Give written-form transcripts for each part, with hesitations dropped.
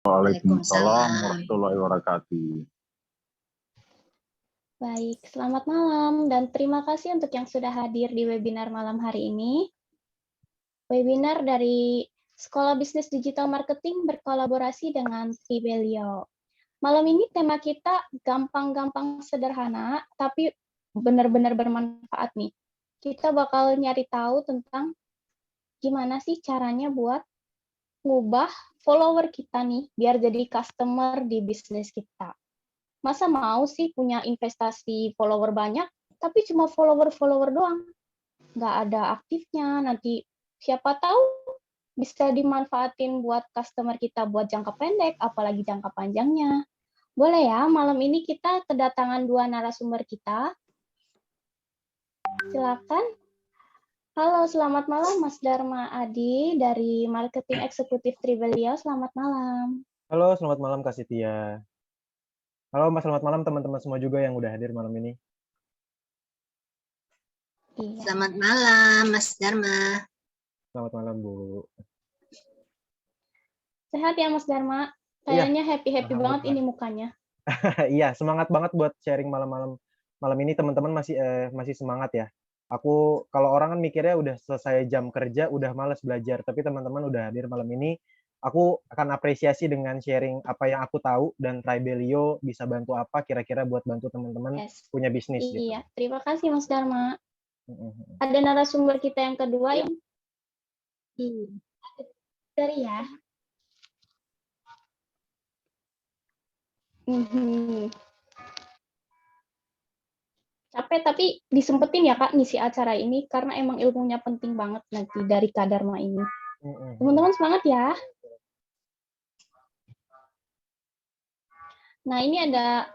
Waalaikumsalam warahmatullahi wabarakatuh. Baik, selamat malam dan terima kasih untuk yang sudah hadir di webinar malam hari ini. Webinar dari Sekolah Bisnis Digital Marketing berkolaborasi dengan Tribelio. Malam ini tema kita gampang-gampang sederhana, tapi benar-benar bermanfaat nih. Kita bakal nyari tahu tentang gimana sih caranya buat ngubah follower kita nih, biar jadi customer di bisnis kita. Masa mau sih punya investasi follower banyak, tapi cuma follower-follower doang. Nggak ada aktifnya, nanti siapa tahu bisa dimanfaatin buat customer kita buat jangka pendek, apalagi jangka panjangnya. Boleh ya, malam ini kita kedatangan 2 narasumber kita. Silakan. Halo, selamat malam Mas Dharma Adi dari Marketing Eksekutif Tribelio. Selamat malam. Halo, selamat malam Kak Sitia. Halo Mas, selamat malam teman-teman semua juga yang udah hadir malam ini. Iya. Selamat malam Mas Dharma. Selamat malam Bu. Sehat ya Mas Dharma? Kayaknya happy-happy banget ini mukanya. Iya, semangat banget buat sharing malam ini teman-teman masih semangat ya. Aku kalau orang kan mikirnya udah selesai jam kerja, udah malas belajar, tapi teman-teman udah hadir malam ini. Aku akan apresiasi dengan sharing apa yang aku tahu dan Tribelio bisa bantu apa kira-kira buat bantu teman-teman punya bisnis. Iya, gitu. Terima kasih Mas Dharma. Ada narasumber kita yang kedua yang dari ya. Capek tapi disempetin ya Kak ngisi acara ini karena emang ilmunya penting banget nanti dari Kak Dharma ini. Teman-teman semangat ya. Nah, ini ada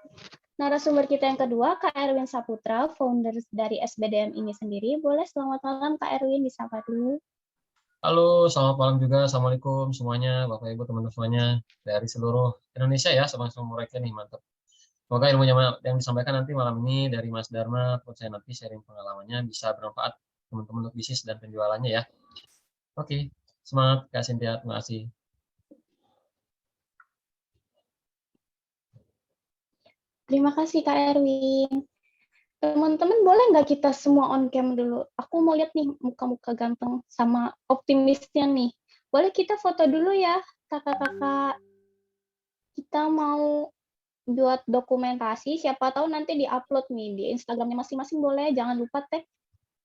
narasumber kita yang kedua, Kak Erwin Saputra, founder dari SBDM ini sendiri. Boleh selamat malam Kak Erwin, disapa dulu. Halo, selamat malam juga. Assalamualaikum semuanya, Bapak Ibu teman-teman semuanya dari seluruh Indonesia ya, sama-sama mereka nih, mantap. Semoga ilmunya yang disampaikan nanti malam ini dari Mas Dharma, terus saya nanti sharing pengalamannya bisa bermanfaat teman-teman untuk bisnis dan penjualannya ya. Oke, semangat Kak Cynthia, terima kasih. Terima kasih Kak Erwin. Teman-teman boleh nggak kita semua on cam dulu? Aku mau lihat nih muka-muka ganteng sama optimisnya nih. Boleh kita foto dulu ya, kakak-kakak. Kita mau buat dokumentasi, siapa tahu nanti di-upload nih di Instagramnya masing-masing boleh. Jangan lupa tag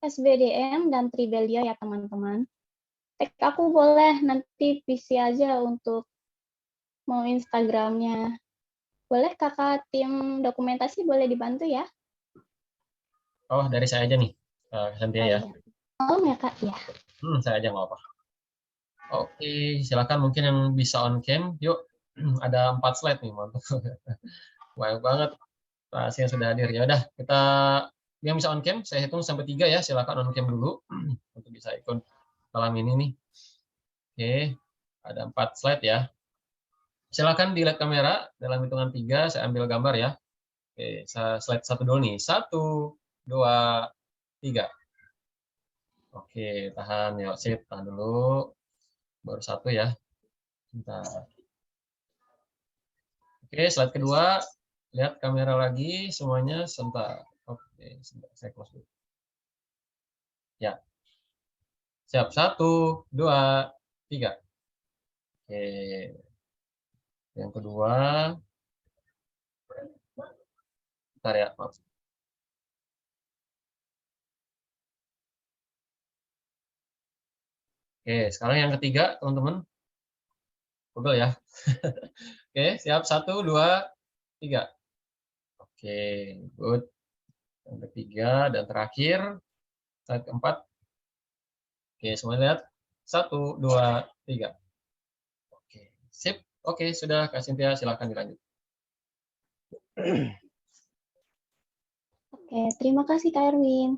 SBDM dan Tribelio ya teman-teman. Tag aku boleh, nanti PC aja untuk mau Instagramnya. Boleh kakak tim dokumentasi boleh dibantu ya? Oh, dari saya aja nih, Cynthia ya. Oh ya Kak, ya. Saya aja nggak apa. Oke, silakan mungkin yang bisa on cam. Yuk, ada 4 slide nih, mantap. Banyak banget yang sudah hadir. Ya udah, kita yang bisa on cam, saya hitung sampai 3 ya. Silakan on cam dulu untuk bisa ikut malam ini nih. Oke, ada 4 slide ya. Silakan dilihat kamera dalam hitungan 3, saya ambil gambar ya. Oke, slide 1 dulu nih. 1, 2, 3. Oke, tahan ya, sip, tahan dulu. Baru 1 ya. Bentar. Oke, slide kedua. Lihat kamera lagi semuanya sebentar. Oke, sebentar, saya close dulu. Ya. Siap, 1, 2, 3. Oke. Yang kedua. Bentar ya, maaf. Oke, sekarang yang ketiga, teman-teman. Google ya. Oke, siap. 1, 2, 3. Oke, good. Yang ketiga dan terakhir, slide keempat. Oke, semua lihat. 1, 2, 3. Oke, sip. Oke, sudah Kak Cynthia, silakan dilanjut. Oke, terima kasih Kak Erwin.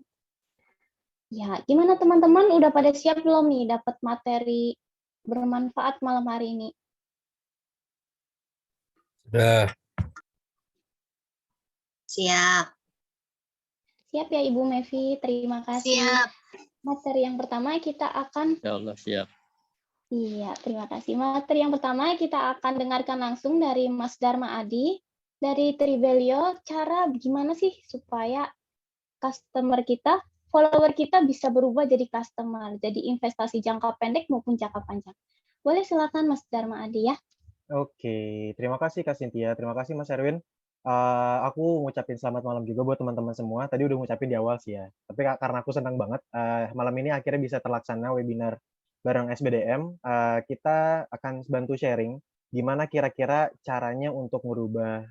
Ya, gimana teman-teman? Udah pada siap belum nih dapat materi bermanfaat malam hari ini? Sudah. Siap. Siap ya Ibu Mevi, terima kasih. Siap. Materi yang pertama kita akan Ya Allah, siap. Iya, terima kasih. Materi yang pertama kita akan dengarkan langsung dari Mas Dharma Adi dari Tribelio, cara gimana sih supaya follower kita bisa berubah jadi customer, jadi investasi jangka pendek maupun jangka panjang. Boleh silakan Mas Dharma Adi ya. Oke, terima kasih Kak Cynthia, terima kasih Mas Erwin. Aku ngucapin selamat malam juga buat teman-teman semua. Tadi udah ngucapin di awal sih ya. Tapi karena aku senang banget, malam ini akhirnya bisa terlaksana webinar bareng SBDM. Kita akan bantu sharing gimana kira-kira caranya untuk merubah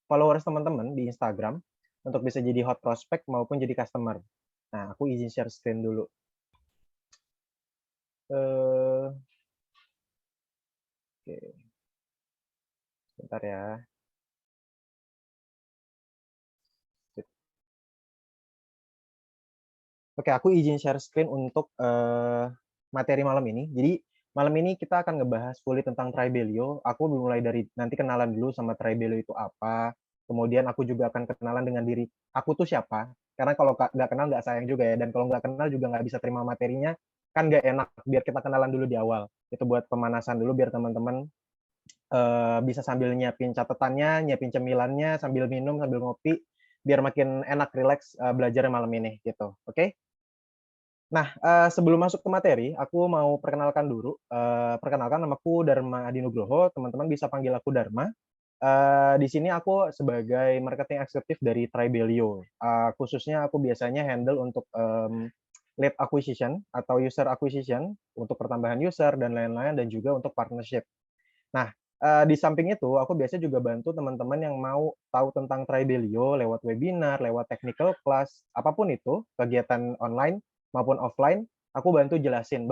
followers teman-teman di Instagram untuk bisa jadi hot prospect maupun jadi customer. Nah, aku izin share screen dulu. Oke, bentar ya. Oke, aku izin share screen untuk materi malam ini. Jadi malam ini kita akan ngebahas fully tentang Tribelio. Aku mulai dari nanti kenalan dulu sama Tribelio itu apa. Kemudian aku juga akan kenalan dengan diri aku tuh siapa. Karena kalau nggak kenal nggak sayang juga ya. Dan kalau nggak kenal juga nggak bisa terima materinya, kan nggak enak. Biar kita kenalan dulu di awal. Itu buat pemanasan dulu biar teman-teman bisa sambil nyiapin catatannya, nyiapin cemilannya, sambil minum, sambil ngopi, biar makin enak, rileks belajarnya malam ini gitu. Oke? Nah, sebelum masuk ke materi, aku mau perkenalkan dulu. Perkenalkan, namaku Dharma Adi Nugroho, teman-teman bisa panggil aku Dharma. Di sini aku sebagai marketing eksekutif dari Tribelio. Khususnya aku biasanya handle untuk lead acquisition atau user acquisition, untuk pertambahan user dan lain-lain, dan juga untuk partnership. Nah, di samping itu, aku biasanya juga bantu teman-teman yang mau tahu tentang Tribelio lewat webinar, lewat technical class, apapun itu, kegiatan online maupun offline, aku bantu jelasin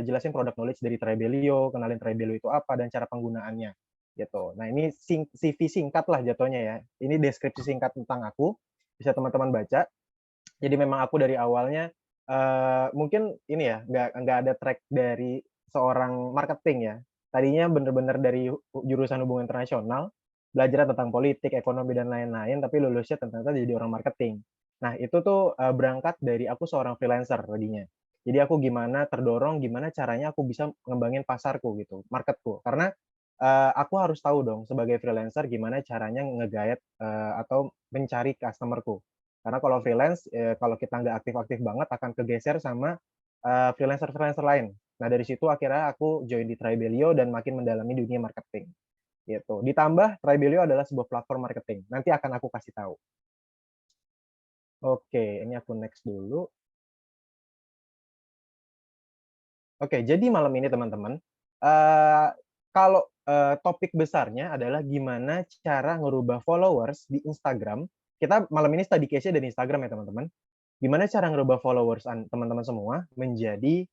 jelasin product knowledge dari Tribelio, kenalin Tribelio itu apa, dan cara penggunaannya, gitu. Nah, ini CV singkat lah jatuhnya ya. Ini deskripsi singkat tentang aku, bisa teman-teman baca. Jadi memang aku dari awalnya, mungkin ini ya, nggak ada track dari seorang marketing ya. Tadinya bener-bener dari jurusan hubungan internasional, belajar tentang politik, ekonomi, dan lain-lain, tapi lulusnya ternyata jadi orang marketing. Nah, itu tuh berangkat dari aku seorang freelancer tadinya. Jadi aku terdorong gimana caranya aku bisa ngembangin pasarku gitu, marketku. Karena aku harus tahu dong sebagai freelancer gimana caranya atau mencari customerku. Karena kalau freelance, kalau kita nggak aktif-aktif banget akan kegeser sama freelancer-freelancer lain. Nah, dari situ akhirnya aku join di Tribelio dan makin mendalami dunia marketing. Gitu. Ditambah Tribelio adalah sebuah platform marketing. Nanti akan aku kasih tahu. Oke, ini aku next dulu. Oke, jadi malam ini teman-teman, kalau topik besarnya adalah gimana cara ngerubah followers di Instagram. Kita malam ini study case-nya dari Instagram ya teman-teman. Gimana cara ngerubah followers teman-teman semua menjadi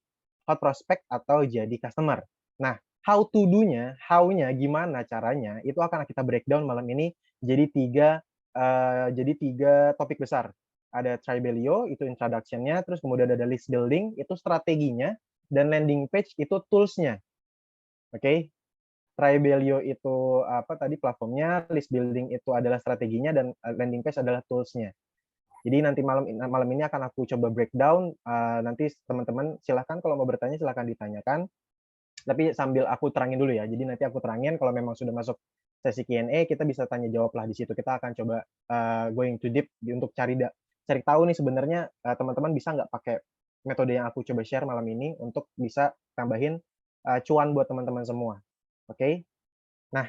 hot prospect atau jadi customer. Nah, how to do-nya, how-nya, gimana caranya, itu akan kita breakdown malam ini jadi tiga topik besar. Ada Tribelio, itu introduction-nya, terus kemudian ada list building, itu strateginya, dan landing page itu tools-nya. Oke? Tribelio itu platformnya, list building itu adalah strateginya, dan landing page adalah tools-nya. Jadi nanti malam ini akan aku coba breakdown. Nanti teman-teman silahkan kalau mau bertanya silahkan ditanyakan. Tapi sambil aku terangin dulu ya. Jadi nanti aku terangin kalau memang sudah masuk sesi Q&A kita bisa tanya jawab lah di situ. Kita akan coba going to deep untuk cari tahu nih sebenarnya teman-teman bisa nggak pakai metode yang aku coba share malam ini untuk bisa tambahin cuan buat teman-teman semua. Oke? Nah,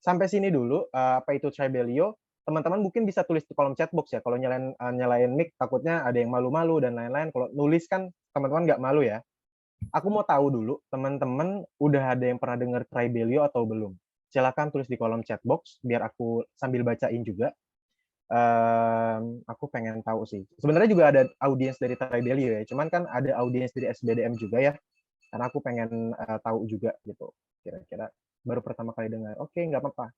sampai sini dulu apa itu Tribelio. Teman-teman mungkin bisa tulis di kolom chat box ya. Kalau nyalain mic takutnya ada yang malu-malu dan lain-lain. Kalau nulis kan teman-teman nggak malu ya. Aku mau tahu dulu teman-teman udah ada yang pernah dengar Tribelio atau belum? Silakan tulis di kolom chat box biar aku sambil bacain juga. Aku pengen tahu sih. Sebenarnya juga ada audiens dari Tribelio ya. Cuman kan ada audiens dari SBDM juga ya. Karena aku pengen tahu juga gitu. Kira-kira baru pertama kali dengar. Oke, nggak apa-apa.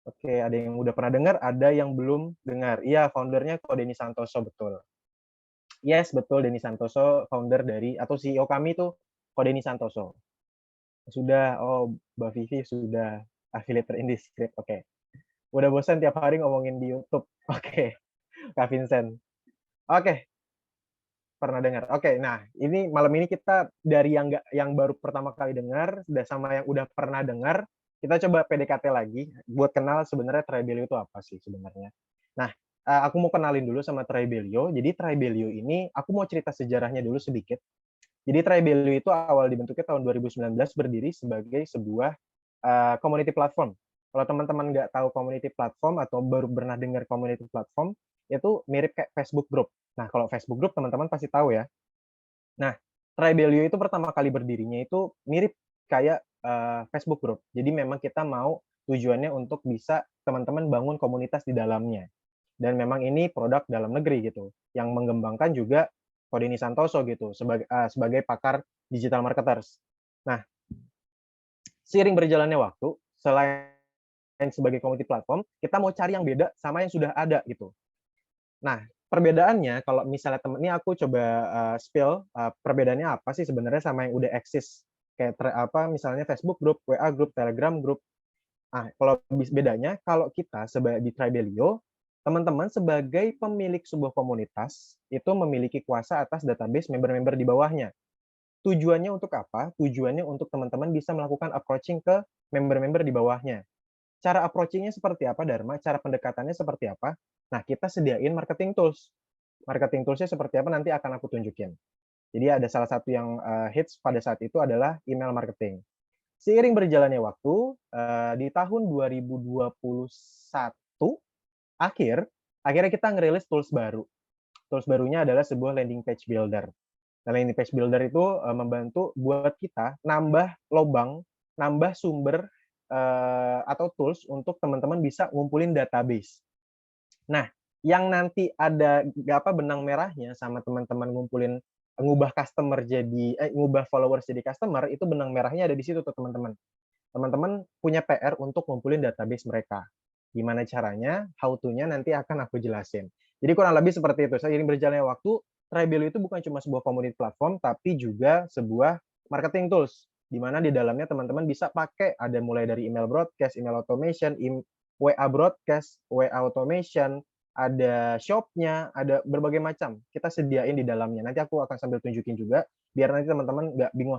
Oke, ada yang udah pernah dengar, ada yang belum dengar. Iya, foundernya kok Denny Santoso, betul. Yes, betul, Denny Santoso, founder dari, atau CEO kami tuh kok Denny Santoso. Sudah, oh Mbak Vivi sudah affiliate Indiscreet, oke. Udah bosan tiap hari ngomongin di YouTube, oke. Kak Vincent. Oke, pernah dengar. Oke, nah ini malam ini kita dari yang baru pertama kali dengar, sama yang udah pernah dengar, kita coba PDKT lagi buat kenal sebenarnya Tribelio itu apa sih sebenarnya. Nah, aku mau kenalin dulu sama Tribelio. Jadi Tribelio ini, aku mau cerita sejarahnya dulu sedikit. Jadi Tribelio itu awal dibentuknya tahun 2019, berdiri sebagai sebuah community platform. Kalau teman-teman nggak tahu community platform atau baru pernah dengar community platform, itu mirip kayak Facebook group. Nah, kalau Facebook group teman-teman pasti tahu ya. Nah, Tribelio itu pertama kali berdirinya itu mirip kayak Facebook group. Jadi memang kita mau tujuannya untuk bisa teman-teman bangun komunitas di dalamnya. Dan memang ini produk dalam negeri gitu, yang mengembangkan juga Kodeni Santoso gitu sebagai pakar digital marketers. Nah, seiring berjalannya waktu, selain sebagai community platform, kita mau cari yang beda sama yang sudah ada gitu. Nah, perbedaannya kalau misalnya ini aku coba spill perbedaannya apa sih sebenarnya sama yang udah eksis kayak misalnya Facebook group, WA group, Telegram group. Nah, kalau bedanya kalau kita sebagai di Tribelio, teman-teman sebagai pemilik sebuah komunitas itu memiliki kuasa atas database member-member di bawahnya. Tujuannya untuk apa? Tujuannya untuk teman-teman bisa melakukan approaching ke member-member di bawahnya. Cara approaching-nya seperti apa, Dharma? Cara pendekatannya seperti apa? Nah, kita sediain marketing tools. Marketing tools-nya seperti apa nanti akan aku tunjukin. Jadi ada salah satu yang hits pada saat itu adalah email marketing. Seiring berjalannya waktu, di tahun 2021 akhirnya kita ngerilis tools baru. Tools barunya adalah sebuah landing page builder. Nah, landing page builder itu membantu buat kita nambah lobang, nambah sumber atau tools untuk teman-teman bisa ngumpulin database. Nah, yang nanti ada benang merahnya sama teman-teman ngubah followers jadi customer, itu benang merahnya ada di situ tuh teman-teman. Teman-teman punya PR untuk ngumpulin database mereka. Gimana caranya? How to-nya nanti akan aku jelasin. Jadi kurang lebih seperti itu. Seiring berjalannya waktu, Tribelio itu bukan cuma sebuah community platform, tapi juga sebuah marketing tools, di mana di dalamnya teman-teman bisa pakai, ada mulai dari email broadcast, email automation, WA broadcast, WA automation, ada shop-nya, ada berbagai macam. Kita sediain di dalamnya. Nanti aku akan sambil tunjukin juga, biar nanti teman-teman nggak bingung,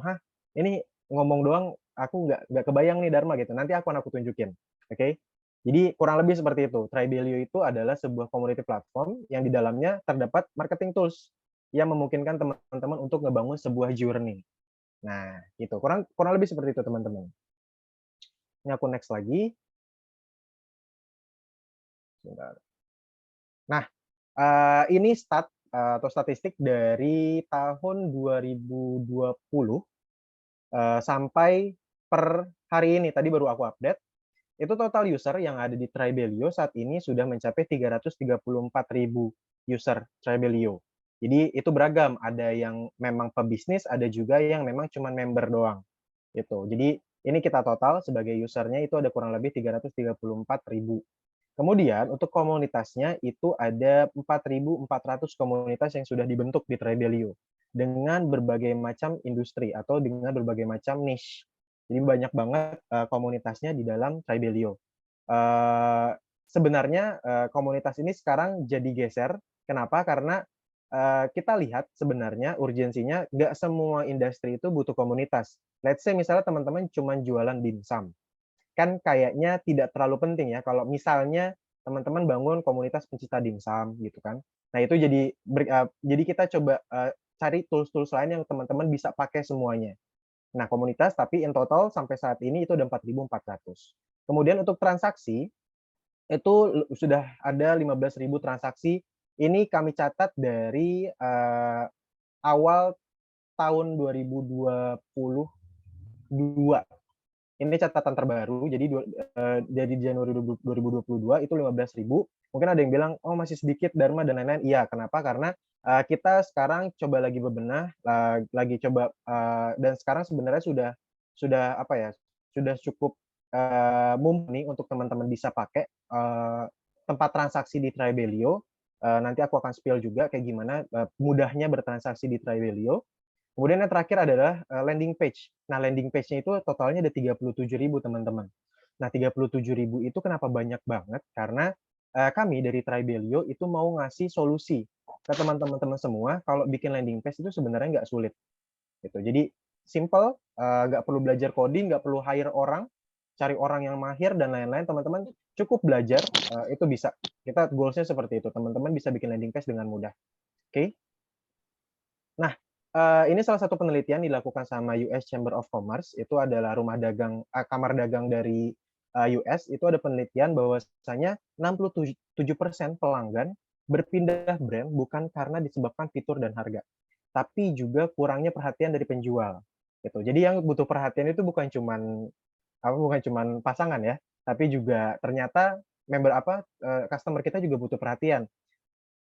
ini ngomong doang, aku nggak kebayang nih Dharma gitu. Nanti aku tunjukin. Oke? Jadi kurang lebih seperti itu. Tribelio itu adalah sebuah community platform yang di dalamnya terdapat marketing tools yang memungkinkan teman-teman untuk ngebangun sebuah journey. Nah, gitu. Kurang lebih seperti itu, teman-teman. Ini aku next lagi. Sebentar. Nah, ini atau statistik dari tahun 2020 sampai per hari ini. Tadi baru aku update. Itu total user yang ada di Tribelio saat ini sudah mencapai 334.000 user Tribelio. Jadi itu beragam, ada yang memang pebisnis, ada juga yang memang cuma member doang. Gitu. Jadi ini kita total sebagai usernya itu ada kurang lebih 334.000. Kemudian untuk komunitasnya itu ada 4.400 komunitas yang sudah dibentuk di Tribelio dengan berbagai macam industri atau dengan berbagai macam niche. Jadi banyak banget komunitasnya di dalam Tribelio. Sebenarnya komunitas ini sekarang jadi geser. Kenapa? Karena kita lihat sebenarnya urgensinya nggak semua industri itu butuh komunitas. Let's say misalnya teman-teman cuma jualan dimsum. Kan kayaknya tidak terlalu penting ya kalau misalnya teman-teman bangun komunitas pencinta dimsum gitu kan. Nah, itu jadi kita coba cari tools-tools lain yang teman-teman bisa pakai semuanya. Nah, komunitas tapi in total sampai saat ini itu ada 4.400. Kemudian untuk transaksi itu sudah ada 15.000 transaksi. Ini kami catat dari awal tahun 2022. Ini catatan terbaru. Jadi dari Januari 2022 itu 15.000. Mungkin ada yang bilang, oh masih sedikit Dharma dan lain-lain. Iya, kenapa? Karena kita sekarang coba lagi bebenah, lagi coba dan sekarang sebenarnya sudah sudah cukup mumpuni untuk teman-teman bisa pakai tempat transaksi di Tribelio. Nanti aku akan spill juga kayak gimana mudahnya bertransaksi di Tribelio. Kemudian yang terakhir adalah landing page. Nah, landing page-nya itu totalnya ada 37.000 teman-teman. Nah, 37.000 itu kenapa banyak banget? Karena kami dari Tribelio itu mau ngasih solusi ke teman-teman semua kalau bikin landing page itu sebenarnya nggak sulit gitu. Jadi simple, nggak perlu belajar coding, nggak perlu hire orang, cari orang yang mahir dan lain-lain. Teman-teman cukup belajar, itu bisa. Kita goals-nya seperti itu. Teman-teman bisa bikin landing page dengan mudah. Oke. Nah, ini salah satu penelitian dilakukan sama US Chamber of Commerce. Itu adalah rumah dagang, kamar dagang dari US. Itu ada penelitian bahwasanya 67% pelanggan berpindah brand bukan karena disebabkan fitur dan harga, tapi juga kurangnya perhatian dari penjual. Gitu. Jadi yang butuh perhatian itu bukan cuman pasangan ya, tapi juga ternyata customer kita juga butuh perhatian.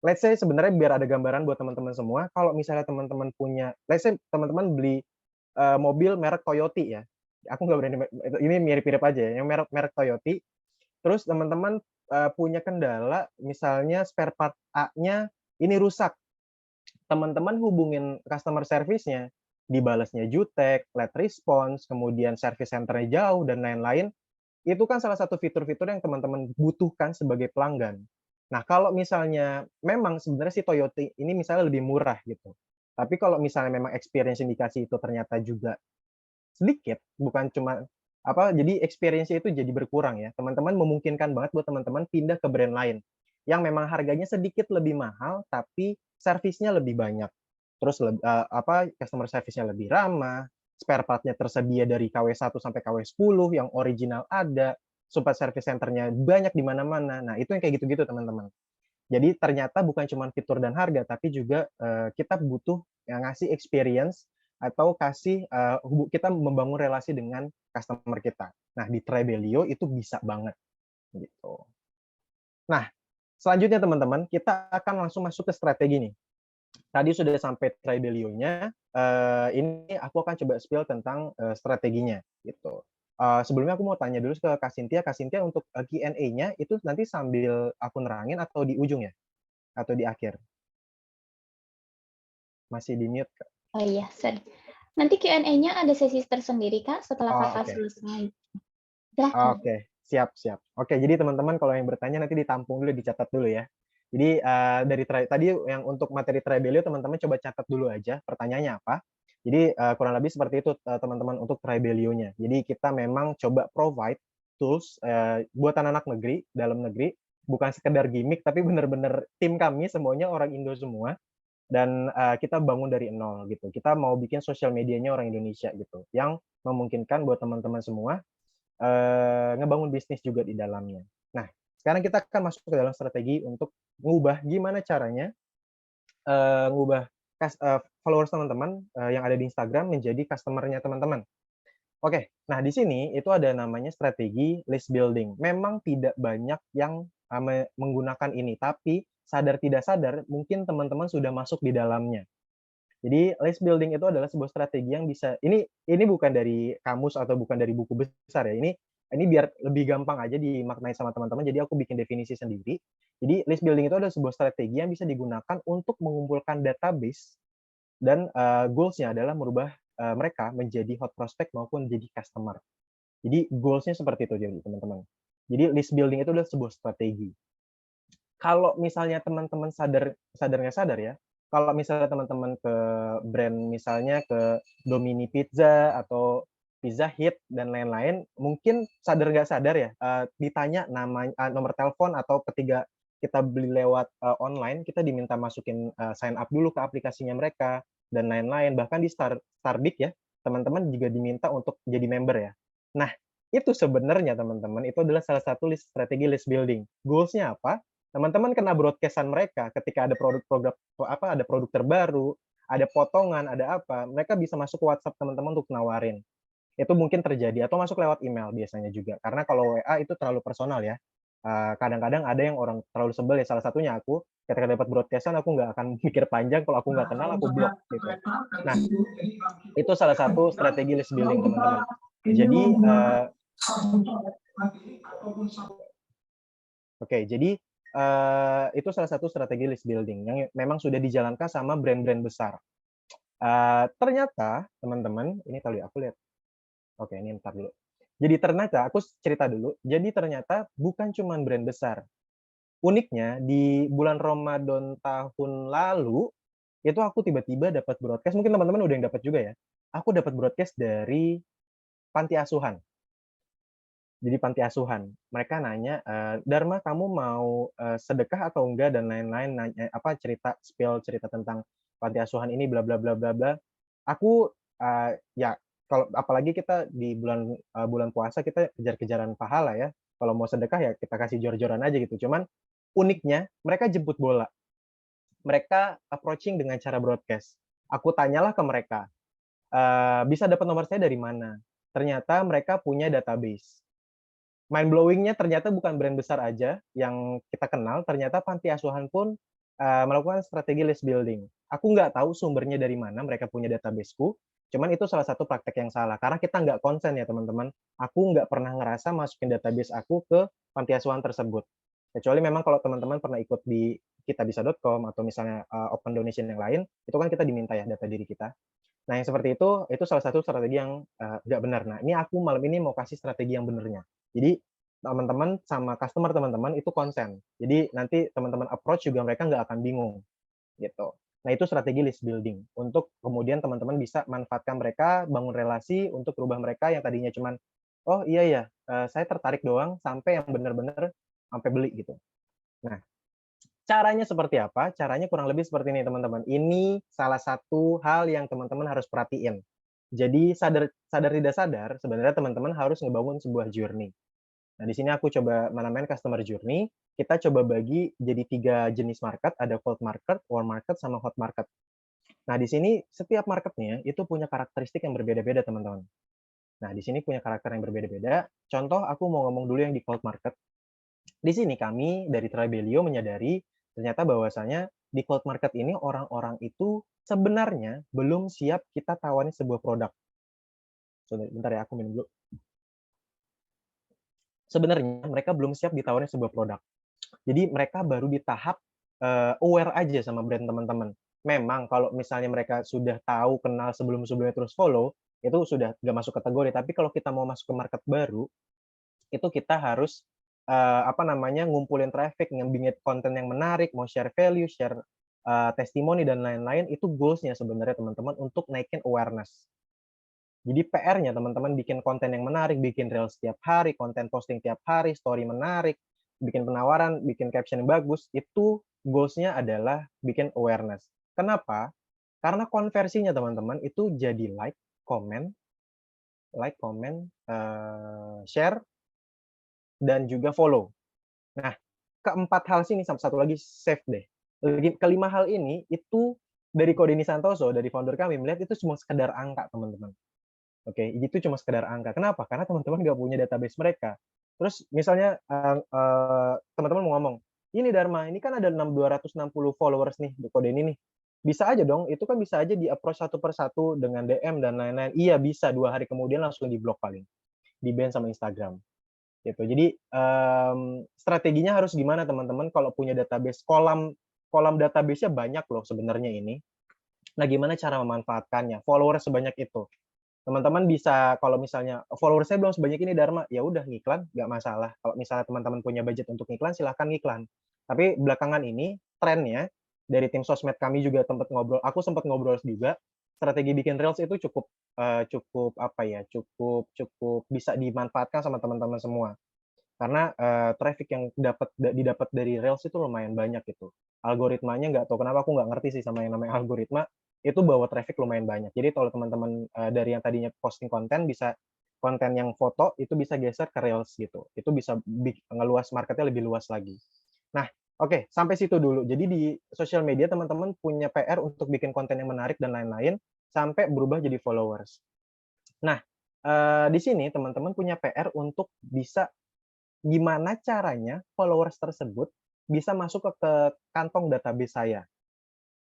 Let's say sebenarnya biar ada gambaran buat teman-teman semua, kalau misalnya teman-teman punya, let's say teman-teman beli mobil merek Toyota ya. Aku nggak berani, ini mirip-mirip aja ya, yang merek Toyota. Terus teman-teman punya kendala, misalnya spare part A-nya ini rusak. Teman-teman hubungin customer service-nya, dibalasnya jutek, late response, kemudian service center-nya jauh dan lain-lain. Itu kan salah satu fitur-fitur yang teman-teman butuhkan sebagai pelanggan. Nah, kalau misalnya memang sebenarnya si Toyota ini misalnya lebih murah gitu. Tapi kalau misalnya memang experience yang dikasih itu ternyata juga sedikit, bukan cuma jadi experience-nya itu jadi berkurang ya. Teman-teman memungkinkan banget buat teman-teman pindah ke brand lain yang memang harganya sedikit lebih mahal tapi servisnya lebih banyak. Terus customer service-nya lebih ramah, spare part-nya tersedia dari KW1 sampai KW10 yang original ada, support service center-nya banyak di mana-mana. Nah, itu yang kayak gitu-gitu teman-teman. Jadi ternyata bukan cuma fitur dan harga, tapi juga kita butuh yang ngasih experience atau kita membangun relasi dengan customer kita. Nah, di Trebelio itu bisa banget gitu. Nah, selanjutnya teman-teman, kita akan langsung masuk ke strategi nih. Tadi sudah sampai Trebelio-nya, ini aku akan coba spill tentang strateginya gitu. Sebelumnya aku mau tanya dulu ke Kak Cynthia. Kak Cynthia, untuk Q&A-nya itu nanti sambil aku nerangin atau di ujung ya? Atau di akhir? Masih di mute, Kak? Oh iya, sorry. Nanti Q&A-nya ada sesi tersendiri, Kak, setelah Kakak Oke. selesai. Silahkan. Oke, siap. Oke, jadi teman-teman kalau yang bertanya nanti ditampung dulu, dicatat dulu ya. Jadi tadi yang untuk materi Trebelio teman-teman coba catat dulu aja pertanyaannya apa. Jadi kurang lebih seperti itu teman-teman untuk Trebelio-nya. Jadi kita memang coba provide tools buat anak-anak negeri, dalam negeri, bukan sekedar gimmick tapi benar-benar tim kami semuanya orang Indo semua, dan kita bangun dari nol gitu. Kita mau bikin sosial medianya orang Indonesia gitu, yang memungkinkan buat teman-teman semua ngebangun bisnis juga di dalamnya. Nah, sekarang kita akan masuk ke dalam strategi untuk ngubah gimana caranya ngubah followers teman-teman yang ada di Instagram menjadi customer-nya teman-teman. Oke, nah di sini itu ada namanya strategi list building. Memang tidak banyak yang menggunakan ini, tapi sadar tidak sadar mungkin teman-teman sudah masuk di dalamnya. Jadi list building itu adalah sebuah strategi yang bisa, ini bukan dari kamus atau bukan dari buku besar ya. Ini biar lebih gampang aja dimaknai sama teman-teman. Jadi aku bikin definisi sendiri. Jadi list building itu adalah sebuah strategi yang bisa digunakan untuk mengumpulkan database dan goals-nya adalah merubah mereka menjadi hot prospect maupun jadi customer. Jadi goals-nya seperti itu jadi teman-teman. Jadi list building itu adalah sebuah strategi. Kalau misalnya teman-teman sadar nggak sadar ya, kalau misalnya teman-teman ke brand misalnya ke Domini Pizza atau Pizza Hut dan lain-lain, mungkin sadar nggak sadar ya, ditanya nomor telepon atau ketika kita beli lewat online, kita diminta masukin sign up dulu ke aplikasinya mereka dan lain-lain. Bahkan di Starbik ya, teman-teman juga diminta untuk jadi member ya. Nah, itu sebenarnya teman-teman, itu adalah salah satu strategi list building. Goals-nya apa? Teman-teman kena broadcast-an mereka ketika ada ada produk terbaru, ada potongan, ada apa, mereka bisa masuk ke WhatsApp teman-teman untuk nawarin. Itu mungkin terjadi atau masuk lewat email biasanya juga. Karena kalau WA itu terlalu personal ya. Kadang-kadang ada yang orang terlalu sebel ya, salah satunya aku, ketika dapat broadcast-an aku nggak akan mikir panjang, kalau aku nggak kenal aku blok gitu. Nah, itu salah satu strategi list building teman-teman. Jadi jadi itu salah satu strategi list building yang memang sudah dijalankan sama brand-brand besar. Ternyata teman-teman, ini kali aku lihat. Oke, ini ntar dulu. Jadi ternyata aku cerita dulu. Jadi ternyata bukan cuma brand besar. uniknya di bulan Ramadan tahun lalu, itu aku tiba-tiba dapat broadcast, mungkin teman-teman udah yang dapat juga ya. Aku dapat broadcast dari panti asuhan. Jadi panti asuhan. Mereka nanya, "Dharma, kamu mau, sedekah atau enggak?" Dan lain-lain, nanya spill cerita tentang panti asuhan ini bla bla bla bla bla. Aku, ya kalau apalagi kita di bulan puasa kita kejar-kejaran pahala ya. Kalau mau sedekah ya kita kasih jor-joran aja gitu. Cuman uniknya mereka jemput bola. Mereka approaching dengan cara broadcast. Aku tanyalah ke mereka, "Bisa dapat nomor saya dari mana?" Ternyata mereka punya database. Mind blowing-nya ternyata bukan brand besar aja yang kita kenal, ternyata panti asuhan pun, melakukan strategi list building. Aku nggak tahu sumbernya dari mana mereka punya database-ku, cuman itu salah satu praktek yang salah, karena kita nggak konsen ya teman-teman. Aku nggak pernah ngerasa masukin database aku ke panti asuhan tersebut. Kecuali memang kalau teman-teman pernah ikut di kitabisa.com atau misalnya, open donation yang lain, itu kan kita diminta ya data diri kita. Nah, yang seperti itu salah satu strategi yang, nggak benar. Nah, ini aku malam ini mau kasih strategi yang benernya. Jadi, teman-teman sama customer teman-teman itu konsen. Jadi, nanti teman-teman approach juga mereka nggak akan bingung, gitu. Nah, itu strategi list building, untuk kemudian teman-teman bisa manfaatkan mereka, bangun relasi untuk rubah mereka yang tadinya cuman, "Oh, iya ya, saya tertarik doang," sampai yang bener-bener sampai beli, gitu. Nah, caranya seperti apa? Caranya kurang lebih seperti ini, teman-teman. Ini salah satu hal yang teman-teman harus perhatiin. Jadi sadar sadar tidak sadar, sebenarnya teman-teman harus ngebangun sebuah journey. Nah, di sini aku coba menamain customer journey. Kita coba bagi jadi 3 jenis market, ada cold market, warm market, sama hot market. Nah, di sini setiap marketnya itu punya karakteristik yang berbeda-beda, teman-teman. Nah, di sini punya karakter yang berbeda-beda. Contoh, aku mau ngomong dulu yang di cold market. Di sini kami dari Tribelio menyadari ternyata bahwasanya di cold market ini orang-orang itu sebenarnya belum siap kita tawarin sebuah produk. Bentar ya, aku minum dulu. Sebenarnya mereka belum siap ditawarin sebuah produk. Jadi mereka baru di tahap, aware aja sama brand teman-teman. Memang kalau misalnya mereka sudah tahu, kenal sebelum-sebelumnya terus follow, itu sudah nggak masuk kategori. Tapi kalau kita mau masuk ke market baru, itu kita harus, apa namanya, ngumpulin traffic, ngebikin konten yang menarik, mau share value, share, testimoni dan lain-lain, itu goals-nya sebenarnya teman-teman untuk naikin awareness. Jadi PR-nya teman-teman bikin konten yang menarik, bikin reels setiap hari, konten posting tiap hari, story menarik, bikin penawaran, bikin caption yang bagus, itu goals-nya adalah bikin awareness. Kenapa? Karena konversinya teman-teman itu jadi like, comment, share, dan juga follow. Nah, keempat hal sini sama satu lagi save deh. Kelima hal ini itu dari Kodeni Santoso, dari founder kami melihat itu cuma sekedar angka, teman-teman. Oke, itu cuma sekedar angka. Kenapa? Karena teman-teman nggak punya database mereka. Terus misalnya, teman-teman mau ngomong, "Ini Dharma, ini kan ada 260 followers nih di Kodeni nih." Bisa aja dong, itu kan bisa aja di-approach satu per satu dengan DM dan lain-lain. Iya bisa, 2 hari kemudian langsung di-blok paling, di-ban sama Instagram. Gitu. Jadi, strateginya harus gimana teman-teman kalau punya database, kolam database-nya banyak loh sebenarnya ini. Nah, gimana cara memanfaatkannya? Follower sebanyak itu. Teman-teman bisa kalau misalnya, "Follower saya belum sebanyak ini Dharma," ya udah ngiklan, nggak masalah. Kalau misalnya teman-teman punya budget untuk ngiklan, silahkan ngiklan. Tapi belakangan ini trennya dari tim sosmed kami juga aku sempat ngobrol juga, strategi bikin reels itu cukup, cukup apa ya, cukup cukup bisa dimanfaatkan sama teman-teman semua. Karena, traffic yang didapat dari reels itu lumayan banyak gitu. Algoritmanya nggak tahu kenapa, aku nggak ngerti sih sama yang namanya algoritma, itu bawa traffic lumayan banyak. Jadi kalau teman-teman, dari yang tadinya posting konten, bisa konten yang foto, itu bisa geser ke reels gitu. Itu bisa ngeluas marketnya lebih luas lagi. Nah, oke, sampai situ dulu. Jadi di sosial media teman-teman punya PR untuk bikin konten yang menarik dan lain-lain, sampai berubah jadi followers. Nah, di sini teman-teman punya PR untuk bisa gimana caranya followers tersebut bisa masuk ke kantong database saya.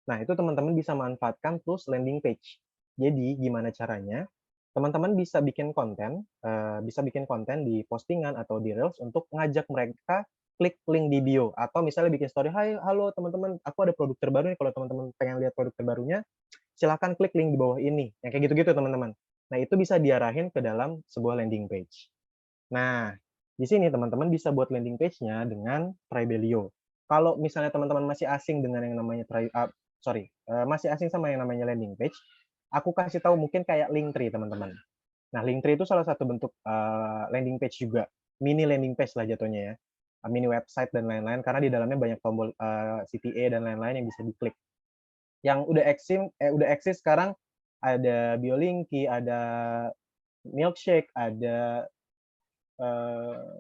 Nah, itu teman-teman bisa manfaatkan tools landing page. Jadi, gimana caranya? Teman-teman bisa bikin konten di postingan atau di reels untuk ngajak mereka klik link di bio. Atau misalnya bikin story, "Hai, halo teman-teman, aku ada produk terbaru nih, kalau teman-teman pengen lihat produk terbarunya, silahkan klik link di bawah ini." Yang kayak gitu-gitu, teman-teman. Nah, itu bisa diarahin ke dalam sebuah landing page. Nah, di sini teman-teman bisa buat landing page-nya dengan Tribelio. kalau misalnya teman-teman masih asing dengan yang namanya masih asing sama yang namanya landing page, aku kasih tahu mungkin kayak Linktree, teman-teman. Nah, Linktree itu salah satu bentuk landing page juga, mini landing page lah jatuhnya ya, mini website dan lain-lain, karena di dalamnya banyak tombol CTA dan lain-lain yang bisa diklik. Yang udah eksis sekarang ada BioLinky, ada Milkshake, ada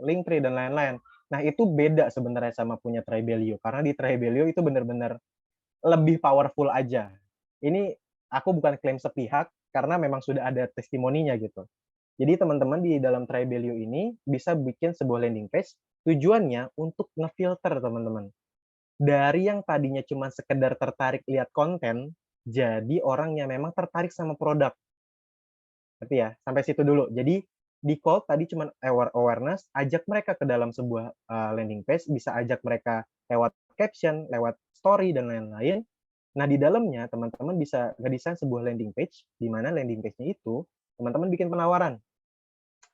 Linktree dan lain-lain. Nah, itu beda sebenarnya sama punya Tribelio, karena di Tribelio itu benar-benar lebih powerful aja. Ini aku bukan klaim sepihak, karena memang sudah ada testimoninya gitu. Jadi teman-teman di dalam Tribelio ini bisa bikin sebuah landing page, tujuannya untuk ngefilter teman-teman. Dari yang tadinya cuma sekedar tertarik lihat konten, jadi orang yang memang tertarik sama produk. Ngerti ya? Sampai situ dulu. Jadi default tadi cuma awareness, ajak mereka ke dalam sebuah landing page, bisa ajak mereka lewat caption, lewat story dan lain-lain. Nah, di dalamnya teman-teman bisa ngedesain sebuah landing page, di mana landing page-nya itu teman-teman bikin penawaran.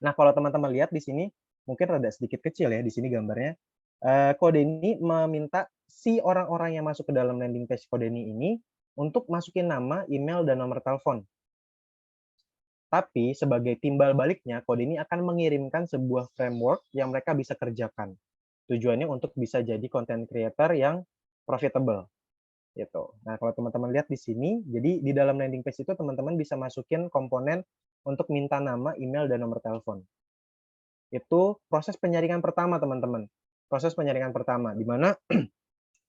Nah, kalau teman-teman lihat di sini, mungkin rada sedikit kecil ya di sini gambarnya. Kode ini meminta si orang-orang yang masuk ke dalam landing page Kodeni ini untuk masukin nama, email, dan nomor telepon. Tapi sebagai timbal baliknya, kode ini akan mengirimkan sebuah framework yang mereka bisa kerjakan. Tujuannya untuk bisa jadi content creator yang profitable. Gitu. Nah, kalau teman-teman lihat di sini, jadi di dalam landing page itu teman-teman bisa masukin komponen untuk minta nama, email, dan nomor telepon. Itu proses penyaringan pertama, teman-teman. Proses penyaringan pertama, di mana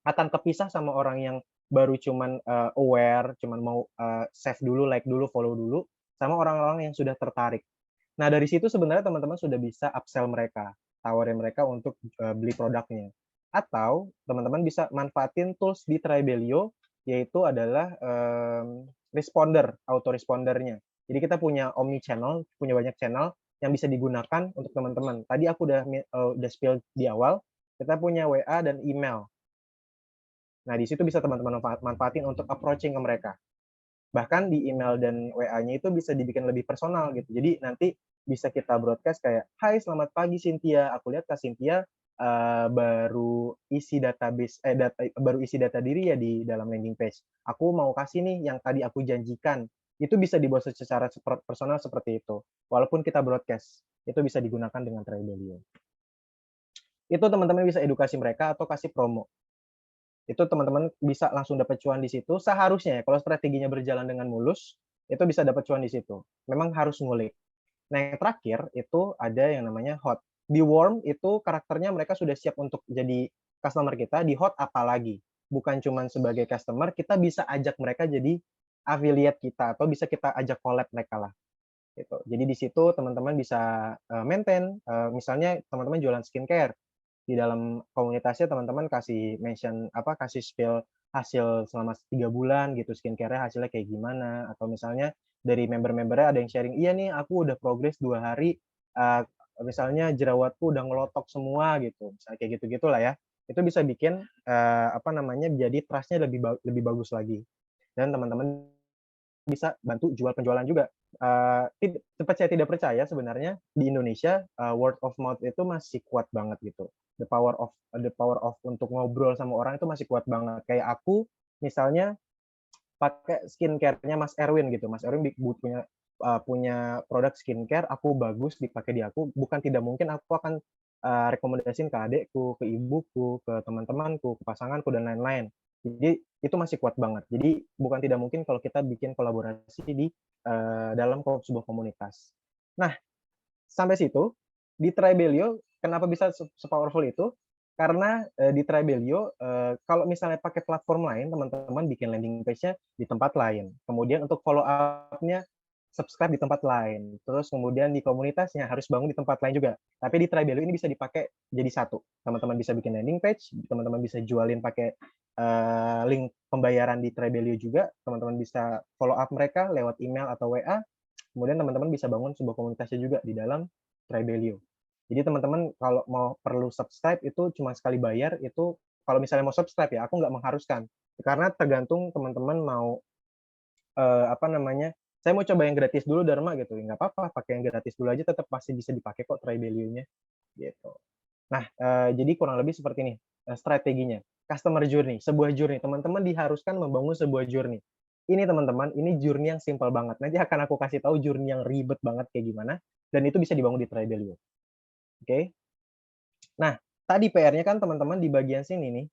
akan kepisah sama orang yang baru cuman aware, cuman mau save dulu, like dulu, follow dulu, sama orang-orang yang sudah tertarik. Nah, dari situ sebenarnya teman-teman sudah bisa upsell mereka, tawarin mereka untuk beli produknya. Atau teman-teman bisa manfaatin tools di Tribelio, yaitu adalah responder, auto-respondernya. Jadi kita punya omni channel, punya banyak channel yang bisa digunakan untuk teman-teman. Tadi aku udah spill di awal, kita punya WA dan email. Nah, di situ bisa teman-teman manfaatin untuk approaching ke mereka. Bahkan di email dan WA-nya itu bisa dibikin lebih personal gitu. Jadi nanti bisa kita broadcast kayak, "Hai, selamat pagi Cynthia. Aku lihat Kak Cynthia baru isi baru isi data diri ya di dalam landing page. Aku mau kasih nih yang tadi aku janjikan." Itu bisa dibuat secara personal seperti itu. Walaupun kita broadcast, itu bisa digunakan dengan Tribelio. Itu teman-teman bisa edukasi mereka atau kasih promo. Itu teman-teman bisa langsung dapat cuan di situ. Seharusnya ya, kalau strateginya berjalan dengan mulus, itu bisa dapat cuan di situ. Memang harus ngulik. Nah, yang terakhir itu ada yang namanya hot. Di warm itu karakternya mereka sudah siap untuk jadi customer kita, di hot apalagi. Bukan cuma sebagai customer, kita bisa ajak mereka jadi affiliate kita atau bisa kita ajak collab mereka lah. Gitu. Jadi di situ teman-teman bisa maintain, misalnya teman-teman jualan skincare, di dalam komunitasnya teman-teman kasih mention kasih spill hasil selama 3 bulan gitu, skincare-nya hasilnya kayak gimana, atau misalnya dari member-membernya ada yang sharing, "Iya nih aku udah progres 2 hari, misalnya jerawatku udah ngelotok semua," gitu, misalnya kayak gitu-gitulah ya. Itu bisa bikin jadi trust-nya lebih bagus lagi. Dan teman-teman bisa bantu jual penjualan juga. Percaya tidak percaya sebenarnya di Indonesia word of mouth itu masih kuat banget gitu. The power of untuk ngobrol sama orang itu masih kuat banget. Kayak aku misalnya pakai skincare-nya Mas Erwin gitu. Mas Erwin punya produk skincare, aku bagus dipakai di aku, bukan tidak mungkin aku akan rekomendasiin ke adekku, ke ibuku, ke teman-temanku, ke pasanganku dan lain-lain. Jadi itu masih kuat banget. Jadi bukan tidak mungkin kalau kita bikin kolaborasi di dalam sebuah komunitas. Nah, sampai situ di Tribelio kenapa bisa se-powerful itu? Karena di Tribelio kalau misalnya pakai platform lain, teman-teman bikin landing page-nya di tempat lain. Kemudian untuk follow up-nya subscribe di tempat lain. Terus kemudian di komunitasnya harus bangun di tempat lain juga. Tapi di Tribelio ini bisa dipakai jadi satu. Teman-teman bisa bikin landing page, teman-teman bisa jualin pakai link pembayaran di Tribelio juga. Teman-teman bisa follow up mereka lewat email atau WA. Kemudian teman-teman bisa bangun sebuah komunitasnya juga di dalam Tribelio. Jadi teman-teman kalau mau perlu subscribe itu cuma sekali bayar, itu kalau misalnya mau subscribe ya, aku nggak mengharuskan. Karena tergantung teman-teman mau saya mau coba yang gratis dulu Dharma gitu, nggak apa-apa, pakai yang gratis dulu aja tetap pasti bisa dipakai kok Tribelio-nya gitu. Nah, jadi kurang lebih seperti ini strateginya. Customer journey, sebuah journey. Teman-teman diharuskan membangun sebuah journey. Ini teman-teman, ini journey yang simpel banget. Nanti akan aku kasih tahu journey yang ribet banget kayak gimana, dan itu bisa dibangun di Trebilio. Oke. Nah, tadi PR-nya kan teman-teman di bagian sini nih.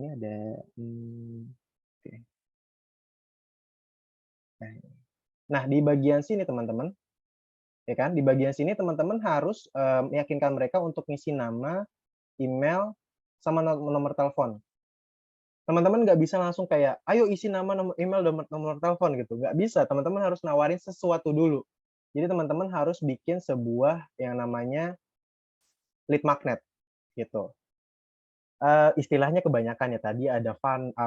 Ini ada oke. Nah, di bagian sini teman-teman, ya kan? Di bagian sini teman-teman harus meyakinkan mereka untuk ngisi nama, email, sama nomor telepon. Teman-teman nggak bisa langsung kayak, ayo isi nama, nomor email, nomor telepon gitu. Nggak bisa, teman-teman harus nawarin sesuatu dulu. Jadi teman-teman harus bikin sebuah yang namanya lead magnet gitu. Istilahnya kebanyakan ya, tadi ada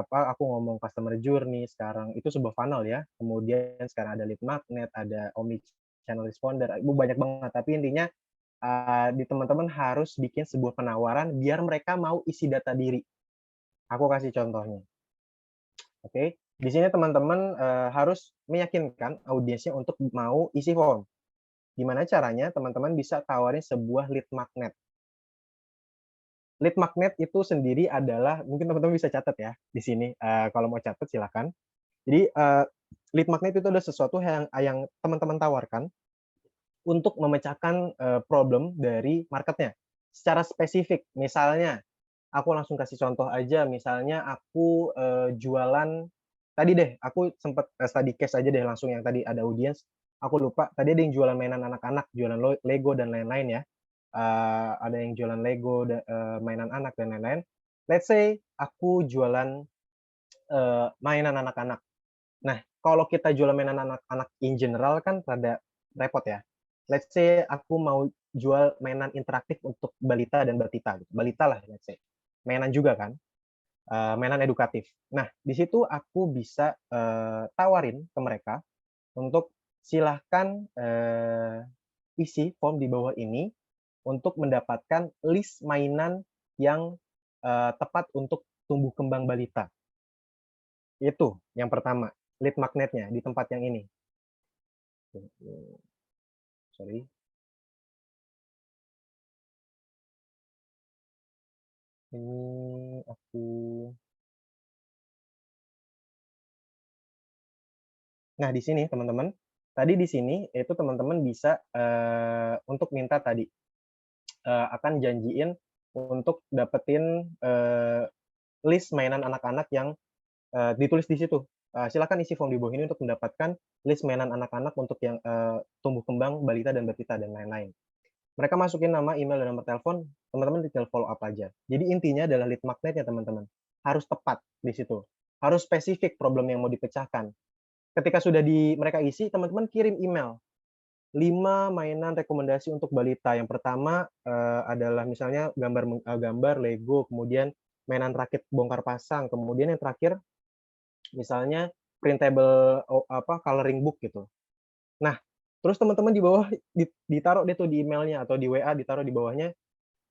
aku ngomong customer journey, sekarang itu sebuah funnel ya. Kemudian sekarang ada lead magnet, ada omni channel responder, banyak banget. Tapi intinya di teman-teman harus bikin sebuah penawaran biar mereka mau isi data diri. Aku kasih contohnya. Oke, di sini teman-teman harus meyakinkan audiensnya untuk mau isi form. Gimana caranya? Teman-teman bisa tawarin sebuah lead magnet. Lead magnet itu sendiri adalah, mungkin teman-teman bisa catat ya di sini. Kalau mau catat silakan. Jadi lead magnet itu adalah sesuatu yang teman-teman tawarkan untuk memecahkan problem dari marketnya secara spesifik. Misalnya, aku langsung kasih contoh aja. Misalnya aku jualan tadi deh, aku sempat study case aja deh langsung yang tadi ada audiens. Aku lupa. Tadi ada yang jualan mainan anak-anak, jualan Lego dan lain-lain ya. Ada yang jualan Lego, mainan anak dan lain-lain. Let's say aku jualan mainan anak-anak. Nah, kalau kita jual mainan anak-anak in general kan rada repot ya. Let's say aku mau jual mainan interaktif untuk balita dan batita gitu. Balita lah let's say. Mainan juga kan, mainan edukatif. Nah, di situ aku bisa tawarin ke mereka untuk silahkan isi form di bawah ini untuk mendapatkan list mainan yang tepat untuk tumbuh kembang balita. Itu yang pertama, lead magnetnya di tempat yang ini. Sorry. Ini aku. Nah, di sini teman-teman, tadi di sini itu teman-teman bisa untuk minta tadi akan janjiin untuk dapetin list mainan anak-anak yang ditulis di situ. Silakan isi form di bawah ini untuk mendapatkan list mainan anak-anak untuk yang tumbuh kembang balita dan batita dan lain-lain. Mereka masukin nama, email, dan nomor telepon, teman-teman tinggal follow up aja. Jadi intinya adalah lead magnetnya teman-teman. Harus tepat di situ. Harus spesifik problem yang mau dipecahkan. Ketika sudah mereka isi, teman-teman kirim email. 5 mainan rekomendasi untuk balita. Yang pertama adalah misalnya gambar Lego, kemudian mainan rakit bongkar pasang, kemudian yang terakhir misalnya printable coloring book gitu. Nah, terus teman-teman di bawah ditaruh deh tuh di emailnya atau di WA ditaruh di bawahnya.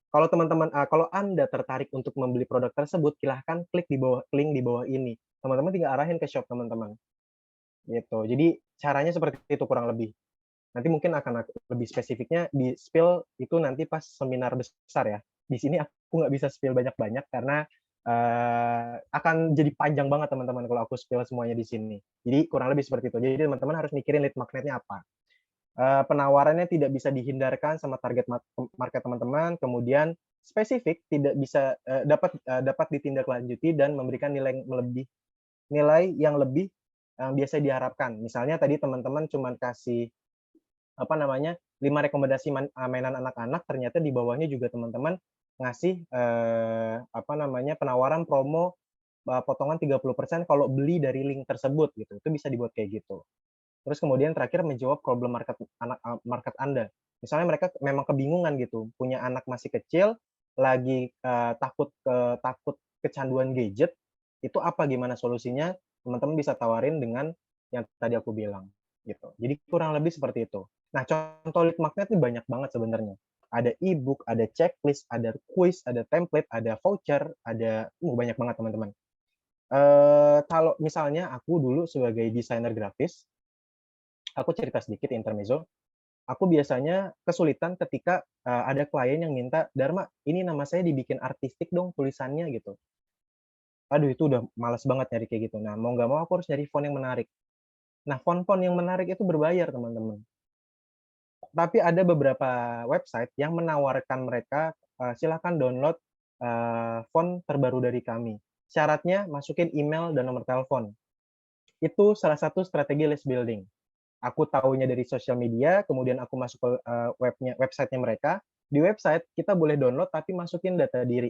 Kalau teman-teman kalau Anda tertarik untuk membeli produk tersebut, silahkan klik di bawah link di bawah ini. Teman-teman tinggal arahin ke shop teman-teman. Gitu. Jadi caranya seperti itu kurang lebih. Nanti mungkin akan lebih spesifiknya di spill itu nanti pas seminar besar ya. Di sini aku nggak bisa spill banyak-banyak karena akan jadi panjang banget teman-teman kalau aku spill semuanya di sini. Jadi kurang lebih seperti itu. Jadi teman-teman harus mikirin lead magnetnya apa. Penawarannya tidak bisa dihindarkan sama target market teman-teman. Kemudian spesifik, tidak bisa dapat ditindaklanjuti dan memberikan nilai yang lebih yang biasa diharapkan. Misalnya tadi teman-teman cuma kasih 5 rekomendasi mainan anak-anak, ternyata di bawahnya juga teman-teman ngasih penawaran promo potongan 30% kalau beli dari link tersebut gitu. Itu bisa dibuat kayak gitu. Terus kemudian terakhir menjawab problem market Anda. Misalnya mereka memang kebingungan gitu, punya anak masih kecil, lagi takut kecanduan gadget, itu apa gimana solusinya? Teman-teman bisa tawarin dengan yang tadi aku bilang gitu. Jadi kurang lebih seperti itu. Nah, contoh lead magnet ini banyak banget sebenarnya. Ada e-book, ada checklist, ada quiz, ada template, ada voucher, ada banyak banget teman-teman. Kalau misalnya aku dulu sebagai desainer grafis, aku cerita sedikit intermezzo. aku biasanya kesulitan ketika ada klien yang minta, Dharma, ini nama saya dibikin artistik dong tulisannya gitu. Aduh itu udah males banget nyari kayak gitu. Nah mau nggak mau aku harus nyari font yang menarik. Nah font-font yang menarik itu berbayar teman-teman. Tapi ada beberapa website yang menawarkan mereka, silakan download font terbaru dari kami. Syaratnya masukin email dan nomor telepon. Itu salah satu strategi list building. Aku tahunya dari sosial media, kemudian aku masuk ke website-nya mereka. Di website kita boleh download tapi masukin data diri.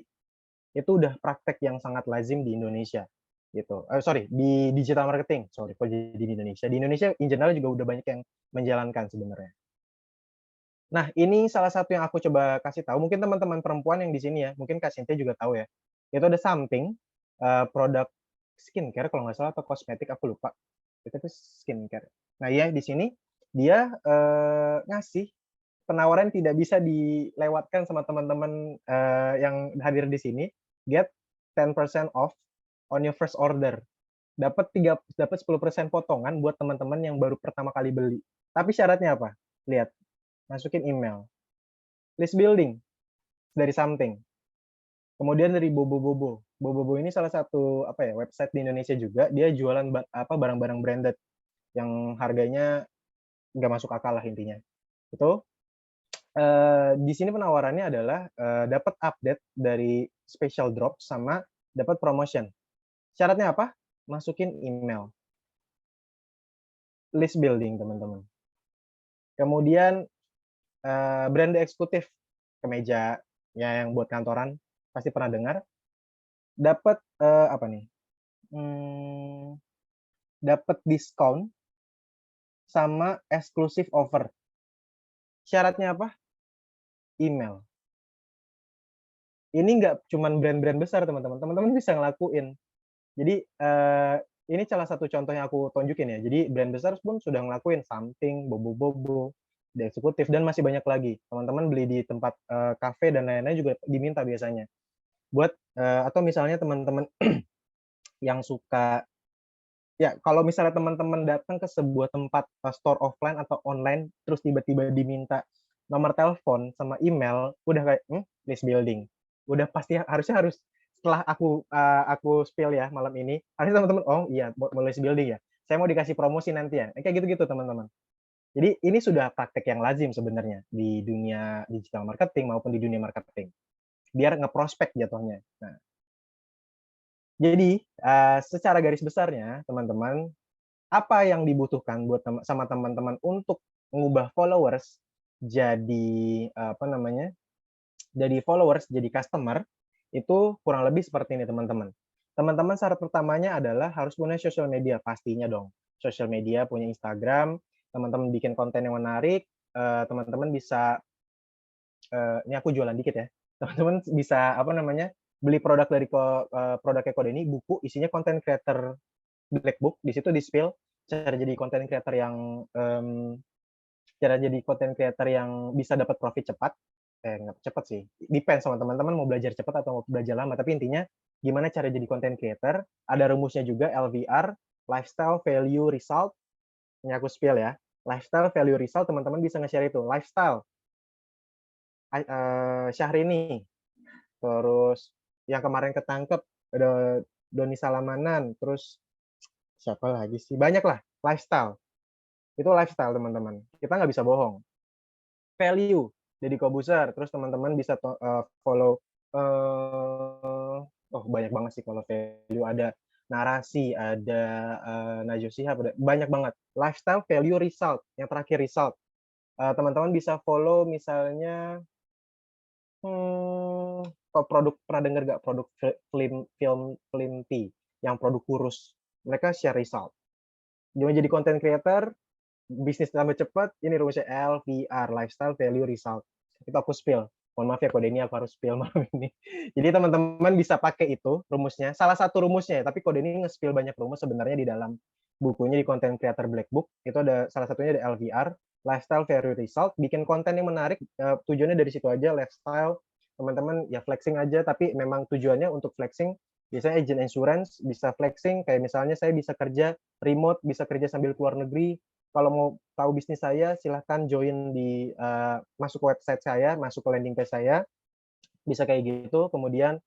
Itu udah praktek yang sangat lazim di Indonesia gitu. Sorry, di digital marketing. Sorry, kok jadi di Indonesia. Di Indonesia in general juga udah banyak yang menjalankan sebenarnya. Nah, ini salah satu yang aku coba kasih tahu. Mungkin teman-teman perempuan yang di sini ya, mungkin Kak Sintia juga tahu ya. Itu ada something produk skincare kalau nggak salah atau kosmetik aku lupa. Itu tuh skincare. Nah, ya di sini dia ngasih penawaran tidak bisa dilewatkan sama teman-teman yang hadir di sini. Get 10% off on your first order. Dapat 10% potongan buat teman-teman yang baru pertama kali beli. Tapi syaratnya apa? Lihat, masukin email. List building dari something. Kemudian dari Bobo. Bobo ini salah satu website di Indonesia juga. Dia jualan barang-barang branded yang harganya nggak masuk akal lah intinya. Itu di sini penawarannya adalah dapat update dari special drop sama dapat promotion. Syaratnya apa? Masukin email. List building, teman-teman. Kemudian brand eksekutif kemeja ya yang buat kantoran pasti pernah dengar. Dapat dapat diskon sama eksklusif offer. Syaratnya apa? Email. Ini nggak cuman brand-brand besar, teman-teman. Teman-teman bisa ngelakuin. Jadi ini salah satu contoh yang aku tunjukin ya. Jadi brand besar pun sudah ngelakuin something, Bobo, The Eksekutif, dan masih banyak lagi. Teman-teman beli di tempat kafe dan lain-lain juga diminta biasanya. Buat atau misalnya teman-teman yang suka ya kalau misalnya teman-teman datang ke sebuah tempat store offline atau online terus tiba-tiba diminta nomor telepon sama email, udah kayak list building. Udah pasti harusnya setelah aku spill ya malam ini, harusnya teman-teman iya mau list building ya. Saya mau dikasih promosi nanti ya. Kayak gitu-gitu teman-teman. Jadi ini sudah praktek yang lazim sebenarnya di dunia digital marketing maupun di dunia marketing. Biar ngeprospek jatuhnya. Nah, jadi secara garis besarnya teman-teman, apa yang dibutuhkan buat sama teman-teman untuk mengubah followers jadi jadi followers, jadi customer, itu kurang lebih seperti ini teman-teman. Teman-teman syarat pertamanya adalah harus punya social media, pastinya dong. Social media, punya Instagram, teman-teman bikin konten yang menarik, teman-teman bisa, ini aku jualan dikit ya, teman-teman bisa beli produk dari produknya Kode ini, buku, isinya content creator black book, di situ di-spill cara jadi content creator yang bisa dapat profit cepat. Nggak cepat sih, depends sama teman-teman mau belajar cepat atau mau belajar lama, tapi intinya gimana cara jadi content creator, ada rumusnya juga LVR, lifestyle, value, result. Ini aku spill ya, lifestyle, value, result, teman-teman bisa nge-share itu. Lifestyle, Syahrini, terus yang kemarin ketangkep, ada Doni Salamanan, terus siapa lagi sih, banyak lah, lifestyle. Itu lifestyle teman-teman, kita nggak bisa bohong. Value, Deddy Kobuser, terus teman-teman bisa follow banyak banget sih kalau value, ada narasi, ada Najwa Shihab, ada banyak banget. Lifestyle, value, result, yang terakhir result. Teman-teman bisa follow misalnya produk, pernah dengar nggak produk film tea yang produk kurus, mereka share result. Gimana jadi content creator, bisnis tambah cepat, ini rumusnya LVR, lifestyle, value, result. Itu aku spill. Mohon maaf ya kode ini aku harus spill malam ini. Jadi teman-teman bisa pakai itu rumusnya. Salah satu rumusnya ya, tapi kode ini nge-spill banyak rumus sebenarnya di dalam bukunya di Content Creator Black Book. Itu ada salah satunya ada LVR, lifestyle, value, result. Bikin konten yang menarik, tujuannya dari situ aja, lifestyle. Teman-teman ya flexing aja, tapi memang tujuannya untuk flexing. Biasanya agent insurance bisa flexing, kayak misalnya saya bisa kerja remote, bisa kerja sambil keluar negeri, kalau mau tahu bisnis saya, silahkan join di masuk ke website saya, masuk ke landing page saya, bisa kayak gitu. Kemudian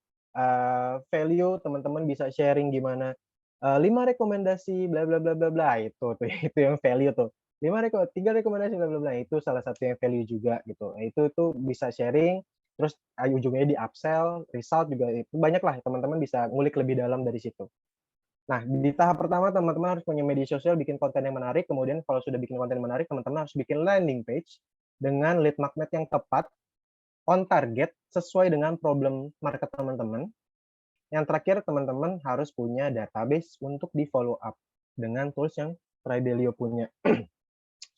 value teman-teman bisa sharing gimana 5 rekomendasi bla bla bla bla bla itu tuh itu yang value tuh. 3 rekomendasi bla bla bla itu salah satu yang value juga gitu. Nah, itu tuh bisa sharing terus ujungnya di upsell, result juga itu banyak lah teman-teman bisa ngulik lebih dalam dari situ. Nah, di tahap pertama teman-teman harus punya media sosial, bikin konten yang menarik, kemudian kalau sudah bikin konten menarik, teman-teman harus bikin landing page dengan lead magnet yang tepat, on target, sesuai dengan problem market teman-teman. Yang terakhir, teman-teman harus punya database untuk di follow up dengan tools yang Tribelio punya.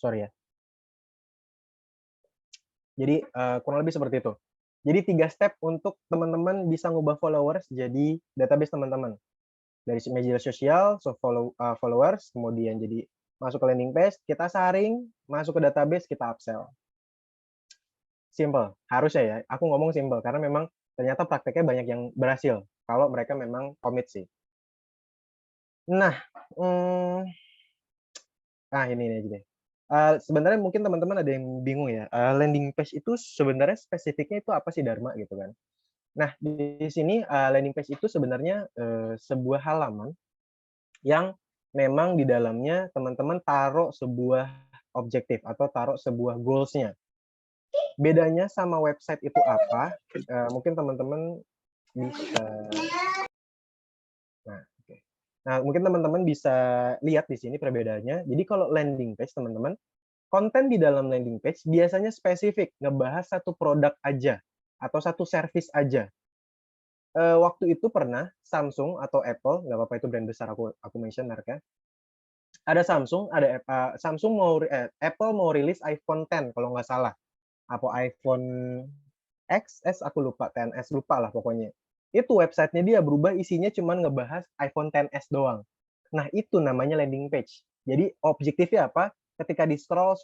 Sorry ya. Jadi kurang lebih seperti itu. Jadi 3 step untuk teman-teman bisa ngubah followers jadi database teman-teman. Dari media sosial, followers, kemudian jadi masuk ke landing page, kita saring, masuk ke database, kita upsell. Simple, harusnya ya. Aku ngomong simple karena memang ternyata prakteknya banyak yang berhasil kalau mereka memang komit sih. Nah, ini aja deh. Sebenarnya mungkin teman-teman ada yang bingung ya, landing page itu sebenarnya spesifiknya itu apa sih Dharma gitu kan. Nah, di sini landing page itu sebenarnya sebuah halaman yang memang di dalamnya teman-teman taruh sebuah objektif atau taruh sebuah goals-nya. Bedanya sama website itu apa? Mungkin teman-teman bisa mungkin teman-teman bisa lihat di sini perbedaannya. Jadi kalau landing page teman-teman, konten di dalam landing page biasanya spesifik, ngebahas satu produk aja atau satu service aja. Waktu itu pernah Samsung atau Apple, nggak apa-apa itu brand besar aku mention mereknya. Ada Samsung, ada Apple mau rilis iPhone X kalau nggak salah. Apa iPhone XS aku lupa, XS lupa lah pokoknya. Itu websitenya dia berubah isinya cuman ngebahas iPhone XS doang. Nah, itu namanya landing page. Jadi objektifnya apa? Ketika di scroll,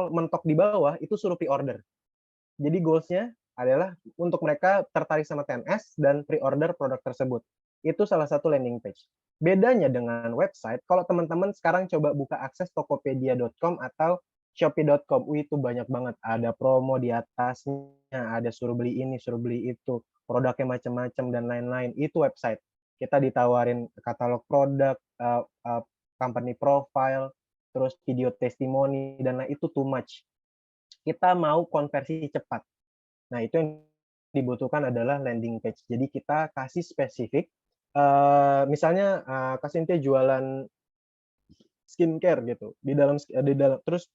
mentok di bawah itu suruh pre-order. Jadi goals-nya adalah untuk mereka tertarik sama XS dan pre-order produk tersebut. Itu salah satu landing page. Bedanya dengan website, kalau teman-teman sekarang coba buka akses tokopedia.com atau shopee.com, itu banyak banget. Ada promo di atasnya, ada suruh beli ini, suruh beli itu, produknya macam-macam dan lain-lain. Itu website. Kita ditawarin katalog produk, company profile, terus video testimoni, dan lain itu too much. Kita mau konversi cepat. Nah, itu yang dibutuhkan adalah landing page. Jadi kita kasih spesifik, misalnya Kak Cynthia jualan skincare gitu. Di dalam terus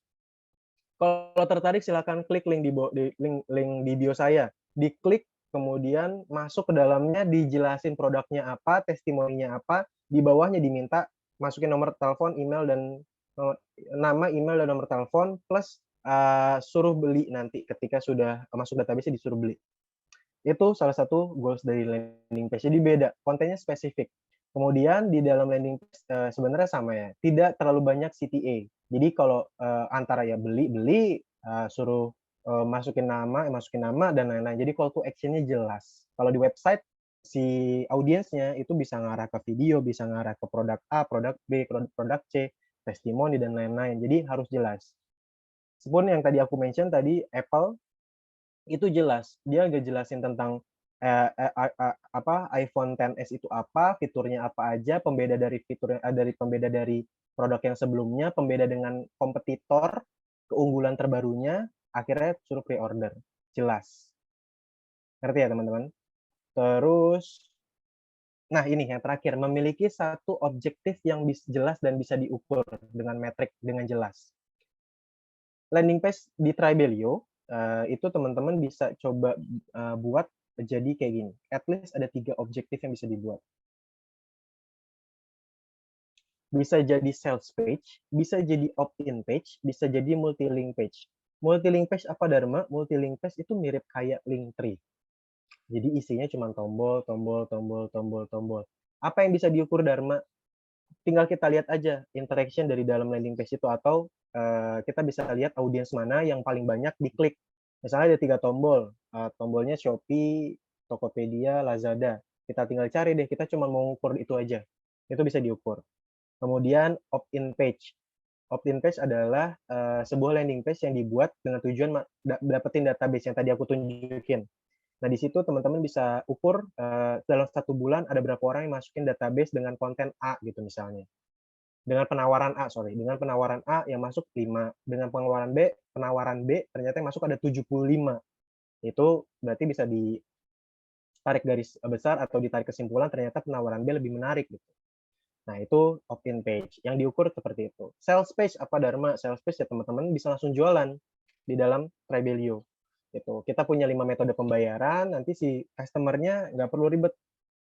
kalau tertarik silakan klik link di bio saya. Diklik kemudian masuk ke dalamnya dijelasin produknya apa, testimoninya apa, di bawahnya diminta masukin nomor telepon, email dan nama, email dan nomor telepon plus suruh beli nanti ketika sudah masuk database disuruh beli. Itu salah satu goals dari landing page. Jadi beda, kontennya spesifik. Kemudian di dalam landing page sebenarnya sama ya, tidak terlalu banyak CTA. Jadi kalau antara ya beli, suruh masukin nama dan lain-lain. Jadi call to action-nya jelas. Kalau di website si audiensnya itu bisa ngarah ke video, bisa ngarah ke produk A, produk B, produk C, testimoni dan lain-lain. Jadi harus jelas. Meskipun yang tadi aku mention tadi Apple itu jelas, dia nggak jelasin tentang iPhone XS itu apa, fiturnya apa aja, pembeda dari produk yang sebelumnya, pembeda dengan kompetitor, keunggulan terbarunya, akhirnya suruh pre-order. Jelas. Ngerti ya teman-teman? Terus, nah ini yang terakhir, memiliki satu objektif yang jelas dan bisa diukur dengan metrik dengan jelas. Landing page di Tribelio, itu teman-teman bisa coba buat jadi kayak gini. At least ada 3 objektif yang bisa dibuat. Bisa jadi sales page, bisa jadi opt-in page, bisa jadi multi-link page. Multi-link page apa Dharma? Multi-link page itu mirip kayak Linktree. Jadi isinya cuma tombol. Apa yang bisa diukur Dharma? Tinggal kita lihat aja interaction dari dalam landing page itu atau kita bisa lihat audiens mana yang paling banyak diklik. Misalnya ada 3 tombol, tombolnya Shopee, Tokopedia, Lazada. Kita tinggal cari deh, kita cuma mau ukur itu aja. Itu bisa diukur. Kemudian opt-in page. Opt-in page adalah sebuah landing page yang dibuat dengan tujuan dapetin database yang tadi aku tunjukin. Nah, di situ teman-teman bisa ukur dalam 1 bulan ada berapa orang yang masukin database dengan konten A gitu misalnya. Dengan penawaran A yang masuk 5, dengan penawaran B ternyata yang masuk ada 75. Itu berarti bisa ditarik garis besar atau ditarik kesimpulan ternyata penawaran B lebih menarik gitu. Nah, itu opt-in page yang diukur seperti itu. Sales page apa Dharma? Sales page ya teman-teman bisa langsung jualan di dalam Tribelio. Gitu. Kita punya 5 metode pembayaran, nanti si customer-nya nggak perlu ribet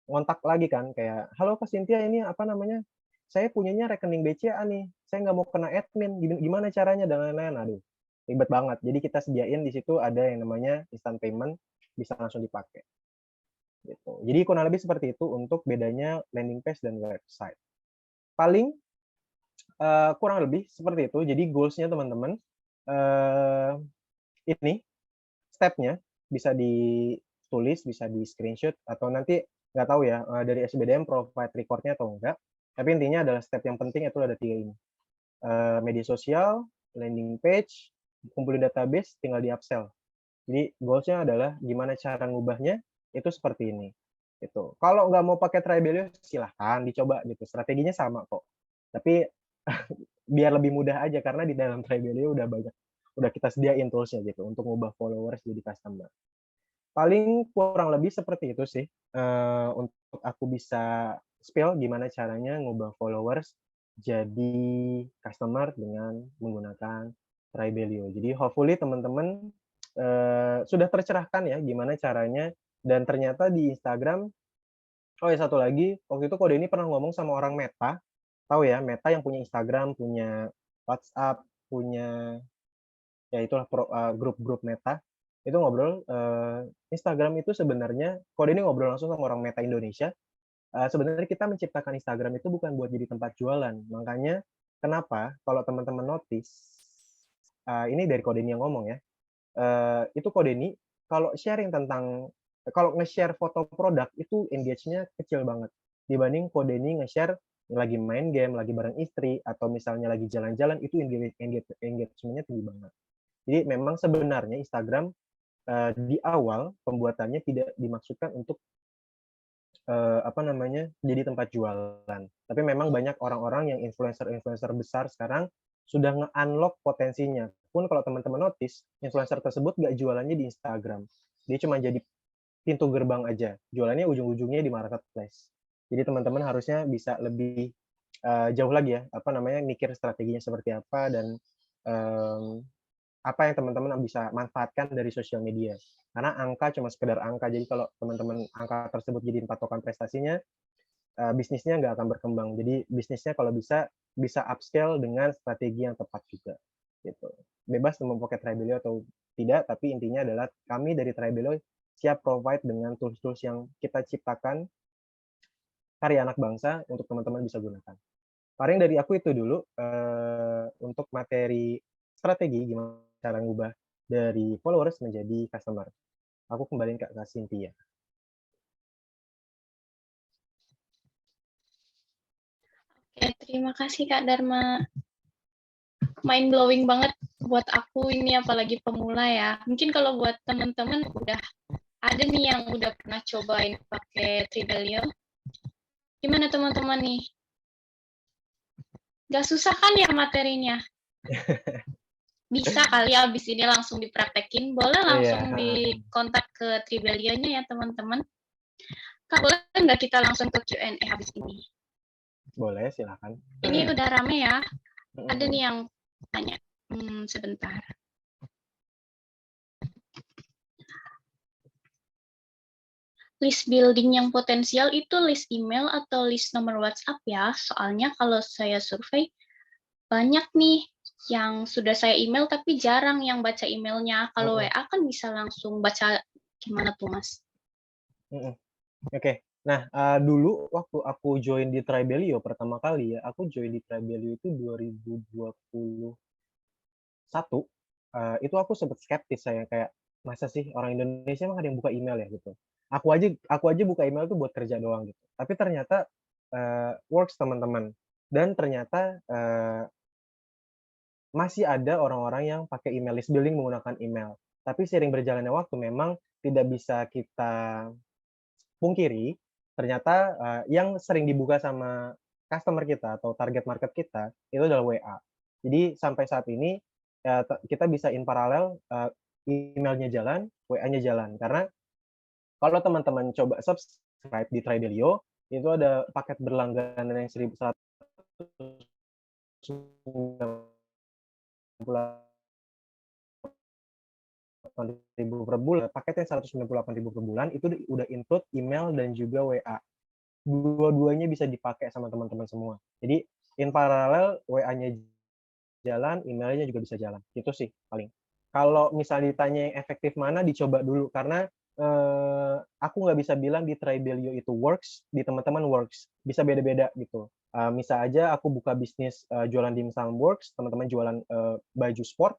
ngontak lagi kan kayak, "Halo Kak Cynthia, ini apa namanya, saya punyanya rekening BCA nih, saya nggak mau kena admin, gimana caranya?" dan lain-lain. Aduh, ribet banget. Jadi kita sediain di situ ada yang namanya instant payment, bisa langsung dipakai. Gitu. Jadi kurang lebih seperti itu untuk bedanya landing page dan website. Paling kurang lebih seperti itu. Jadi goals-nya teman-teman, ini step-nya bisa ditulis, bisa di-screenshot, atau nanti nggak tahu ya dari SBDM provide record-nya atau enggak. Tapi intinya adalah step yang penting itu ada 3 ini. Media sosial, landing page, kumpulin database, tinggal di-upsell. Jadi goals-nya adalah gimana cara ngubahnya, itu seperti ini. Gitu. Kalau nggak mau pakai Tribelio, silahkan dicoba gitu. Strateginya sama kok. Tapi biar lebih mudah aja karena di dalam Tribelio udah kita sediain tools-nya gitu untuk ngubah followers jadi customer. Paling kurang lebih seperti itu sih untuk aku bisa spill gimana caranya ngubah followers jadi customer dengan menggunakan Tribelio. Jadi hopefully teman-teman sudah tercerahkan ya gimana caranya, dan ternyata di Instagram, oh ya satu lagi, waktu itu Kode ini pernah ngomong sama orang Meta, tahu ya Meta yang punya Instagram, punya WhatsApp, punya ya itulah grup-grup Meta, itu ngobrol, Instagram itu sebenarnya Kode ini ngobrol langsung sama orang Meta Indonesia, sebenarnya kita menciptakan Instagram itu bukan buat jadi tempat jualan. Makanya kenapa kalau teman-teman notice, ini dari Kode ini yang ngomong ya, itu Kode ini kalau sharing tentang kalau nge-share foto produk itu engage-nya kecil banget dibanding Kode ini nge-share lagi main game, lagi bareng istri, atau misalnya lagi jalan-jalan, itu engagement-nya tinggi banget. Jadi memang sebenarnya Instagram di awal pembuatannya tidak dimaksudkan untuk apa namanya, jadi tempat jualan. Tapi memang banyak orang-orang yang influencer-influencer besar sekarang sudah nge-unlock potensinya. Pun kalau teman-teman notice, influencer tersebut nggak jualannya di Instagram. Dia cuma jadi pintu gerbang aja. Jualannya ujung-ujungnya di marketplace. Jadi teman-teman harusnya bisa lebih jauh lagi ya, apa namanya, mikir strateginya seperti apa dan apa yang teman-teman bisa manfaatkan dari sosial media. Karena angka cuma sekedar angka. Jadi kalau teman-teman angka tersebut jadi patokan prestasinya, bisnisnya nggak akan berkembang. Jadi bisnisnya kalau bisa upscale dengan strategi yang tepat juga. Gitu. Bebas mau pakai Tribelio atau tidak, tapi intinya adalah kami dari Tribelio siap provide dengan tools-tools yang kita ciptakan karya anak bangsa untuk teman-teman bisa gunakan. Paling dari aku itu dulu untuk materi strategi gimana cara ngubah dari followers menjadi customer. Aku kembaliin ke Kak Cynthia. Oke, terima kasih Kak Dharma. Mind blowing banget buat aku ini, apalagi pemula ya. Mungkin kalau buat teman-teman udah ada nih yang udah pernah cobain pakai Tribelio. Gimana teman-teman nih? Gak susah kan ya materinya? Bisa kali abis ini langsung dipraktekin. Boleh langsung dikontak ke Tribelio-nya ya teman-teman. Kak, boleh nggak kita langsung ke Q&A habis ini? Boleh, silakan. Ini udah rame ya. Ada nih yang tanya. Sebentar. List building yang potensial itu list email atau list nomor WhatsApp ya. Soalnya kalau saya survei, banyak nih yang sudah saya email tapi jarang yang baca emailnya. Kalau WA kan bisa langsung baca. Gimana tuh, Mas? Oke. Nah, dulu waktu aku join di Tribelio pertama kali ya, aku join di Tribelio itu 2021. Itu aku sempat skeptis, saya kayak, masa sih orang Indonesia emang ada yang buka email ya gitu. Aku aja buka email tuh buat kerja doang gitu. Tapi ternyata works teman-teman. Dan ternyata masih ada orang-orang yang pakai email list building menggunakan email. Tapi seiring berjalannya waktu memang tidak bisa kita pungkiri, ternyata yang sering dibuka sama customer kita atau target market kita itu adalah WA. Jadi sampai saat ini kita bisa in paralel emailnya jalan, WA-nya jalan. Karena kalau teman-teman coba subscribe di Tribelio, itu ada paket berlangganan yang 198.000 per bulan, paketnya 198.000 per bulan, itu udah include email dan juga WA. Dua-duanya bisa dipakai sama teman-teman semua. Jadi in paralel WA-nya jalan, emailnya juga bisa jalan. Itu sih paling. Kalau misalnya ditanya yang efektif mana, dicoba dulu. Karena aku nggak bisa bilang di Tribelio itu works, di teman-teman works. Bisa beda-beda gitu. Misal aja aku buka bisnis jualan dimsum works, teman-teman jualan baju sport,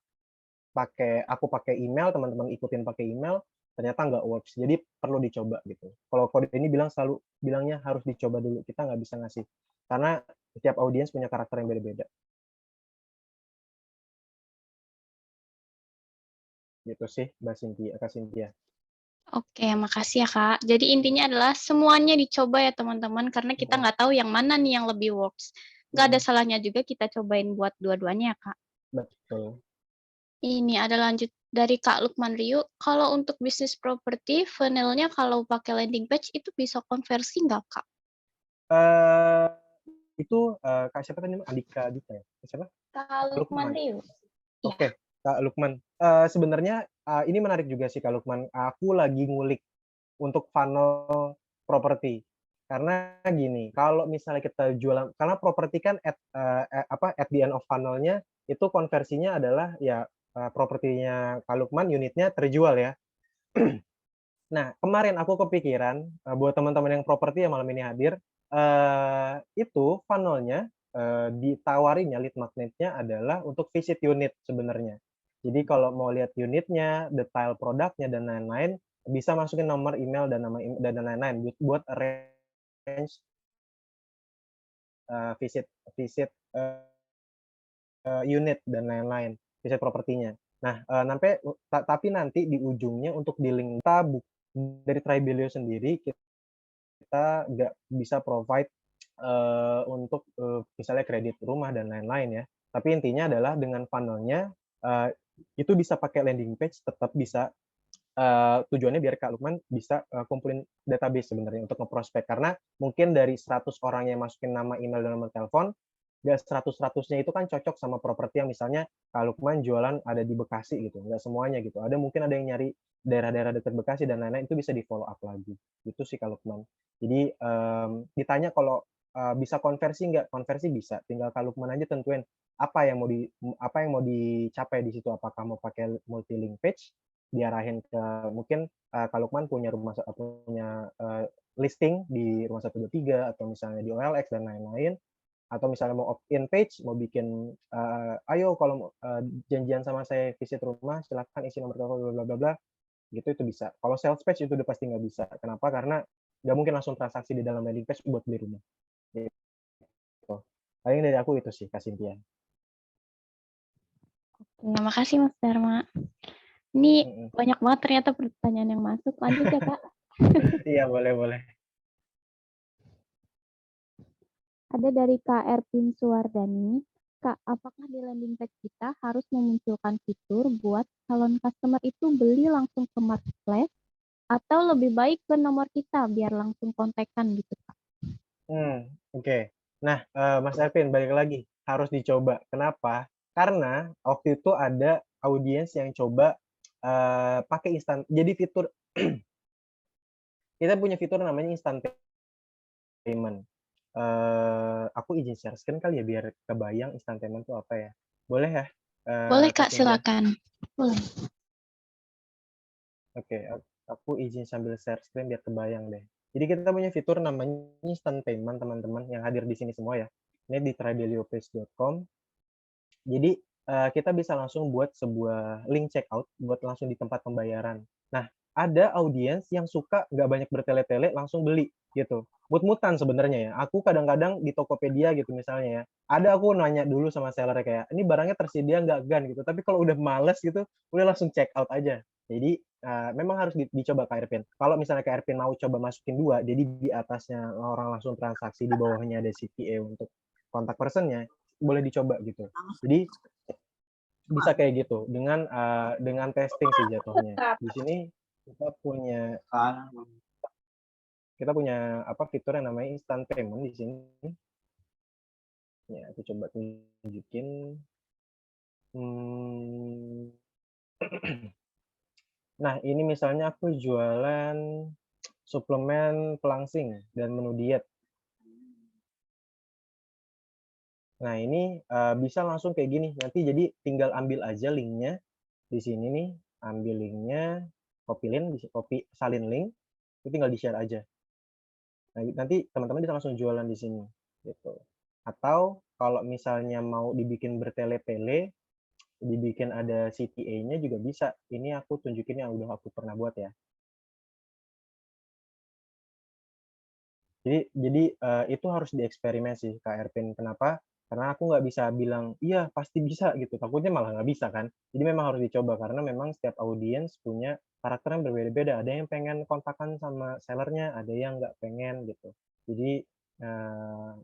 aku pakai email, teman-teman ikutin pakai email, ternyata nggak works. Jadi perlu dicoba gitu. Kalau kode ini selalu bilangnya harus dicoba dulu. Kita nggak bisa ngasih. Karena setiap audiens punya karakter yang beda-beda. Gitu sih, Kak Cynthia. Oke, makasih ya Kak. Jadi intinya adalah semuanya dicoba ya teman-teman, karena kita nggak tahu yang mana nih yang lebih works. Nggak ada salahnya juga kita cobain buat dua-duanya ya Kak. Betul. Ini ada lanjut dari Kak Lukman Riu. Kalau untuk bisnis properti, funnel-nya kalau pakai landing page itu bisa konversi nggak Kak? Itu Kak siapa tadi? Andika ya? Siapa? Kak Lukman Riu. Oke, Kak Lukman. Sebenarnya ini menarik juga sih Kak Lukman. Aku lagi ngulik untuk funnel properti. Karena gini, kalau misalnya kita jualan, karena properti kan at the end of funnel-nya itu konversinya adalah ya propertinya Kak Lukman, unitnya terjual ya. Nah, kemarin aku kepikiran buat teman-teman yang properti yang malam ini hadir, itu funnel-nya ditawarinya lead magnet-nya adalah untuk visit unit sebenarnya. Jadi kalau mau lihat unitnya, detail produknya dan lain-lain, bisa masukin nomor email dan lain-lain buat arrange visit unit dan lain-lain, visit propertinya. Nah, tapi nanti di ujungnya untuk di link dari Tribelio sendiri kita nggak bisa provide untuk misalnya kredit rumah dan lain-lain ya. Tapi intinya adalah dengan funnel-nya itu bisa pakai landing page, tetap bisa tujuannya biar Kak Lukman bisa kumpulin database sebenarnya untuk ngeprospek. Karena mungkin dari 100 orang yang masukin nama email dan nomor telepon, nggak 100-100-nya itu kan cocok sama properti yang misalnya Kak Lukman jualan ada di Bekasi gitu, nggak semuanya gitu. Mungkin ada yang nyari daerah-daerah dekat Bekasi dan lain-lain, itu bisa di-follow up lagi. Itu sih Kak Lukman. Jadi ditanya kalau bisa konversi nggak? Konversi bisa. Tinggal Kak Lukman aja tentuin apa yang mau dicapai di situ. Apakah mau pakai multi link page, diarahin ke mungkin Kak Lukman punya listing di rumah 123 atau misalnya di OLX dan lain-lain, atau misalnya mau opt-in page, mau bikin ayo kalau janjian sama saya visit rumah silahkan isi nomor telepon bla bla bla, gitu itu bisa. Kalau sales page itu udah pasti nggak bisa. Kenapa? Karena nggak mungkin langsung transaksi di dalam landing page buat beli rumah. Gitu. Paling dari aku itu sih Kak Cynthia. Oke, makasih Mas Dharma. Ini banyak banget ternyata pertanyaan yang masuk. Lanjut ya Kak. Iya, boleh. Ada dari Kak Erpin Suwardani. Kak, apakah di landing page kita harus memunculkan fitur buat calon customer itu beli langsung ke marketplace atau lebih baik ke nomor kita biar langsung kontekan gitu Kak? Oke. Nah, Mas Erpin balik lagi, harus dicoba. Kenapa? Karena waktu itu ada audiens yang coba pakai instan. Jadi fitur kita punya fitur namanya instant payment. Aku izin share screen kali ya biar kebayang instant payment itu apa ya. Boleh ya? Boleh Kak Kak, Cynthia? silakan. Boleh. Oke, aku izin sambil share screen biar kebayang deh. Jadi kita punya fitur namanya instant payment teman-teman yang hadir di sini semua ya. Ini di tribeliopace.com. Jadi kita bisa langsung buat sebuah link checkout buat langsung di tempat pembayaran. Nah, ada audiens yang suka nggak banyak bertele-tele langsung beli gitu. Mut-mutan sebenarnya ya. Aku kadang-kadang di Tokopedia gitu misalnya ya. Ada aku nanya dulu sama seller kayak, ini barangnya tersedia nggak Gan gitu. Tapi kalau udah males gitu, udah langsung check out aja. Jadi memang harus dicoba Kak Ervin. Kalau misalnya Kak Ervin mau coba masukin 2, jadi di atasnya orang langsung transaksi, di bawahnya ada CTA untuk kontak personnya, boleh dicoba gitu. Jadi bisa kayak gitu dengan testing sih jatuhnya. Di sini kita punya apa fitur yang namanya instant payment di sini. Ya, aku coba tunjukin. Nah, ini misalnya aku jualan suplemen pelangsing dan menu diet. Nah, ini bisa langsung kayak gini. Nanti jadi tinggal ambil aja linknya di sini nih, ambil linknya, copy salin link, itu tinggal di-share aja. Nah, nanti teman-teman bisa langsung jualan di sini gitu. Atau kalau misalnya mau dibikin bertele-tele, dibikin ada CTA-nya juga bisa. Ini aku tunjukin yang udah aku pernah buat ya. Jadi itu harus dieksperimen sih Kak Ervin. Kenapa? Karena aku nggak bisa bilang, iya pasti bisa gitu. Takutnya malah nggak bisa kan. Jadi memang harus dicoba karena memang setiap audiens punya karakter yang berbeda-beda. Ada yang pengen kontakan sama sellernya, ada yang nggak pengen gitu. Jadi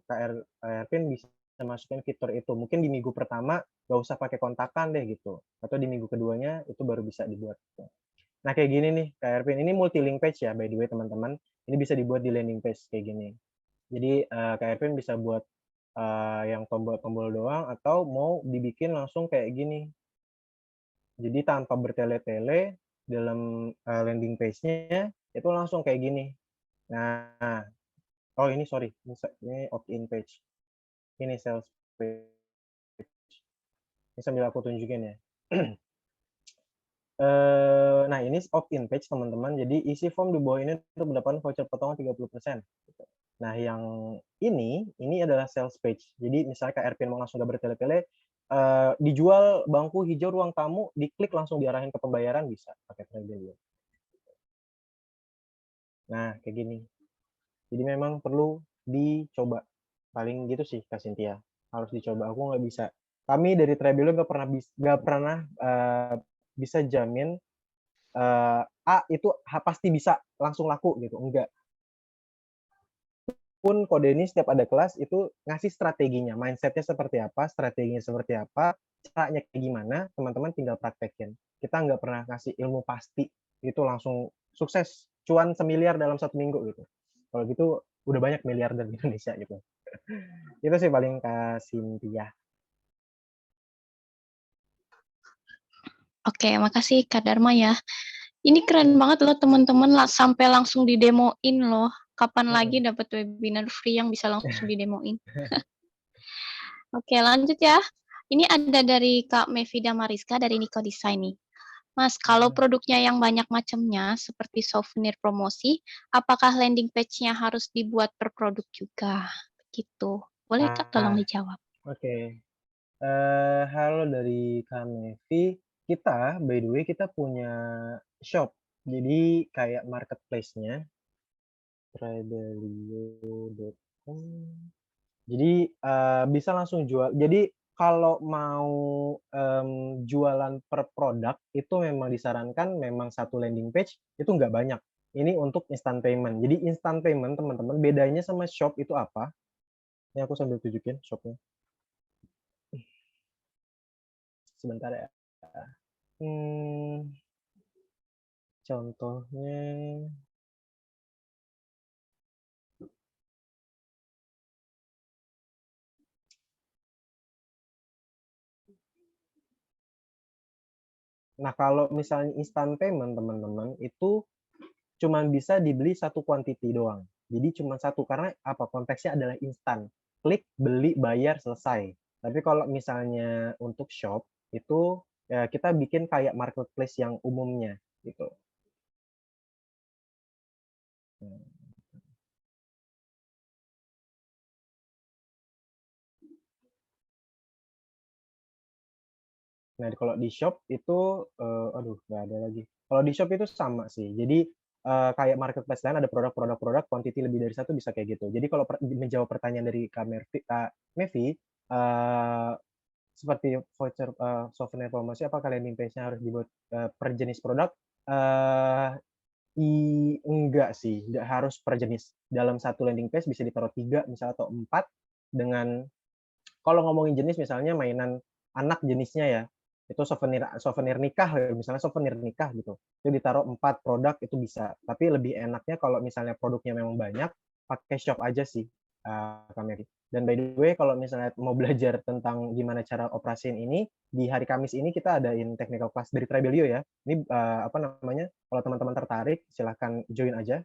Kak Ervin bisa masukin fitur itu. Mungkin di minggu pertama nggak usah pakai kontakan deh gitu. Atau di minggu keduanya itu baru bisa dibuat. Gitu. Nah kayak gini nih Kak Ervin, ini multi-link page ya by the way teman-teman. Ini bisa dibuat di landing page kayak gini. Jadi Kak Ervin bisa buat yang tombol-tombol doang atau mau dibikin langsung kayak gini. Jadi tanpa bertele-tele dalam landing page-nya itu langsung kayak gini. Nah, oh ini sorry, ini opt-in page. Ini sales page. Ini sambil aku tunjukin ya. Nah ini opt-in page teman-teman. Jadi isi form di bawah ini untuk mendapatkan voucher potongan 30%. Nah yang ini adalah sales page. Jadi misalnya Kak Ervin mau langsung gak bertele-tele, dijual bangku hijau ruang tamu, diklik langsung diarahin ke pembayaran bisa pakai Trebillion. Nah kayak gini. Jadi memang perlu dicoba. Paling gitu sih Kak Cynthia. Harus dicoba. Aku nggak bisa. Kami dari Trebillion nggak pernah bisa jamin A itu pasti bisa langsung laku gitu. Enggak. Pun kode ini setiap ada kelas itu ngasih strateginya, mindsetnya seperti apa, strateginya seperti apa, caranya kayak gimana, teman-teman tinggal praktekin. Kita nggak pernah ngasih ilmu pasti, itu langsung sukses, cuan semiliar dalam 1 minggu gitu. Kalau gitu udah banyak miliarder di Indonesia gitu. Itu sih paling Kak Cynthia. Oke, makasih Kak Dharma ya. Ini keren banget loh teman-teman sampai langsung didemoin loh. Kapan lagi dapat webinar free yang bisa langsung didemoin? Oke, lanjut ya. Ini ada dari Kak Mevida Mariska dari Niko Design nih. Mas, kalau produknya yang banyak macamnya seperti souvenir promosi, apakah landing page-nya harus dibuat per produk juga? Gitu. Boleh Kak tolong dijawab? Oke. Halo dari Kak Mevi. Kita, by the way, kita punya shop. Jadi kayak marketplace-nya. Trebillion.com. Jadi bisa langsung jual. Jadi kalau mau jualan per produk itu memang disarankan memang satu landing page itu nggak banyak. Ini untuk instant payment. Jadi instant payment teman-teman bedanya sama shop itu apa? Ini aku sambil tunjukin shopnya. Sebentar ya. Contohnya nah kalau misalnya instant payment teman-teman itu cuman bisa dibeli satu quantity doang. Jadi cuma satu karena apa konteksnya adalah instan. Klik, beli, bayar, selesai. Tapi kalau misalnya untuk shop itu ya kita bikin kayak marketplace yang umumnya gitu. Nah kalau di shop itu aduh nggak ada lagi. Kalau di shop itu sama sih. Jadi kayak marketplace lain ada produk, quantity lebih dari satu bisa kayak gitu. Jadi kalau menjawab pertanyaan dari Kak Mevi, seperti voucher souvenir promosi, apakah landing page-nya harus dibuat per jenis produk? Enggak sih, nggak harus per jenis. Dalam satu landing page bisa ditaruh 3 misalnya atau 4 dengan kalau ngomongin jenis misalnya mainan anak jenisnya ya, itu souvenir nikah misalnya souvenir nikah gitu. Itu ditaruh 4 produk itu bisa. Tapi lebih enaknya kalau misalnya produknya memang banyak, pakai shop aja sih, Kak Mary. Dan by the way kalau misalnya mau belajar tentang gimana cara operasiin ini, di hari Kamis ini kita adain technical class dari Tribelio ya. Ini apa namanya? Kalau teman-teman tertarik silahkan join aja.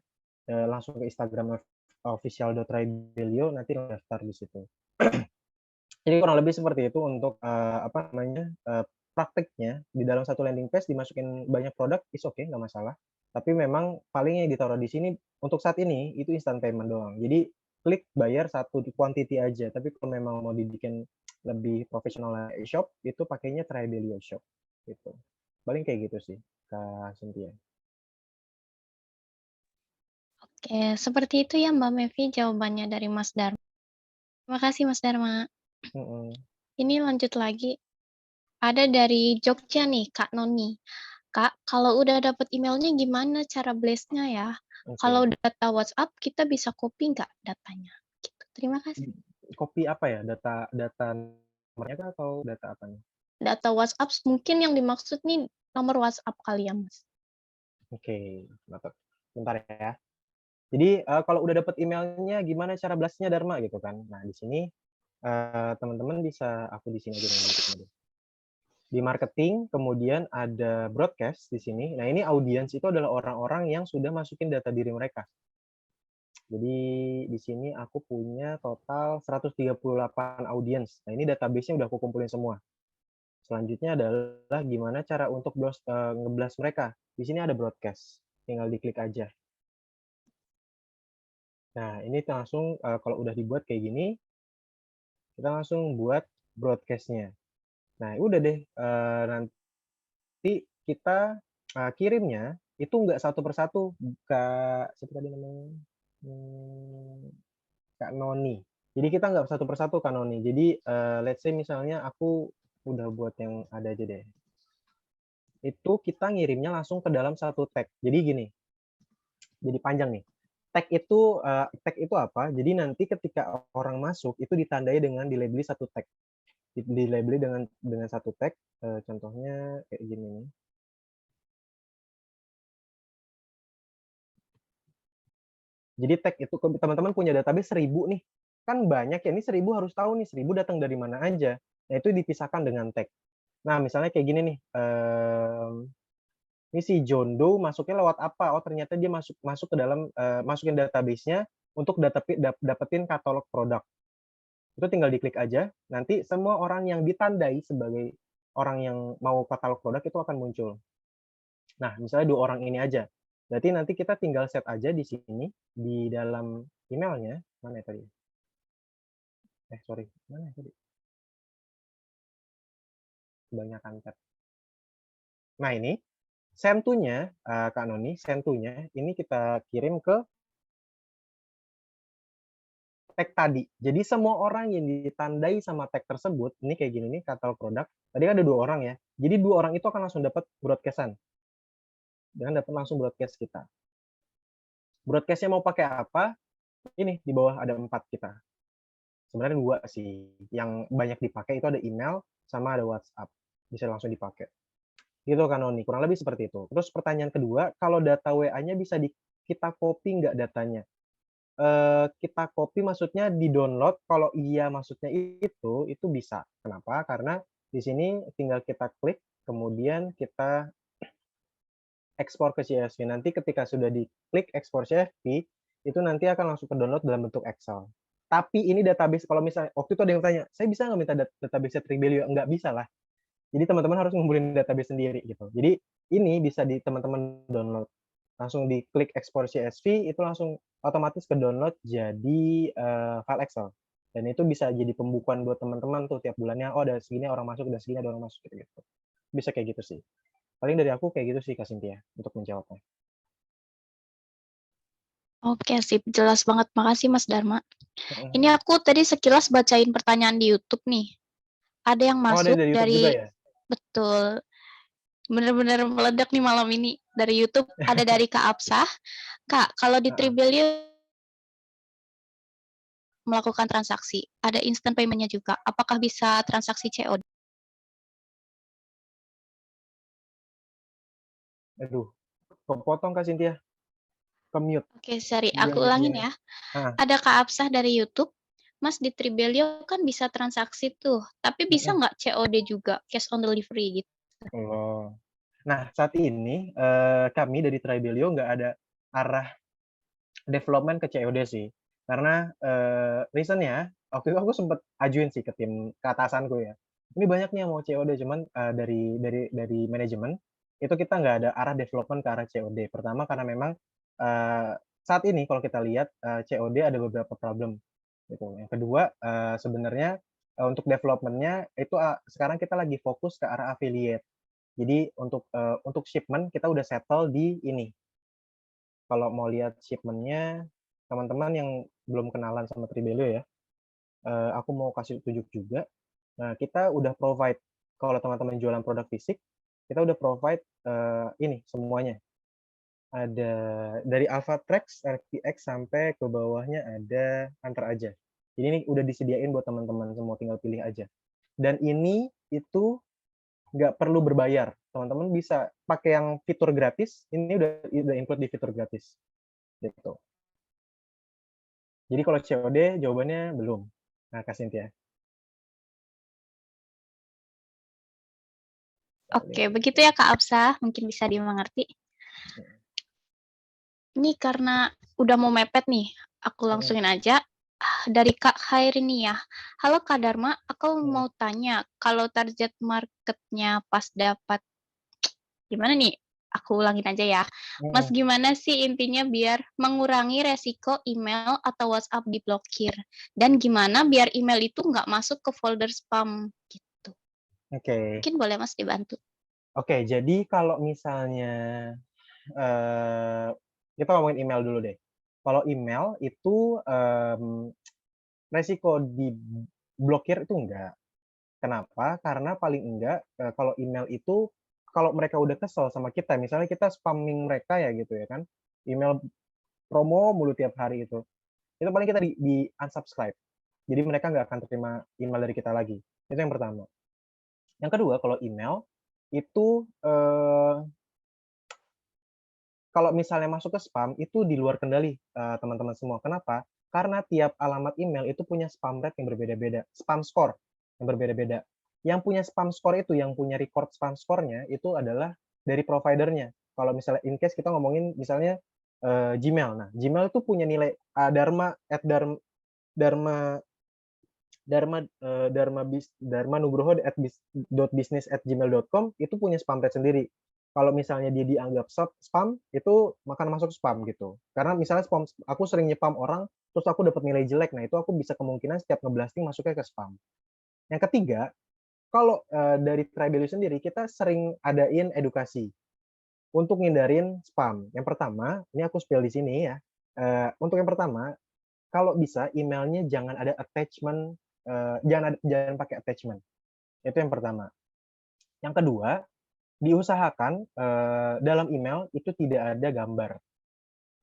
Langsung ke Instagram official.tribelio nanti daftar di situ. Jadi kurang lebih seperti itu untuk apa namanya prakteknya di dalam satu landing page dimasukin banyak produk is okay nggak masalah. Tapi memang paling yang ditaruh di sini untuk saat ini itu instant payment doang. Jadi klik bayar satu quantity aja. Tapi kalau memang mau dibikin lebih profesional e-shop itu pakainya Tribelio Shop gitu. Paling kayak gitu sih Kak Cynthia. Oke, seperti itu ya Mbak Mevi jawabannya dari Mas Dharma. Terima kasih Mas Dharma. Ini lanjut lagi. Ada dari Jogja nih, Kak Noni. Kak, kalau udah dapat emailnya gimana cara blast-nya ya? Kalau data WhatsApp kita bisa copy nggak datanya? Gitu. Terima kasih. Copy apa ya? Data nomornya atau data apa nih? Data WhatsApp mungkin yang dimaksud nih nomor WhatsApp kali ya, Mas. Oke, bentar ya. Jadi kalau udah dapat emailnya gimana cara blast-nya Dharma gitu kan. Nah, di sini teman-teman bisa aku di sini aja nih. Di marketing kemudian ada broadcast di sini. Nah, ini audiens itu adalah orang-orang yang sudah masukin data diri mereka. Jadi di sini aku punya total 138 audiens. Nah, ini database-nya udah aku kumpulin semua. Selanjutnya adalah gimana cara untuk nge-blast mereka. Di sini ada broadcast. Tinggal diklik aja. Nah, ini langsung kalau udah dibuat kayak gini, kita langsung buat broadcast-nya. Nah, udah deh, nanti kita kirimnya itu nggak satu persatu, siapa tadi namanya? Kak Noni. Jadi kita nggak satu persatu Kak Noni. Jadi let's say misalnya aku udah buat yang ada aja deh. Itu kita ngirimnya langsung ke dalam satu tag. Jadi gini, jadi panjang nih. Tag itu apa? Jadi nanti ketika orang masuk itu ditandai dengan dilabeli satu tag. Dilabeli dengan satu tag. Contohnya kayak gini nih. Jadi tag itu teman-teman punya database 1000 nih. Kan banyak ya, ini 1000 harus tahu nih 1000 datang dari mana aja. Nah, itu dipisahkan dengan tag. Nah, misalnya kayak gini nih. Ini si John Doe masuknya lewat apa? Oh, ternyata dia masuk ke dalam masukin database-nya untuk dapetin katalog produk. Itu tinggal diklik aja, nanti semua orang yang ditandai sebagai orang yang mau katalog produk itu akan muncul. Nah, misalnya 2 orang ini aja. Berarti nanti kita tinggal set aja di sini, di dalam emailnya, mana ya tadi? Sorry, mana ya tadi? Kebanyakan tab. Nah, ini send to-nya, Kak Noni, send to-nya ini kita kirim ke tag tadi. Jadi semua orang yang ditandai sama tag tersebut, ini kayak gini nih katalog produk. Tadi kan ada 2 orang ya. Jadi 2 orang itu akan langsung dapat broadcast-an. Dan dapat langsung broadcast kita. Broadcast-nya mau pakai apa? Ini di bawah ada 4 kita. Sebenarnya 2 sih. Yang banyak dipakai itu ada email sama ada WhatsApp. Bisa langsung dipakai. Gitu kan Noni, kurang lebih seperti itu. Terus pertanyaan kedua, kalau data WA-nya bisa kita copy nggak datanya? Kita copy maksudnya di-download, kalau iya maksudnya itu bisa. Kenapa? Karena di sini tinggal kita klik, kemudian kita ekspor ke CSV. Nanti ketika sudah diklik ekspor CSV, itu nanti akan langsung ke-download dalam bentuk Excel. Tapi ini database, kalau misalnya waktu itu ada yang tanya, saya bisa nggak minta database Tribelio? Nggak bisa lah. Jadi teman-teman harus ngumpulin database sendiri gitu. Jadi ini bisa teman-teman download. Langsung diklik ekspor CSV, itu langsung otomatis ke-download jadi file Excel. Dan itu bisa jadi pembukuan buat teman-teman tuh tiap bulannya, oh ada segini orang masuk, ada segini ada orang masuk gitu. Bisa kayak gitu sih. Paling dari aku kayak gitu sih Kak Cynthia untuk menjawabnya. Oke, sip. Jelas banget. Makasih, Mas Dharma. Heeh. Ini aku tadi sekilas bacain pertanyaan di YouTube nih. Ada yang Oh, ada masuk dari YouTube juga dari, ya? betul, bener-bener meledak nih malam ini. Dari YouTube ada dari Kak Absah. Kak, kalau di Heeh. Tribelio melakukan transaksi, ada instant payment-nya juga. Apakah bisa transaksi COD? Aduh, kepotong Kak Cynthia. Ke-mute. Oke, sorry. Dia Aku ulangin mute-nya. ya. Heeh. Ada Kak Absah dari YouTube. Mas, di Tribelio kan bisa transaksi tuh. Tapi bisa Heeh. nggak COD juga? Cash on delivery gitu. Oh. Nah, saat ini kami dari Tribelio nggak ada arah development ke COD sih. Karena reason-nya waktu itu aku sempat ajuin sih ke tim ke atasanku ya. Ini banyak nih yang mau COD cuman dari manajemen itu kita nggak ada arah development ke arah COD. Pertama karena memang saat ini kalau kita lihat COD ada beberapa problem gitu. Yang kedua sebenarnya untuk development-nya itu sekarang kita lagi fokus ke arah affiliate. Jadi untuk shipment kita udah settle di ini. Kalau mau lihat shipment-nya, teman-teman yang belum kenalan sama Tribelio ya, aku mau kasih tunjuk juga. Nah, kita udah provide kalau teman-teman jualan produk fisik, kita udah provide ini semuanya. Ada dari Alphatrax, RTX sampai ke bawahnya ada Antar aja. Jadi ini udah disediain buat teman-teman semua, tinggal pilih aja. Dan ini itu nggak perlu berbayar. Teman-teman bisa pakai yang fitur gratis, ini udah include di fitur gratis. Gitu. Jadi kalau COD jawabannya belum. Nah, Kak Cynthia. Oke, begitu ya Kak Absah. Mungkin bisa dimengerti. Ini karena udah mau mepet nih, aku langsungin aja. Dari Kak Khairi ya. Halo Kak Dharma, aku mau tanya, kalau target marketnya pas dapat, gimana nih? Aku ulangin aja ya. Mas, gimana sih intinya biar mengurangi resiko email atau WhatsApp diblokir? Dan gimana biar email itu nggak masuk ke folder spam gitu? Oke. Mungkin boleh Mas dibantu. Oke, jadi kalau misalnya kita ngomongin email dulu deh. Kalau email itu resiko diblokir itu enggak. Kenapa? Karena paling enggak kalau email itu kalau mereka udah kesel sama kita, misalnya kita spamming mereka ya gitu ya kan, email promo mulu tiap hari itu paling kita di unsubscribe. Jadi mereka nggak akan terima email dari kita lagi. Itu yang pertama. Yang kedua, kalau email itu kalau misalnya masuk ke spam itu di luar kendali teman-teman semua. Kenapa? Karena tiap alamat email itu punya spam rate yang berbeda-beda, spam score yang berbeda-beda. Yang punya spam score itu, yang punya record spam score-nya itu adalah dari providernya. Kalau misalnya in case kita ngomongin misalnya Gmail. Nah, Gmail itu punya nilai Dharma Nugroho @business@gmail.com itu punya spam rate sendiri. Kalau misalnya dia dianggap spam, itu akan masuk spam gitu. Karena misalnya spam, aku sering nyepam orang, terus aku dapat nilai jelek, nah itu aku bisa kemungkinan setiap ngeblasting masuknya ke spam. Yang ketiga, kalau dari Tribelio sendiri, kita sering adain edukasi untuk ngindarin spam. Yang pertama, ini aku spill di sini ya. Untuk yang pertama, kalau bisa emailnya jangan ada attachment, jangan pakai attachment. Itu yang pertama. Yang kedua, diusahakan dalam email itu tidak ada gambar.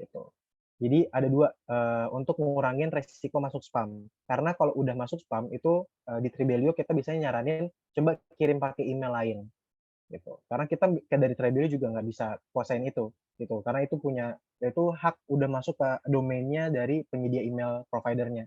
Gitu. Jadi ada dua untuk ngurangin resiko masuk spam. Karena kalau udah masuk spam itu di Tribelio kita biasanya nyaranin coba kirim pakai email lain. Gitu. Karena kita dari Tribelio juga nggak bisa kuasain itu. Gitu. Karena itu hak udah masuk ke domainnya dari penyedia email providernya.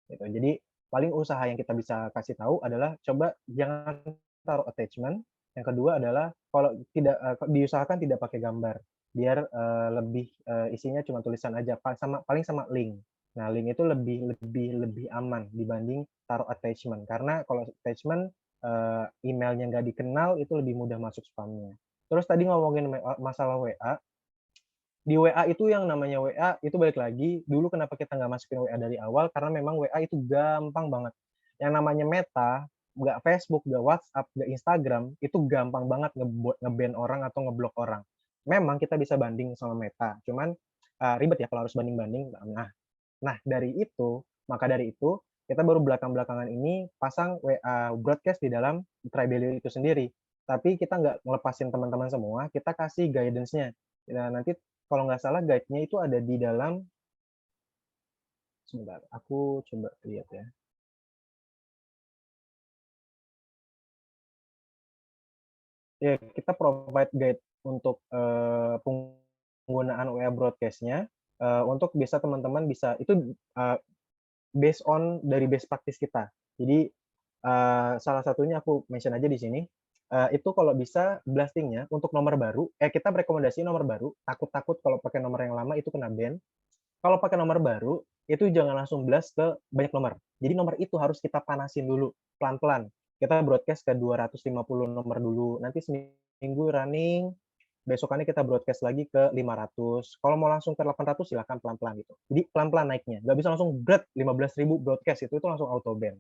Gitu. Jadi paling usaha yang kita bisa kasih tahu adalah coba jangan taruh attachment. Yang kedua adalah kalau tidak diusahakan tidak pakai gambar, biar lebih isinya cuma tulisan aja, paling sama link. Nah, link itu lebih aman dibanding taruh attachment, karena kalau attachment emailnya nggak dikenal itu lebih mudah masuk spamnya. Terus tadi ngomongin masalah WA, di WA itu yang namanya WA itu balik lagi, dulu kenapa kita nggak masukin WA dari awal, karena memang WA itu gampang banget. Yang namanya Meta, nggak Facebook, nggak WhatsApp, nggak Instagram, itu gampang banget nge-ban orang atau ngeblok orang. Memang kita bisa banding sama Meta, cuman ribet ya kalau harus banding-banding. Nah maka dari itu kita baru belakang-belakangan ini pasang WA broadcast di dalam Tribelio itu sendiri. Tapi kita nggak ngelepasin teman-teman semua, kita kasih guidance-nya. Nah, nanti kalau nggak salah guide-nya itu ada di dalam, sebentar, aku coba lihat ya. Ya, kita provide guide untuk penggunaan WA broadcast-nya untuk bisa teman-teman bisa itu based on dari best practice kita. Jadi salah satunya aku mention aja di sini. Itu kalau bisa blastingnya untuk nomor baru, kita merekomendasi nomor baru. Takut-takut kalau pakai nomor yang lama itu kena ban. Kalau pakai nomor baru itu jangan langsung blast ke banyak nomor. Jadi nomor itu harus kita panasin dulu pelan-pelan. Kita broadcast ke 250 nomor dulu. Nanti seminggu running, besokannya kita broadcast lagi ke 500. Kalau mau langsung ke 800 silakan pelan-pelan gitu. Jadi pelan-pelan naiknya. Nggak bisa langsung berat 15.000 broadcast itu langsung auto ban.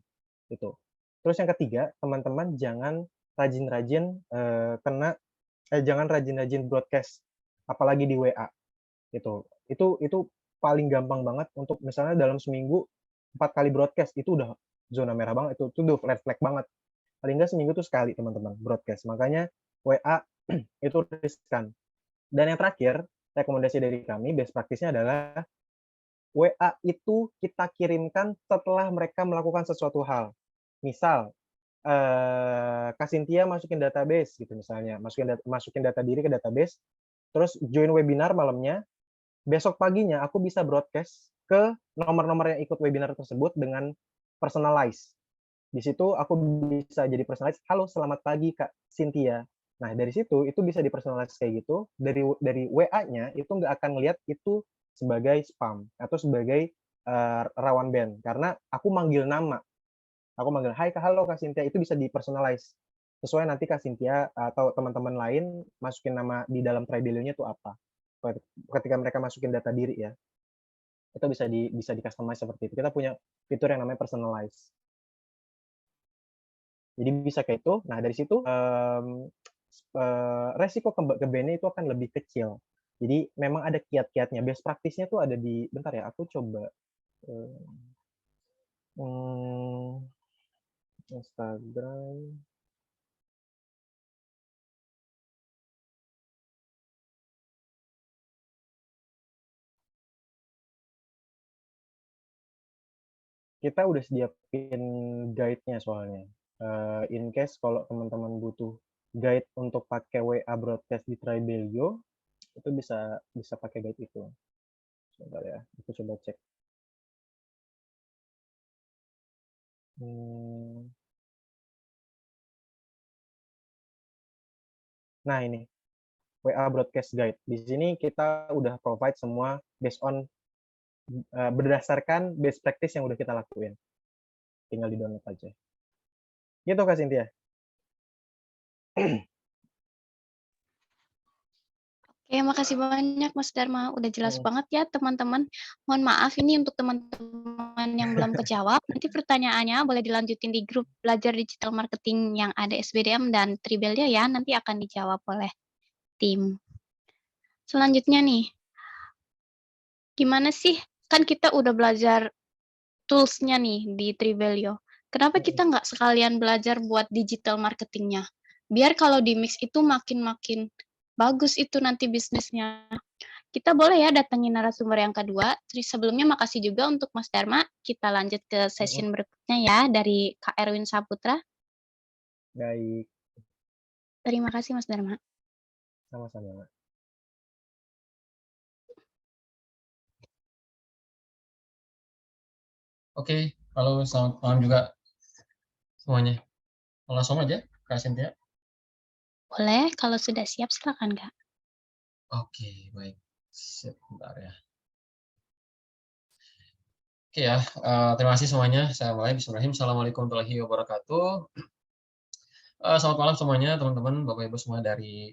Gitu. Terus yang ketiga, teman-teman jangan rajin-rajin jangan rajin-rajin broadcast apalagi di WA. Gitu. Itu paling gampang banget untuk misalnya dalam seminggu 4 kali broadcast itu udah zona merah banget, itu udah red flag banget. Paling nggak seminggu tuh sekali teman-teman broadcast. Makanya WA itu riskan. Dan yang terakhir, rekomendasi dari kami, best practice-nya adalah WA itu kita kirimkan setelah mereka melakukan sesuatu hal. Misal, Kak Cynthia masukin database gitu misalnya, masukin data diri ke database, terus join webinar malamnya, besok paginya aku bisa broadcast ke nomor-nomor yang ikut webinar tersebut dengan personalize. Di situ aku bisa jadi personalize, halo selamat pagi Kak Cynthia. Nah dari situ itu bisa dipersonalize kayak gitu, dari WA-nya itu nggak akan ngelihat itu sebagai spam atau sebagai rawan ban, karena aku manggil nama. Aku manggil, hai Kak, halo Kak Cynthia, itu bisa dipersonalize. Sesuai nanti Kak Cynthia atau teman-teman lain masukin nama di dalam Tribelio-nya itu apa. Ketika mereka masukin data diri ya, itu bisa di-customize seperti itu. Kita punya fitur yang namanya personalize. Jadi bisa kayak itu. Nah dari situ resiko ke-ban-nya itu akan lebih kecil. Jadi memang ada kiat-kiatnya. Best practice-nya tuh ada di, bentar ya, aku coba Instagram. Kita udah sediain guide-nya soalnya. In case kalau teman-teman butuh guide untuk pakai WA broadcast di Tribelio, itu bisa pakai guide itu. Sebentar ya, aku coba cek. Nah ini, WA broadcast guide. Di sini kita udah provide semua based on berdasarkan best practice yang udah kita lakuin. Tinggal di-download aja. Gitu Kak Cynthia. Oke, makasih banyak Mas Dharma. Udah jelas banget ya teman-teman. Mohon maaf ini untuk teman-teman yang belum kejawab. Nanti pertanyaannya boleh dilanjutin di grup belajar digital marketing yang ada SBDM dan Tribelio ya. Nanti akan dijawab oleh tim. Selanjutnya nih, gimana sih? Kan kita udah belajar tools-nya nih di Tribelio. Kenapa kita nggak sekalian belajar buat digital marketingnya? Biar kalau di mix itu makin bagus itu nanti bisnisnya. Kita boleh ya datangin narasumber yang kedua. Terus sebelumnya makasih juga untuk Mas Dharma. Kita lanjut ke session berikutnya ya dari Kak Erwin Saputra. Baik. Terima kasih Mas Dharma. Sama-sama. Oke, halo selamat malam juga semuanya. Langsung aja Kak Cynthia. Boleh, kalau sudah siap silakan Kak. Oke, baik. Sebentar ya. Oke ya, terima kasih semuanya. Saya mulai. Bismillahirrahmanirrahim. Assalamualaikum warahmatullahi wabarakatuh. Selamat malam semuanya, teman-teman, Bapak Ibu semua dari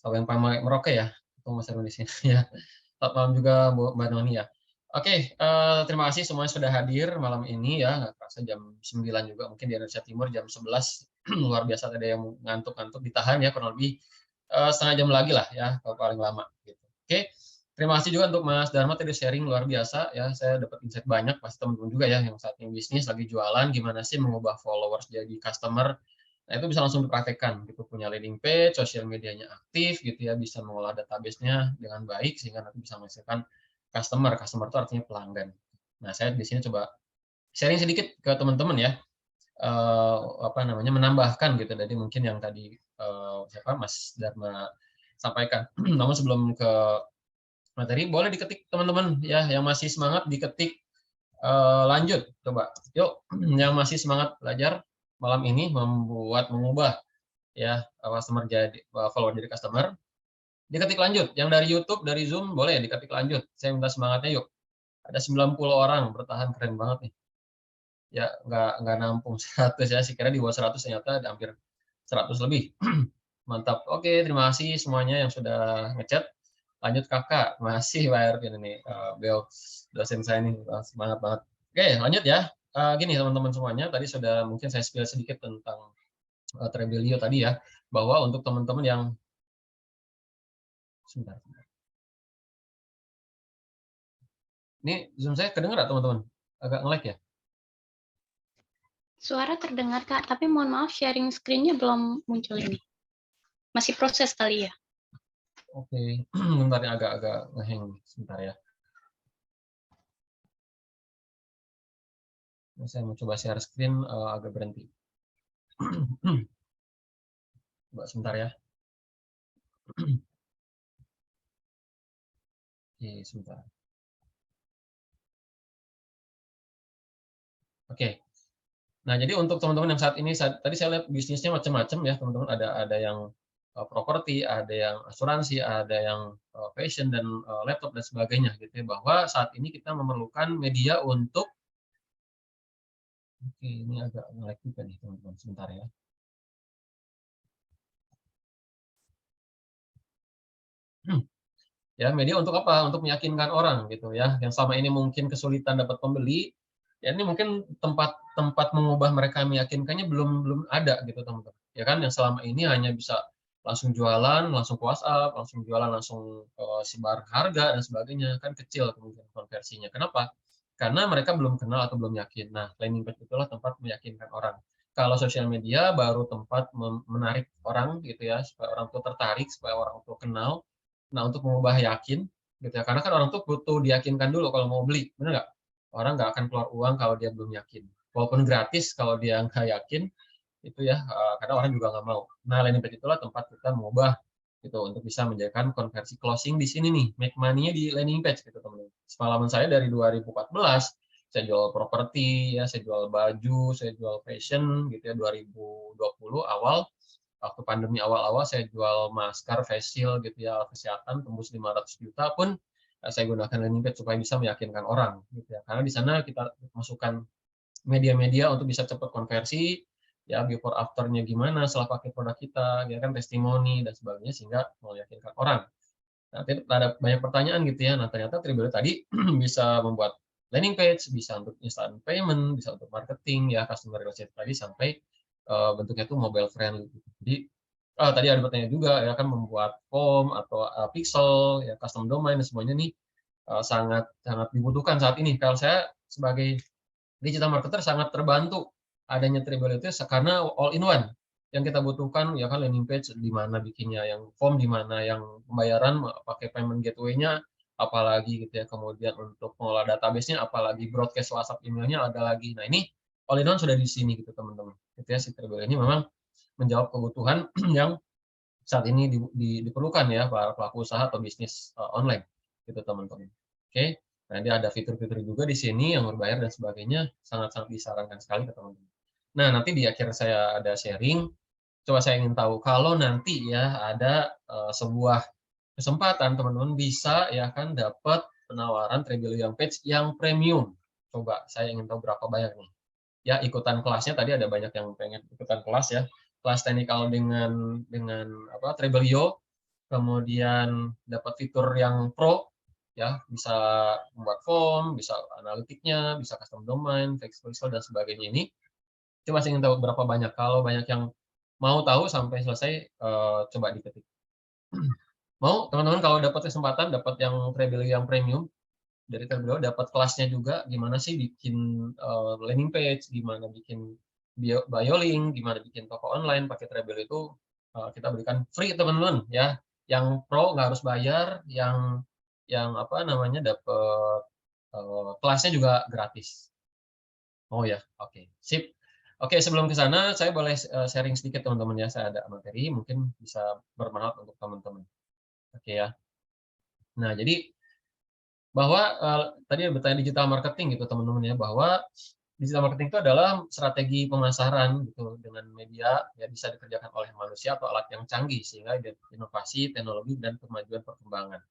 Sabang Merauke ya, atau Mas Erwin di sini ya. Selamat malam juga Mbak Noni ya. Oke, terima kasih semuanya sudah hadir malam ini ya. Nggak kerasa jam 9 juga, mungkin di Indonesia Timur jam 11. Luar biasa, ada yang ngantuk-ngantuk ditahan ya, kurang lebih setengah jam lagi lah ya, kalau paling lama. Gitu. Oke, terima kasih juga untuk Mas Dharma tadi sharing luar biasa ya. Saya dapat insight banyak, pasti teman-teman juga ya yang saat ini bisnis lagi jualan, gimana sih mengubah followers jadi customer. Nah, itu bisa langsung dipraktekkan gitu, punya landing page, sosial medianya aktif gitu ya, bisa mengolah database-nya dengan baik sehingga nanti bisa menghasilkan customer. Customer itu artinya pelanggan. Nah, saya di sini coba sharing sedikit ke teman-teman ya. Apa namanya, menambahkan gitu dari mungkin yang tadi siapa Mas Dharma sampaikan. Namun sebelum ke materi, boleh diketik teman-teman ya yang masih semangat, diketik lanjut coba. Yuk, yang masih semangat belajar malam ini mengubah ya customer jadi follower jadi customer, diketik lanjut. Yang dari YouTube, dari Zoom boleh diketik lanjut. Saya minta semangatnya yuk. Ada 90 orang bertahan, keren banget nih. Ya nggak nampung 100 ya, sekira di bawah 100 ternyata ada hampir 100 lebih. Mantap. Oke, terima kasih semuanya yang sudah ngechat. Lanjut kakak, masih Pak Ervin ini, beliau dosen saya ini semangat banget. Oke, lanjut ya. Gini teman-teman semuanya, tadi sudah mungkin saya spill sedikit tentang Trebelio tadi ya, bahwa untuk teman-teman yang sebentar. Ini Zoom saya kedengar nggak teman-teman? Agak nge-lag ya? Suara terdengar, Kak, tapi mohon maaf sharing screen-nya belum muncul ini. Masih proses kali ya? Oke, bentar ya, agak nge-hang sebentar ya. Saya mau coba share screen, agak berhenti. Coba sebentar ya. Oke, sebentar. Oke. Nah, jadi untuk teman-teman yang saat ini, tadi saya lihat bisnisnya macam-macam ya, teman-teman. Ada yang properti, ada yang asuransi, ada yang fashion dan laptop dan sebagainya gitu ya. Bahwa saat ini kita memerlukan media untuk Oke, ini agak nge-lag juga nih, teman-teman. Sebentar ya. Ya, media untuk apa? Untuk meyakinkan orang gitu ya. Yang selama ini mungkin kesulitan dapat pembeli, ya ini mungkin tempat mengubah mereka meyakinkannya belum ada gitu, teman-teman. Ya kan, yang selama ini hanya bisa langsung jualan, langsung ke WhatsApp, langsung jualan, langsung sebar harga dan sebagainya, kan kecil kemungkinan konversinya. Kenapa? Karena mereka belum kenal atau belum yakin. Nah, landing page itulah tempat meyakinkan orang. Kalau sosial media baru tempat menarik orang gitu ya, supaya orang tuh tertarik, supaya orang tuh kenal. Nah, untuk mengubah yakin gitu ya, karena kan orang tuh butuh diyakinkan dulu kalau mau beli, benar nggak? Orang nggak akan keluar uang kalau dia belum yakin. Walaupun gratis kalau dia nggak yakin, itu ya, karena orang juga nggak mau. Nah, landing page itulah tempat kita mengubah gitu untuk bisa menjadikan konversi closing di sini nih, make money-nya di landing page gitu teman-teman. Pengalaman saya dari 2014, saya jual properti ya, saya jual baju, saya jual fashion gitu ya, 2020 awal waktu pandemi awal-awal saya jual masker, face shield gitu ya, alat kesehatan tembus 500 juta pun saya gunakan landing page supaya bisa meyakinkan orang gitu ya. Karena di sana kita masukkan media-media untuk bisa cepat konversi, ya before after-nya gimana setelah pakai produk kita, ya kan testimoni dan sebagainya sehingga meyakinkan orang. Nanti ada banyak pertanyaan gitu ya. Nah, ternyata Tribelio tadi bisa membuat landing page, bisa untuk instant payment, bisa untuk marketing, ya customer relationship tadi sampai bentuknya itu mobile friendly. Jadi tadi ada pertanyaan juga ya kan membuat form atau pixel, ya custom domain dan semuanya nih sangat dibutuhkan saat ini. Kalau saya sebagai digital marketer sangat terbantu adanya Tribelio itu karena all in one. Yang kita butuhkan ya kan landing page di mana bikinnya, yang form di mana, yang pembayaran pakai payment gateway-nya apalagi gitu ya. Kemudian untuk mengolah database-nya apalagi, broadcast WhatsApp, email-nya ada lagi. Nah, ini all in one sudah di sini gitu teman-teman. Gitu ya, si Tribelio ini memang menjawab kebutuhan yang saat ini diperlukan ya para pelaku usaha atau bisnis online gitu teman-teman. Oke. Nah, dia ada fitur-fitur juga di sini yang berbayar dan sebagainya, sangat-sangat disarankan sekali ke teman-teman. Nah, nanti di akhir saya ada sharing, coba saya ingin tahu kalau nanti ya ada sebuah kesempatan teman-teman bisa ya kan dapat penawaran Trebelio Page yang premium. Coba saya ingin tahu berapa banyak nih. Ya, ikutan kelasnya tadi ada banyak yang pengen ikutan kelas ya. Kelas teknikal dengan apa Trebelio, kemudian dapat fitur yang pro ya, bisa membuat form, bisa analitiknya, bisa custom domain, text visual dan sebagainya ini. Itu masih ingin tahu berapa banyak. Kalau banyak yang mau tahu sampai selesai, coba diketik. Mau teman-teman kalau dapat kesempatan, dapat yang Trebelio yang premium, dari Trebelio dapat kelasnya juga, gimana sih bikin landing page, gimana bikin bio link, gimana bikin toko online pakai Trebelio itu kita berikan free teman-teman ya. Yang pro nggak harus bayar, yang apa namanya dapat kelasnya juga gratis. Oh ya, oke, sip. Oke, sebelum ke sana saya boleh sharing sedikit teman-teman ya. Saya ada materi mungkin bisa bermanfaat untuk teman-teman. Oke ya. Nah, jadi bahwa tadi bertanya digital marketing gitu teman-teman ya, bahwa digital marketing itu adalah strategi pemasaran gitu dengan media ya bisa dikerjakan oleh manusia atau alat yang canggih sehingga inovasi, teknologi dan kemajuan perkembangan.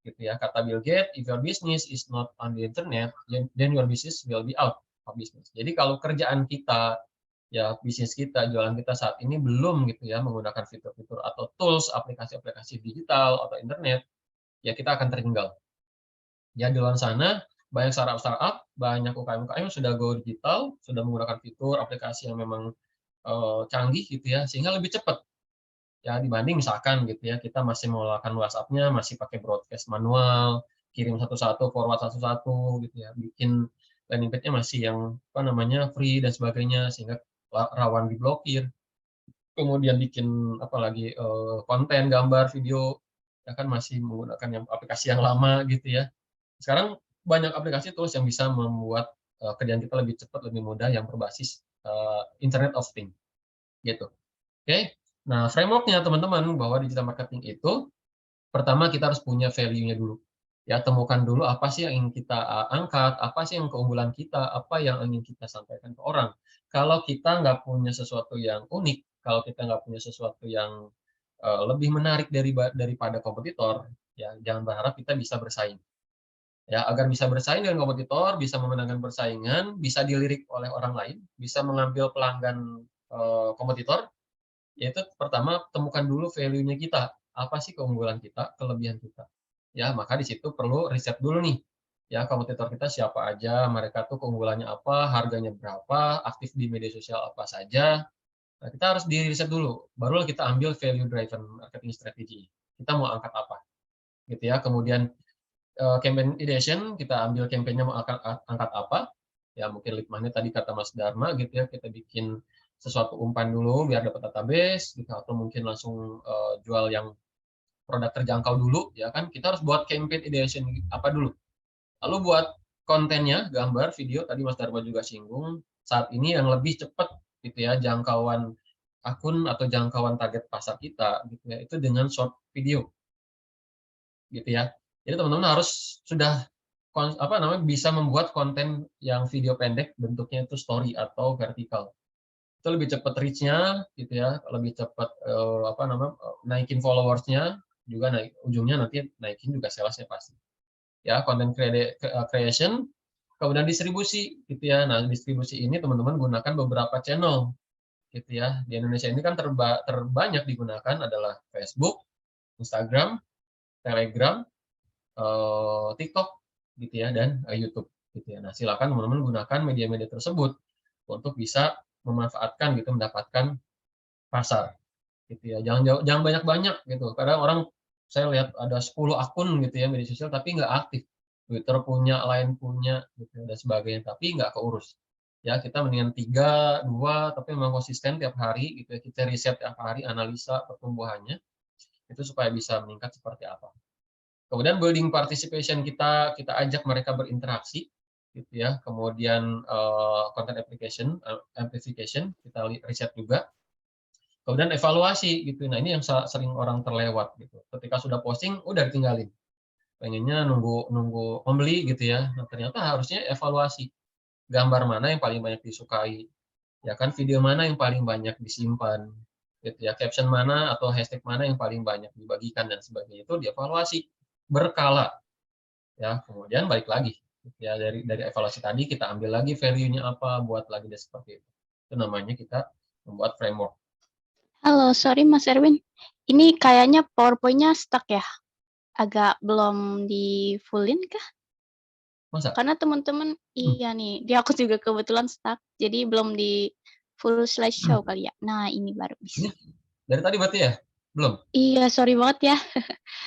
Gitu ya. Kata Bill Gates, if your business is not on the internet, then your business will be out of business. Jadi kalau kerjaan kita ya bisnis kita, jualan kita saat ini belum gitu ya menggunakan fitur-fitur atau tools, aplikasi-aplikasi digital atau internet, ya kita akan tertinggal. Ya di luar sana banyak startup, banyak UKM-UKM yang sudah go digital, sudah menggunakan fitur aplikasi yang memang canggih gitu ya, sehingga lebih cepat. Ya dibanding misalkan gitu ya, kita masih menggunakan WhatsApp-nya, masih pakai broadcast manual, kirim satu-satu, forward satu-satu gitu ya, bikin landing page-nya masih yang apa namanya free dan sebagainya sehingga rawan diblokir. Kemudian bikin apalagi konten, gambar, video, ya kan masih menggunakan yang aplikasi yang lama gitu ya. Sekarang banyak aplikasi tools yang bisa membuat kerjaan kita lebih cepat, lebih mudah, yang berbasis Internet of Things, gitu. Oke, nah framework-nya teman-teman bahwa digital marketing itu pertama kita harus punya value-nya dulu. Ya, temukan dulu apa sih yang ingin kita angkat, apa sih yang keunggulan kita, apa yang ingin kita sampaikan ke orang. Kalau kita nggak punya sesuatu yang unik, kalau kita nggak punya sesuatu yang lebih menarik daripada kompetitor, ya jangan berharap kita bisa bersaing. Ya, agar bisa bersaing dengan kompetitor, bisa memenangkan persaingan, bisa dilirik oleh orang lain, bisa mengambil pelanggan kompetitor, yaitu pertama temukan dulu value-nya kita. Apa sih keunggulan kita, kelebihan kita. Ya, maka di situ perlu riset dulu nih. Ya, kompetitor kita siapa aja, mereka tuh keunggulannya apa, harganya berapa, aktif di media sosial apa saja. Nah, kita harus di riset dulu, barulah kita ambil value driven marketing strategy. Kita mau angkat apa? Gitu ya. Kemudian campaign ideation, kita ambil campaign-nya mau angkat apa, ya mungkin lead magnet tadi kata Mas Dharma gitu ya, kita bikin sesuatu umpan dulu biar dapat database, gitu, atau mungkin langsung jual yang produk terjangkau dulu, ya kan, kita harus buat campaign ideation apa dulu. Lalu buat kontennya, gambar, video, tadi Mas Dharma juga singgung, saat ini yang lebih cepat gitu ya, jangkauan akun atau jangkauan target pasar kita gitu ya, itu dengan short video. Gitu ya. Jadi teman-teman harus sudah bisa membuat konten yang video pendek bentuknya itu story atau vertikal. Itu lebih cepat reach-nya gitu ya, lebih cepat naikin followers-nya, juga ujungnya nanti naikin juga sales-nya pasti. Ya, content creation, kemudian distribusi gitu ya. Nah, distribusi ini teman-teman gunakan beberapa channel gitu ya. Di Indonesia ini kan terbanyak digunakan adalah Facebook, Instagram, Telegram, TikTok gitu ya, dan YouTube gitu ya. Nah, silakan teman-teman gunakan media-media tersebut untuk bisa memanfaatkan gitu, mendapatkan pasar gitu ya. Jangan banyak-banyak gitu. Kadang orang saya lihat ada 10 akun gitu ya media sosial tapi nggak aktif. Twitter punya, Line punya gitu dan sebagainya tapi nggak keurus. Ya, kita mendingan 3, 2 tapi memang konsisten tiap hari gitu ya. Kita riset tiap hari, analisa pertumbuhannya itu supaya bisa meningkat seperti apa. Kemudian building participation kita ajak mereka berinteraksi gitu ya. Kemudian content amplification kita riset juga. Kemudian evaluasi gitu. Nah, ini yang sering orang terlewat gitu. Ketika sudah posting udah ditinggalin. Pengennya nunggu pembeli gitu ya. Nah, ternyata harusnya evaluasi. Gambar mana yang paling banyak disukai? Ya kan, video mana yang paling banyak disimpan? Gitu ya. Caption mana atau hashtag mana yang paling banyak dibagikan dan sebagainya itu dievaluasi berkala. Ya, kemudian balik lagi. Ya, dari evaluasi tadi kita ambil lagi value-nya apa, buat lagi deh seperti itu. Itu namanya kita membuat framework. Halo, sorry Mas Erwin. Ini kayaknya PowerPoint-nya stuck ya? agak belum di fullin kah? Masa? Karena teman-teman iya nih, di aku juga kebetulan stuck, jadi belum di full slideshow kali ya. Nah, ini baru Ini bisa. dari tadi berarti ya? Belum? Iya, sorry banget ya.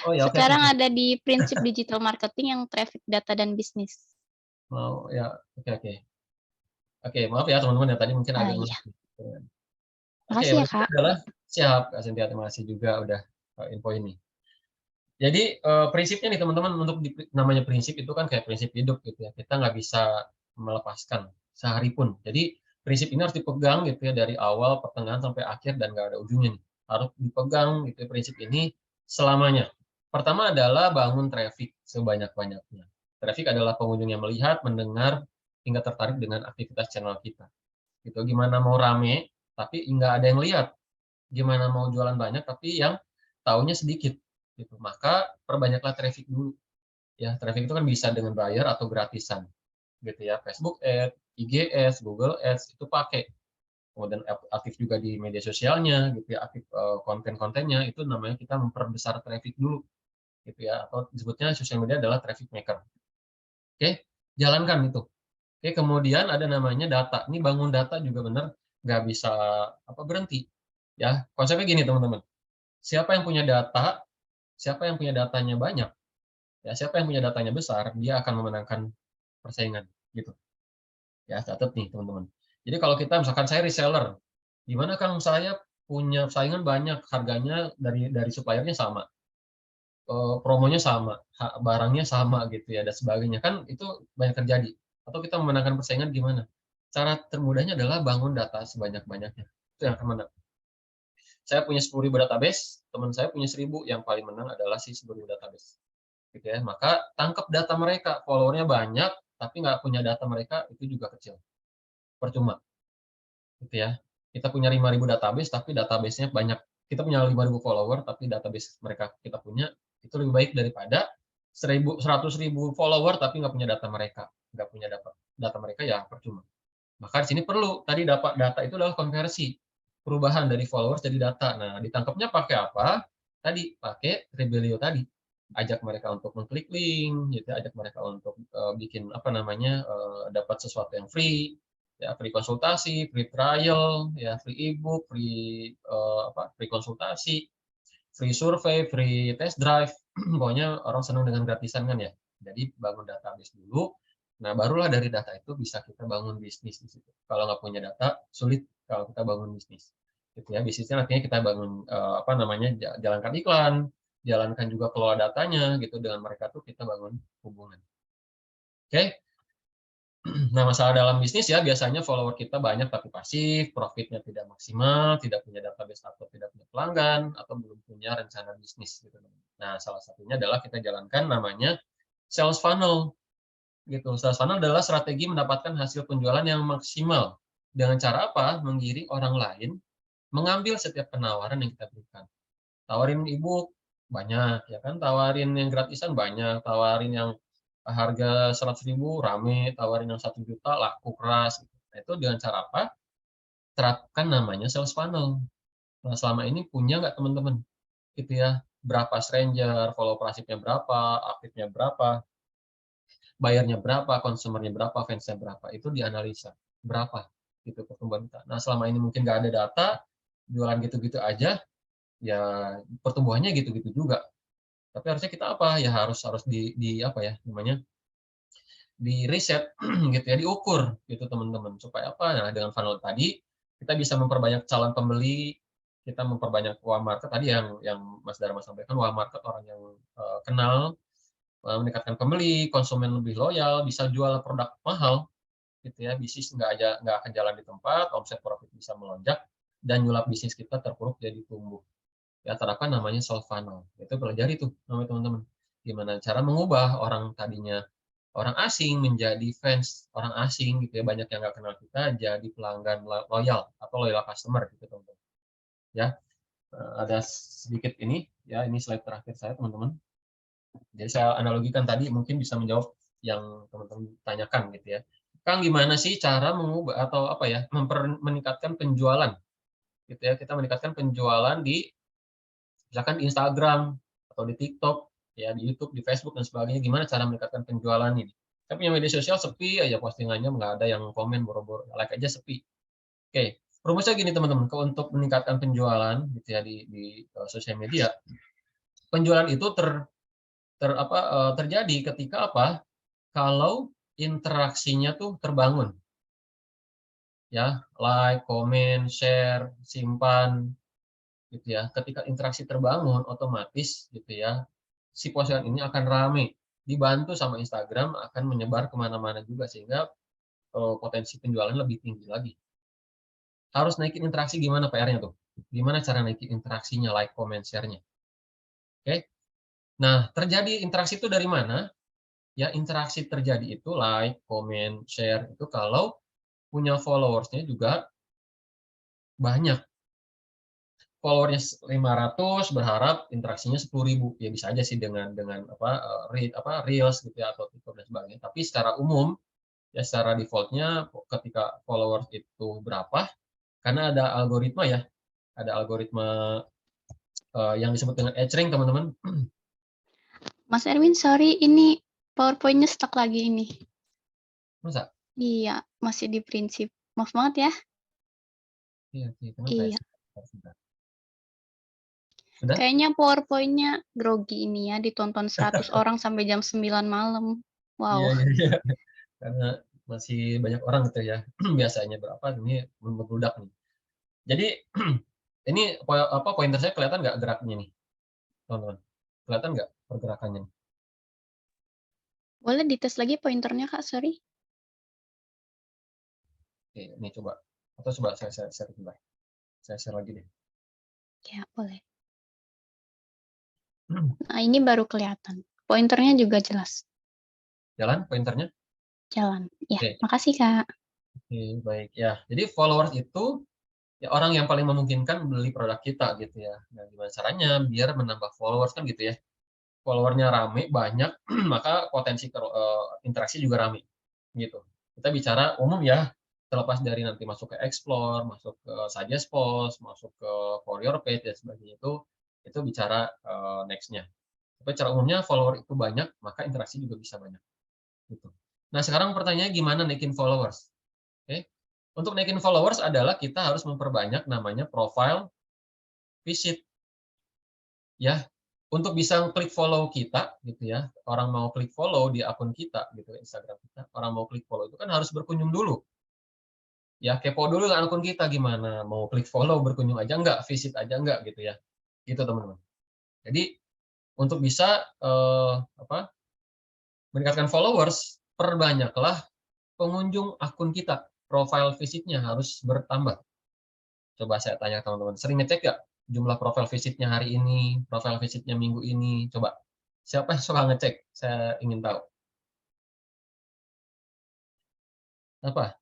Oh ya, oke, oke, Sekarang oke. ada di prinsip digital marketing yang traffic data dan bisnis. Mau ya, oke, oke. Oke, maaf ya teman-teman ya tadi mungkin agak Iya. Oke, Makasih ya, berarti Kak. adalah siap Kak Cynthia, terima kasih juga udah info ini. Jadi prinsipnya nih teman-teman untuk namanya prinsip itu kan kayak prinsip hidup gitu ya. Kita nggak bisa melepaskan sehari pun. Jadi prinsip ini harus dipegang gitu ya dari awal, pertengahan sampai akhir dan nggak ada ujungnya nih. Harus dipegang gitu ya, prinsip ini selamanya. Pertama adalah bangun traffic sebanyak-banyaknya. Traffic adalah pengunjung yang melihat, mendengar, hingga tertarik dengan aktivitas channel kita. Gitu. Gimana mau rame, tapi nggak ada yang lihat. Gimana mau jualan banyak, tapi yang taunya sedikit. Gitu. Maka perbanyaklah traffic dulu. Ya, traffic itu kan bisa dengan bayar atau gratisan. Gitu ya, Facebook Ads, IG Ads, Google Ads itu pakai. Kemudian aktif juga di media sosialnya, gitu ya, aktif konten-kontennya itu namanya kita memperbesar traffic dulu, gitu ya, atau disebutnya sosial media adalah traffic maker. Oke, jalankan itu. Oke, kemudian ada namanya data. Ini bangun data juga benar, nggak bisa berhenti. Ya, konsepnya gini teman-teman. Siapa yang punya data, siapa yang punya datanya banyak, ya siapa yang punya datanya besar, dia akan memenangkan persaingan, gitu. Ya, catat nih teman-teman. Jadi kalau kita misalkan saya reseller, gimana Kang saya punya saingan banyak, harganya dari suppliernya sama, promonya sama, barangnya sama gitu ya dan sebagainya. Kan itu banyak terjadi. Atau kita memenangkan persaingan gimana? Cara termudahnya adalah bangun data sebanyak-banyaknya. Itu yang akan menang. Saya punya 10.000 database, teman saya punya 1.000, yang paling menang adalah si 10.000 database. Gitu ya. Maka tangkap data mereka, followernya banyak, tapi nggak punya data mereka, itu juga kecil. Percuma. Gitu ya. Kita punya 5.000 database, tapi database-nya banyak. Kita punya 5.000 follower, tapi database mereka kita punya, itu lebih baik daripada 100.000 follower, tapi nggak punya data mereka. Nggak punya data mereka, ya percuma. Maka di sini perlu, tadi dapat data itu adalah konversi. Perubahan dari followers jadi data. Nah, ditangkapnya pakai apa? Tadi, pakai Rebelio tadi. Ajak mereka untuk mengklik link, gitu, ajak mereka untuk bikin dapat sesuatu yang free, ya free konsultasi, free trial, ya free ebook, free konsultasi, free survei, free test drive. Pokoknya orang senang dengan gratisan kan ya. Jadi bangun database dulu. Nah, barulah dari data itu bisa kita bangun bisnis di situ. Kalau nggak punya data, sulit kalau kita bangun bisnis. Gitu ya. Bisnisnya artinya kita bangun jalankan iklan, jalankan juga kelola datanya gitu, dengan mereka tuh kita bangun hubungan. Oke. Nah, masalah dalam bisnis ya biasanya follower kita banyak tapi pasif, profitnya tidak maksimal, tidak punya database atau tidak punya pelanggan, atau belum punya rencana bisnis gitu. Nah, salah satunya adalah kita jalankan namanya sales funnel gitu. Sales funnel adalah strategi mendapatkan hasil penjualan yang maksimal. Dengan cara apa? Menggiring orang lain mengambil setiap penawaran yang kita berikan. Tawarin ebook banyak ya kan, tawarin yang gratisan banyak, tawarin yang harga 100.000 rame, tawarin yang 1 juta laku keras. Nah, itu dengan cara apa? Terapkan namanya sales funnel. Nah, selama ini punya nggak teman-teman? Gitu ya, berapa stranger, follow pasifnya berapa, aktifnya berapa, bayarnya berapa, konsumernya berapa, fansnya berapa, itu dianalisa. Berapa gitu pertumbuhan kita. Nah, selama ini mungkin nggak ada data, jualan gitu-gitu aja, ya pertumbuhannya gitu-gitu juga. Tapi harusnya kita apa? Ya harus di apa ya namanya? Di riset gitu ya, diukur gitu teman-teman, supaya apa? Nah, dengan funnel tadi kita bisa memperbanyak calon pembeli, kita memperbanyak warm market tadi yang Mas Dharma sampaikan, warm market orang yang kenal, meningkatkan pembeli, konsumen lebih loyal, bisa jual produk mahal gitu ya, bisnis nggak akan jalan di tempat, omset profit bisa melonjak, dan nyulap bisnis kita terpuruk jadi tumbuh. Ya, terapkan namanya soft funnel. Itu pelajari tuh namanya teman-teman. Gimana cara mengubah orang tadinya orang asing menjadi fans orang asing gitu ya, banyak yang nggak kenal kita jadi pelanggan loyal atau loyal customer gitu teman-teman ya. Ada sedikit ini ya, ini slide terakhir saya teman-teman. Jadi saya analogikan tadi mungkin bisa menjawab yang teman-teman tanyakan gitu ya. Kang, gimana sih cara mengubah atau apa ya, meningkatkan penjualan gitu ya, kita meningkatkan penjualan di misalkan di Instagram atau di TikTok ya, di YouTube, di Facebook dan sebagainya, gimana cara meningkatkan penjualan ini. Saya punya media sosial sepi aja postingannya, nggak ada yang komen, boro-boro like aja sepi. Oke, rumusnya gini teman-teman, untuk meningkatkan penjualan gitu ya di sosial media, penjualan itu terjadi ketika apa? Kalau interaksinya tuh terbangun. Ya, like, komen, share, simpan gitu ya. Ketika interaksi terbangun otomatis gitu ya, si postingan ini akan rame, dibantu sama Instagram akan menyebar kemana-mana juga sehingga potensi penjualan lebih tinggi lagi. Harus naikin interaksi gimana PR-nya tuh? Gimana cara naikin interaksinya, like, comment, share-nya? Oke. Nah, terjadi interaksi itu dari mana? Ya, interaksi terjadi itu like, comment, share itu kalau punya followers-nya juga banyak. Followernya 500 berharap interaksinya 10.000 ya bisa aja sih dengan reels gitu ya atau TikTok dan sebagainya. Tapi secara umum ya secara defaultnya ketika followers itu berapa karena ada algoritma ya, ada algoritma yang disebut dengan age-rank teman-teman. Mas Erwin, sorry, ini PowerPoint-nya stuck lagi ini. Masa? Iya, masih di prinsip. Maaf banget ya. Iya, kenapa Iya. ya? Sudah? Kayaknya PowerPoint-nya grogi ini ya, ditonton 100 orang sampai jam 9 malam. Wow. Iya. Karena masih banyak orang gitu ya. Biasanya berapa ini membludak nih. Jadi ini pointer saya kelihatan nggak geraknya nih, teman-teman? Kelihatan nggak pergerakannya? Boleh dites lagi pointernya, Kak? Sorry. Oke, ini coba. Atau coba saya share dulu. Saya share lagi deh. Ya, boleh. Nah, ini baru kelihatan. Pointernya juga jelas. Jalan pointernya? Jalan. Ya, Oke. makasih, Kak. Oke, baik ya. Jadi followers itu ya orang yang paling memungkinkan beli produk kita gitu ya. Nah, gimana caranya biar menambah followers kan gitu ya. Followernya rame banyak, maka potensi interaksi juga rame gitu. Kita bicara umum ya, terlepas dari nanti masuk ke explore, masuk ke suggest post, masuk ke for your page dan sebagainya itu bicara next-nya. Tapi secara umumnya follower itu banyak, maka interaksi juga bisa banyak. Gitu. Nah sekarang pertanyaannya gimana naikin followers? Oke, untuk naikin followers adalah kita harus memperbanyak namanya profile visit. Ya, untuk bisa klik follow kita gitu ya, orang mau klik follow di akun kita gitu Instagram kita, orang mau klik follow itu kan harus berkunjung dulu. Ya kepo dulu lah akun kita gimana, mau klik follow berkunjung aja enggak, visit aja enggak gitu ya. Gitu teman-teman. Jadi untuk bisa meningkatkan followers, perbanyaklah pengunjung akun kita. Profile visitnya harus bertambah. Coba saya tanya teman-teman, sering ngecek nggak jumlah profile visitnya hari ini, profile visitnya minggu ini? Coba, siapa yang suka ngecek? Saya ingin tahu. Apa?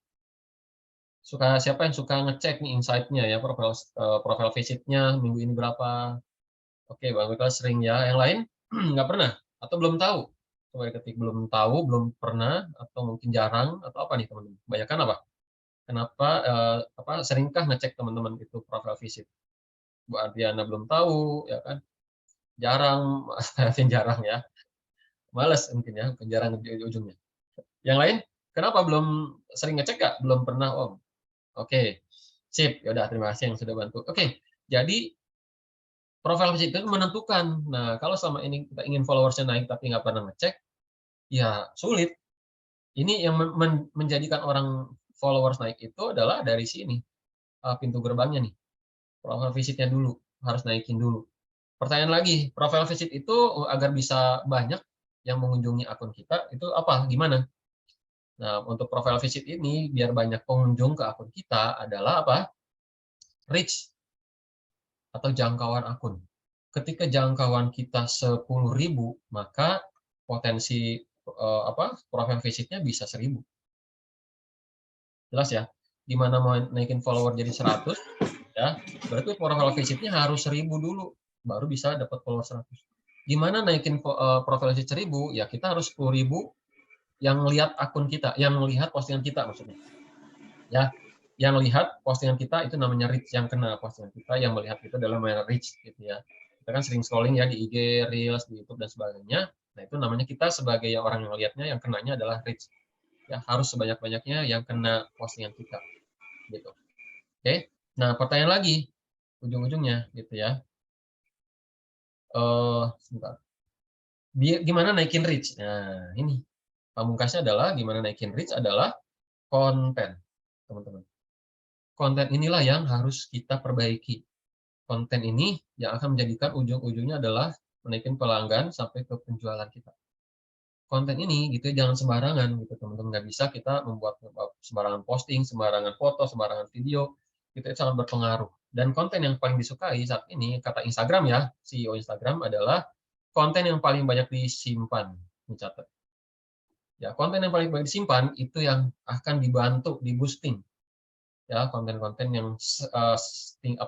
Siapa yang suka ngecek nih insight-nya ya, profile visitnya minggu ini berapa? Oke, Bang Mika sering ya. Yang lain nggak pernah atau belum tahu? Coba ketik belum tahu, belum pernah, atau mungkin jarang, atau apa nih teman-teman? Kebanyakan apa? Kenapa seringkah ngecek teman-teman itu profile visit? Bu Adriana belum tahu, ya kan? Jarang, jarang ya. Males mungkin ya, jarang di ujungnya. Yang lain, kenapa belum sering ngecek nggak? Belum pernah, Om. Oke, sip. Ya udah, terima kasih yang sudah bantu. Oke, jadi profile visit itu menentukan. Nah, kalau selama ini kita ingin followersnya naik tapi nggak pernah ngecek, ya sulit. Ini yang menjadikan orang followers naik itu adalah dari sini, pintu gerbangnya nih. Profile visitnya dulu, harus naikin dulu. Pertanyaan lagi, profile visit itu agar bisa banyak yang mengunjungi akun kita, itu apa? Gimana? Nah, untuk profile visit ini, biar banyak pengunjung ke akun kita adalah apa? Reach atau jangkauan akun. Ketika jangkauan kita 10.000, maka potensi profile visitnya bisa 1.000. Jelas ya? Gimana mau naikin follower jadi 100, ya, berarti profile visitnya harus 1.000 dulu, baru bisa dapat follower 100. Gimana naikin profile visit 1.000? Ya kita harus 10.000 yang lihat akun kita, yang melihat postingan kita maksudnya. Ya, yang lihat postingan kita itu namanya reach, yang kena postingan kita, yang melihat itu adalah namanya reach gitu ya. Kita kan sering scrolling ya di IG, Reels, di YouTube dan sebagainya. Nah, itu namanya kita sebagai orang yang lihatnya, yang kenanya adalah reach. Ya, harus sebanyak-banyaknya yang kena postingan kita. Gitu. Oke. Nah, pertanyaan lagi ujung-ujungnya gitu ya. Sebentar. Gimana naikin reach? Nah, ini pamungkasnya adalah gimana naikin reach adalah konten, teman-teman. Konten inilah yang harus kita perbaiki. Konten ini yang akan menjadikan ujung-ujungnya adalah menaikin pelanggan sampai ke penjualan kita. Konten ini gitu ya, jangan sembarangan gitu teman-teman. Nggak bisa kita membuat sembarangan posting, sembarangan foto, sembarangan video. Itu sangat berpengaruh. Dan konten yang paling disukai saat ini, kata Instagram ya, CEO Instagram adalah konten yang paling banyak disimpan, dicatat. Ya, konten yang paling banyak disimpan itu yang akan dibantu, di boosting. Ya, konten-konten yang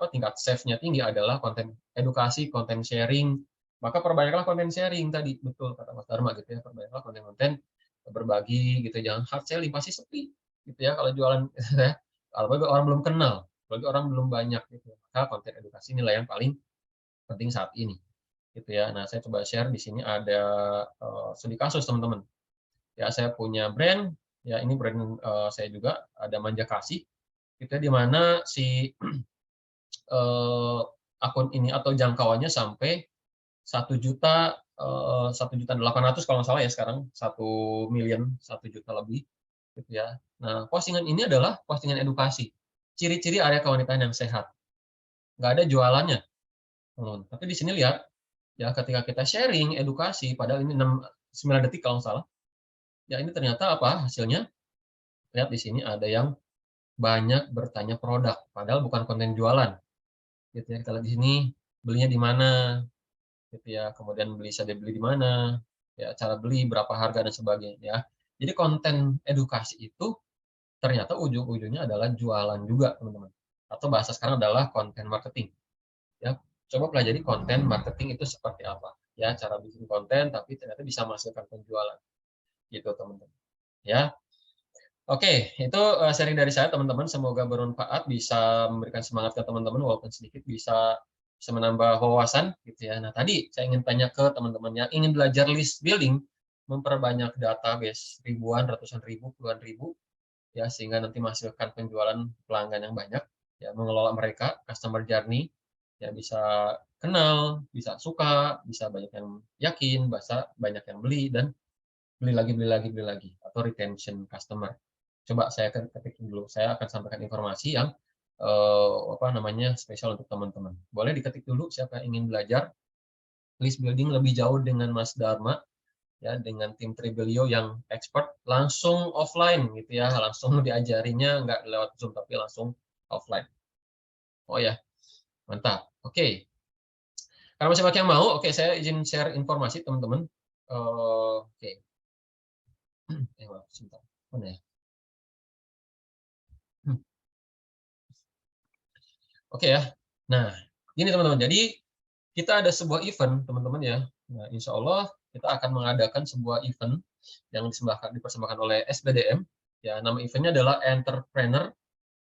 tingkat save-nya tinggi adalah konten edukasi, konten sharing. Maka perbanyaklah konten sharing tadi, betul kata Mas Dharma gitu ya, perbanyaklah konten-konten berbagi gitu, jangan hard selling, pasti sepi gitu ya kalau jualan ya. Kalau orang belum kenal, kalau orang belum banyak gitu. Maka konten edukasi inilah yang paling penting saat ini. Gitu ya. Nah, saya coba share di sini ada studi kasus teman-teman. Ya, saya punya brand, ya ini brand saya juga ada Manja Kasih. Itu di mana si akun ini atau jangkauannya sampai 1.800.000 kalau nggak salah ya sekarang 1.000.000 1 juta lebih gitu ya. Nah, postingan ini adalah postingan edukasi. Ciri-ciri area kewanitaan yang sehat. Nggak ada jualannya. Tapi di sini lihat ya, ketika kita sharing edukasi padahal ini 9 detik kalau nggak salah. Ya, ini ternyata apa hasilnya? Lihat di sini ada yang banyak bertanya produk, padahal bukan konten jualan. Gitu ya, kita lihat di sini belinya di mana, gitu ya. Kemudian bisa dibeli di mana, ya cara beli, berapa harga dan sebagainya. Ya. Jadi konten edukasi itu ternyata ujung-ujungnya adalah jualan juga, teman-teman. Atau bahasa sekarang adalah konten marketing. Ya, coba pelajari konten marketing itu seperti apa. Ya, cara bikin konten tapi ternyata bisa menghasilkan penjualan. Gitu, teman-teman. Ya. Oke, itu sharing dari saya teman-teman. Semoga bermanfaat, bisa memberikan semangat ke teman-teman walaupun sedikit, bisa menambah wawasan gitu ya. Nah, tadi saya ingin tanya ke teman-teman yang ingin belajar list building, memperbanyak database ribuan, ratusan ribu, puluhan ribu ya, sehingga nanti menghasilkan penjualan pelanggan yang banyak ya, mengelola mereka customer journey ya, bisa kenal, bisa suka, bisa banyak yang yakin, bisa banyak yang beli dan beli lagi atau retention customer. Coba saya ketik dulu. Saya akan sampaikan informasi yang spesial untuk teman-teman. Boleh diketik dulu siapa yang ingin belajar list building lebih jauh dengan Mas Dharma ya, dengan tim Tribelio yang expert, langsung offline gitu ya, langsung diajarinya nggak lewat Zoom tapi langsung offline. Oh ya, mantap. Oke. Karena masih banyak yang mau, oke saya izin share informasi teman-teman. Oke. Sebentar. Mana ya? Oke ya. Nah, ini teman-teman. Jadi kita ada sebuah event, teman-teman ya. Nah, insya Allah kita akan mengadakan sebuah event yang dipersembahkan oleh SBDM. Ya, nama eventnya adalah Entrepreneur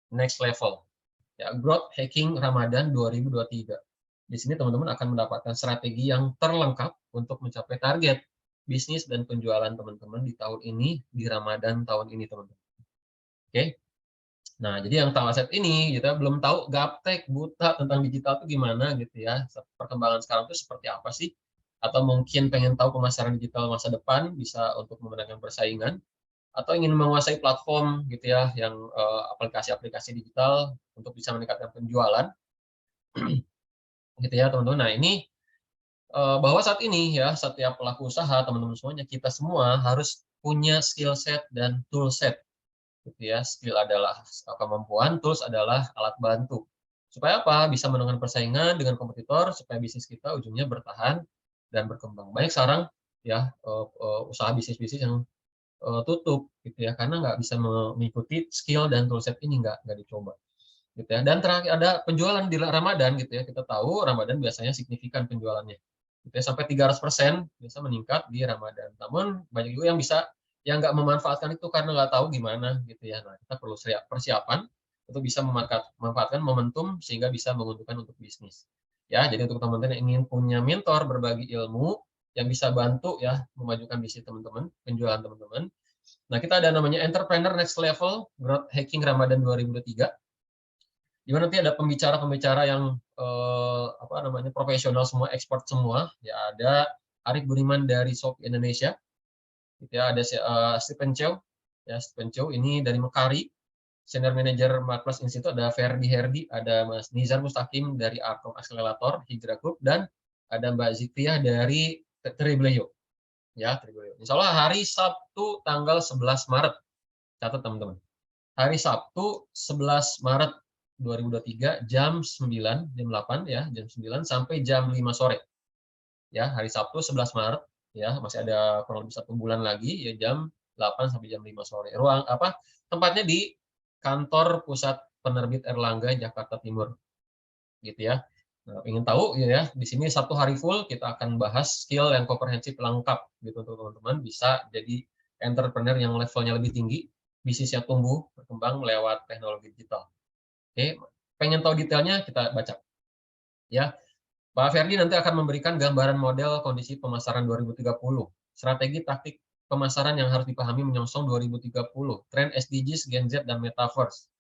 Next Level. Ya, Growth Hacking Ramadan 2023. Di sini teman-teman akan mendapatkan strategi yang terlengkap untuk mencapai target bisnis dan penjualan teman-teman di tahun ini, di Ramadan tahun ini, teman-teman. Oke. Nah, jadi yang tahu aset ini, kita belum tahu gaptek, buta tentang digital itu gimana gitu ya. Perkembangan sekarang itu seperti apa sih? Atau mungkin pengen tahu pemasaran digital masa depan, bisa untuk memenangkan persaingan. Atau ingin menguasai platform gitu ya, yang aplikasi-aplikasi digital untuk bisa meningkatkan penjualan. Gitu ya, teman-teman. Nah, ini bahwa saat ini ya, setiap pelaku usaha, teman-teman semuanya, kita semua harus punya skill set dan tool set. Gitu ya, skill adalah kemampuan, tools adalah alat bantu. Supaya apa? Bisa menangkan persaingan dengan kompetitor, supaya bisnis kita ujungnya bertahan dan berkembang. Banyak sekarang ya usaha bisnis-bisnis yang tutup gitu ya, karena nggak bisa mengikuti skill dan toolset ini, nggak dicoba. Gitu ya. Dan terakhir ada penjualan di Ramadan gitu ya. Kita tahu Ramadan biasanya signifikan penjualannya. Gitu ya, sampai 300% bisa meningkat di Ramadan. Namun banyak juga yang nggak memanfaatkan itu karena nggak tahu gimana gitu ya. Nah, kita perlu persiapan untuk bisa memanfaatkan momentum sehingga bisa menguntungkan untuk bisnis. Ya, jadi untuk teman-teman yang ingin punya mentor berbagi ilmu yang bisa bantu ya memajukan bisnis teman-teman, penjualan teman-teman. Nah, kita ada namanya Entrepreneur Next Level Growth Hacking Ramadan 2023. Di mana nanti ada pembicara-pembicara yang profesional semua, expert semua. Ya, ada Arif Budiman dari Shopee Indonesia. Gitu ya, ada Stephen Chow. Ya, Stephen Chow ini dari Mekari. Senior Manager Marketplace Institute, ada Ferdi Herdi, ada Mas Nizar Mustaqim dari Arkom Accelerator Hijrah Group, dan ada Mbak Zikriah dari Tribleo. Ya, Tribleo. Insya Allah hari Sabtu tanggal 11 Maret. Catat teman-teman. Hari Sabtu 11 Maret 2023 jam 9, jam 8 ya, jam 9 sampai jam 5 sore. Ya, hari Sabtu 11 Maret ya, masih ada kurang lebih 1 bulan lagi ya, jam 8 sampai jam 5 sore. Tempatnya di Kantor Pusat Penerbit Erlangga Jakarta Timur, gitu ya. Nah, ingin tahu ya, di sini 1 hari full kita akan bahas skill yang komprehensif lengkap, gitu untuk teman-teman bisa jadi entrepreneur yang levelnya lebih tinggi, bisnisnya tumbuh berkembang lewat teknologi digital. Oke, pengen tahu detailnya kita baca. Ya, Pak Ferdi nanti akan memberikan gambaran model kondisi pemasaran 2030, strategi taktik pemasaran yang harus dipahami menyongsong 2030, tren SDGs, Gen Z, dan Metaverse.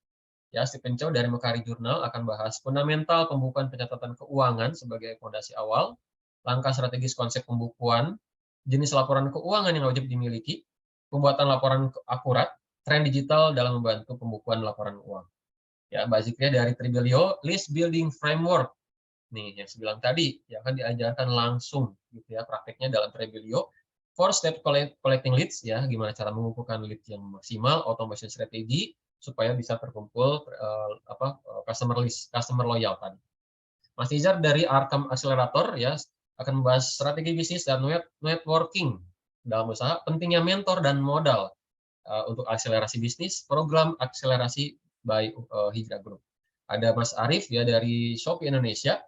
Ya, Stephen Chow dari Mekari Jurnal akan bahas fundamental pembukuan pencatatan keuangan sebagai fondasi awal, langkah strategis konsep pembukuan, jenis laporan keuangan yang wajib dimiliki, pembuatan laporan akurat, tren digital dalam membantu pembukuan laporan uang. Ya, basicnya dari Tribilio, list building framework. Nih, yang saya bilang tadi, yang akan diajarkan langsung gitu ya, prakteknya dalam Tribilio. 4 step collecting leads ya, gimana cara mengumpulkan lead yang maksimal, automation strategi supaya bisa terkumpul customer loyal tadi. Mas Nizar dari Arkom Accelerator ya akan membahas strategi bisnis dan networking dalam usaha, pentingnya mentor dan modal untuk akselerasi bisnis, program akselerasi by Hijrah Group. Ada Mas Arif ya dari Shopee Indonesia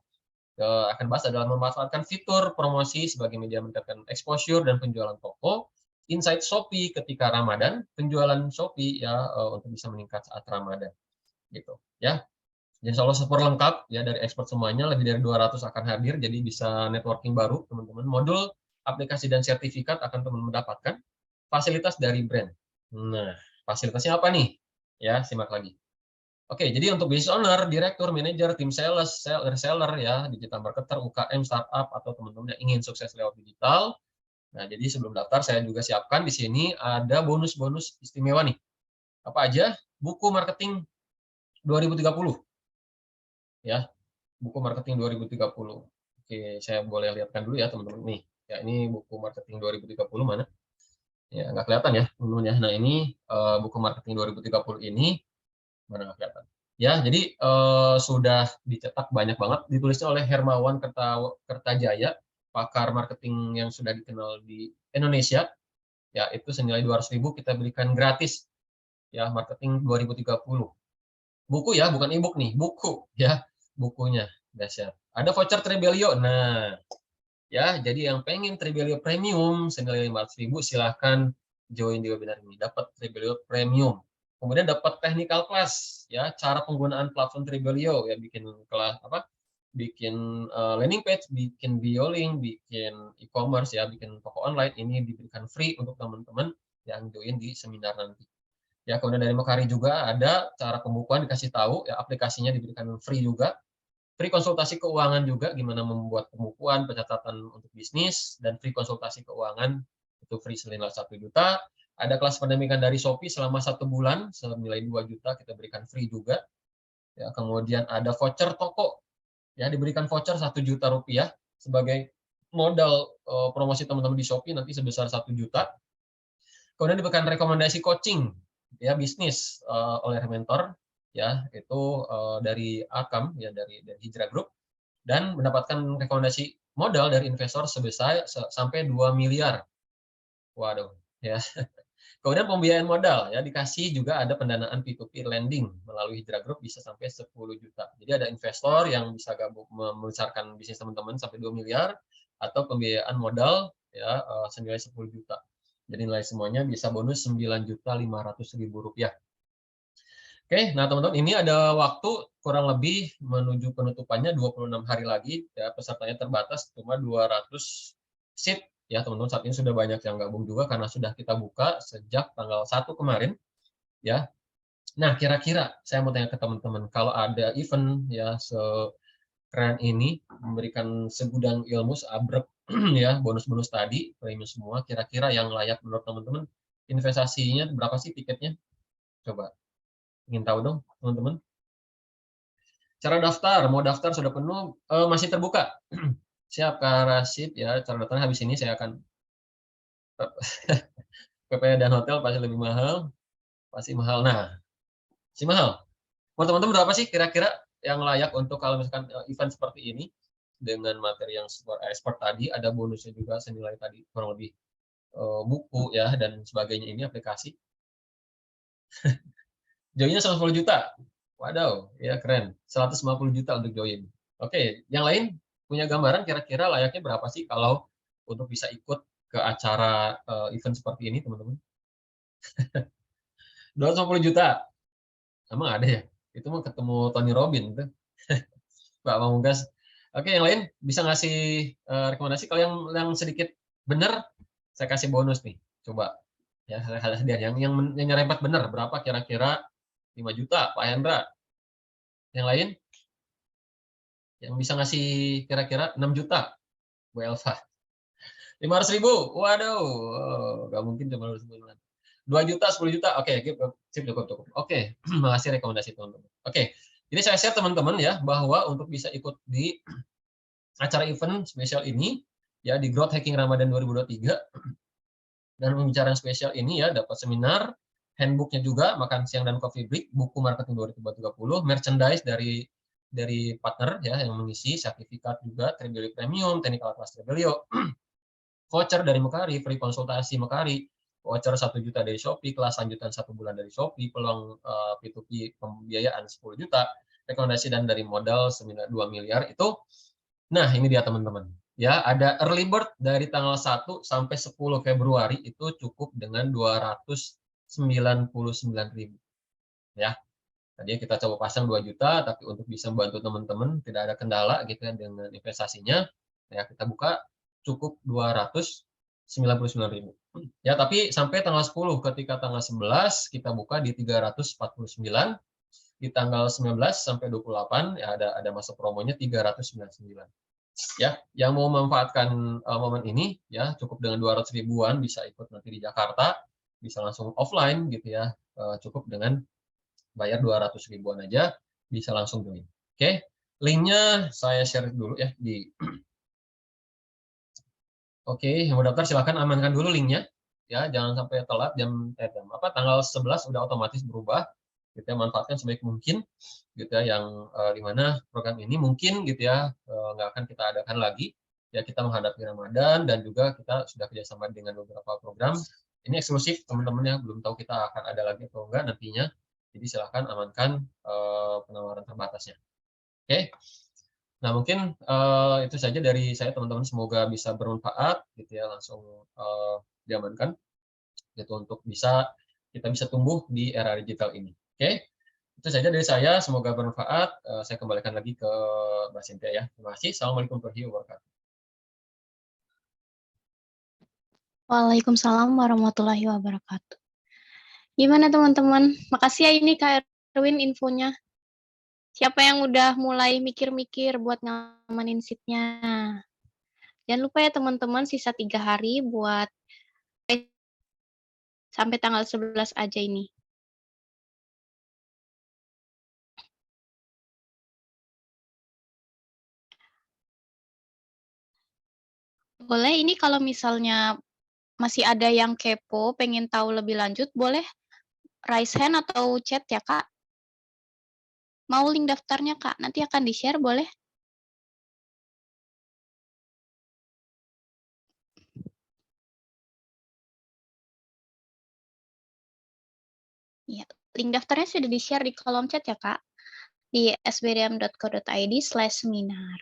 akan bahas adalah memanfaatkan fitur promosi sebagai media meningkatkan exposure dan penjualan toko, insight Shopee ketika Ramadan, penjualan Shopee ya untuk bisa meningkat saat Ramadan, gitu ya. Jadi insya Allah super lengkap ya dari expert semuanya, lebih dari 200 akan hadir, jadi bisa networking baru teman-teman. Modul aplikasi dan sertifikat akan teman-teman dapatkan. Fasilitas dari brand. Nah, fasilitasnya apa nih? Ya, simak lagi. Oke, jadi untuk business owner, direktur, manajer, tim sales, reseller ya, digital marketer, UKM, startup, atau teman-teman yang ingin sukses lewat digital. Nah, jadi sebelum daftar saya juga siapkan di sini ada bonus-bonus istimewa nih. Apa aja? Buku marketing 2030. Ya, buku marketing 2030. Oke, saya boleh lihatkan dulu ya teman-teman nih. Ya, ini buku marketing 2030 mana? Ya, nggak kelihatan ya teman-teman ya. Nah, ini buku marketing 2030 ini mana nggak kelihatan. Ya, jadi sudah dicetak banyak banget, ditulisnya oleh Hermawan Kertajaya, pakar marketing yang sudah dikenal di Indonesia. Ya, itu senilai 200.000 kita berikan gratis. Ya, marketing 2030. Buku ya, bukan e-book nih, buku ya, bukunya. Dahsyat. Ada voucher Trebelio. Nah, ya, jadi yang pengen Trebelio Premium senilai 500.000 silahkan join di webinar ini, dapat Trebelio Premium. Kemudian dapat technical class ya, cara penggunaan platform Trebelio ya, bikin kelas bikin landing page, bikin bio link, bikin e-commerce ya, bikin toko online, ini diberikan free untuk teman-teman yang join di seminar nanti. Ya, kemudian dari Mekari juga ada cara pembukuan dikasih tahu ya, aplikasinya diberikan free juga. Free konsultasi keuangan juga, gimana membuat pembukuan, pencatatan untuk bisnis, dan free konsultasi keuangan itu free senilai 1 juta. Ada kelas pendampingan dari Shopee selama 1 bulan senilai 2 juta kita berikan free juga. Ya, kemudian ada voucher toko, ya diberikan voucher 1 juta rupiah sebagai modal promosi teman-teman di Shopee nanti sebesar 1 juta. Kemudian diberikan rekomendasi coaching ya bisnis oleh mentor ya, itu dari Akam ya, dari Hijrah Group, dan mendapatkan rekomendasi modal dari investor sebesar sampai 2 miliar. Waduh ya. Kemudian pembiayaan modal ya, dikasih juga ada pendanaan P2P lending melalui Hijrah Group bisa sampai 10 juta. Jadi ada investor yang bisa gabung membesarkan bisnis teman-teman sampai 2 miliar, atau pembiayaan modal ya senilai 10 juta. Jadi nilai semuanya bisa bonus 9.500.000 rupiah. Oke, nah teman-teman ini ada waktu kurang lebih menuju penutupannya 26 hari lagi ya, pesertanya terbatas cuma 200 seat ya teman-teman. Saat ini sudah banyak yang gabung juga karena sudah kita buka sejak tanggal 1 kemarin ya. Nah, kira-kira saya mau tanya ke teman-teman, kalau ada event ya sekeren ini memberikan segudang ilmu seabrek ya, bonus-bonus tadi, premium semua, kira-kira yang layak menurut teman-teman investasinya berapa sih tiketnya? Coba ingin tahu dong, teman-teman. Cara daftar, mau daftar sudah penuh, masih terbuka. Siap, Kak Rashid ya, cara daftarnya habis ini saya akan PP dan hotel pasti lebih mahal, pasti mahal. Nah, si mahal. Menurut teman-teman berapa sih kira-kira yang layak untuk kalau misalkan event seperti ini dengan materi yang expert tadi, ada bonusnya juga senilai tadi kurang lebih buku ya dan sebagainya ini aplikasi. Joinnya 110 juta. Waduh, ya keren. 150 juta untuk join. Oke, yang lain punya gambaran kira-kira layaknya berapa sih kalau untuk bisa ikut ke acara event seperti ini, teman-teman? 250 juta. Emang ada ya? Itu mau ketemu Tony Robbins tuh. Pak Pamungkas. Oke, yang lain bisa ngasih rekomendasi. Kalau yang sedikit benar, saya kasih bonus nih. Coba ya hadiah yang nyerempet benar berapa kira-kira 5 juta Pak Hendra. Yang lain yang bisa ngasih kira-kira 6 juta Bu Elva. 500.000. Waduh, nggak mungkin cuma 200.000. 2 juta, 10 juta. Oke, sip, cukup, cukup. Oke, makasih rekomendasi teman-teman. Oke, jadi saya share teman-teman ya bahwa untuk bisa ikut di acara event spesial ini ya di Growth Hacking Ramadan 2023 dan pembicaraan spesial ini ya dapat seminar, handbooknya juga makan siang dan coffee break, buku marketing 2030, merchandise dari partner ya yang mengisi, sertifikat juga Trebelio Premium, Technical Class Trebelio, voucher dari Mekari, free konsultasi Mekari, voucher 1 juta dari Shopee, kelas lanjutan 1 bulan dari Shopee, peluang P2P pembiayaan 10 juta, rekomendasi dan dari modal 2 miliar itu. Nah, ini dia teman-teman. Ya, ada early bird dari tanggal 1 sampai 10 Februari itu cukup dengan 299.000. Ya. Tadi kita coba pasang 2 juta, tapi untuk bisa membantu teman-teman tidak ada kendala gitu ya dengan investasinya, ya kita buka cukup 299.000. Ya, tapi sampai tanggal 10, ketika tanggal 11 kita buka di 349, di tanggal 19 sampai 28 ya ada masa promonya 399. Ya, yang mau memanfaatkan momen ini ya cukup dengan 200 ribuan bisa ikut nanti di Jakarta, bisa langsung offline gitu ya, cukup dengan bayar 200 ribuan aja bisa langsung join. Oke, linknya saya share dulu ya di. Oke, yang mau daftar silakan amankan dulu linknya ya, jangan sampai telat tanggal 11 udah otomatis berubah. Kita manfaatkan sebaik mungkin gitu ya, yang di mana program ini mungkin gitu ya nggak akan kita adakan lagi ya, kita menghadapi Ramadan dan juga kita sudah kerjasama dengan beberapa program ini eksklusif teman-teman ya, belum tahu kita akan ada lagi atau enggak nantinya, jadi silahkan amankan penawaran terbatasnya. Oke, nah mungkin itu saja dari saya teman-teman, semoga bisa bermanfaat gitu ya, langsung diamankan gitu untuk kita bisa tumbuh di era digital ini. Oke, itu saja dari saya, semoga bermanfaat. Saya kembalikan lagi ke Mbak Cynthia ya. Terima kasih. Assalamualaikum warahmatullahi wabarakatuh. Waalaikumsalam warahmatullahi wabarakatuh. Gimana teman-teman? Makasih ya ini Kak Erwin infonya. Siapa yang udah mulai mikir-mikir buat ngamanin seatnya? Jangan lupa ya teman-teman, sisa 3 hari buat sampai tanggal 11 aja ini. Boleh ini kalau misalnya masih ada yang kepo, pengen tahu lebih lanjut, boleh raise hand atau chat ya Kak. Mau link daftarnya Kak, nanti akan di-share boleh? Ya, link daftarnya sudah di-share di kolom chat ya Kak, di sbdm.co.id/seminar.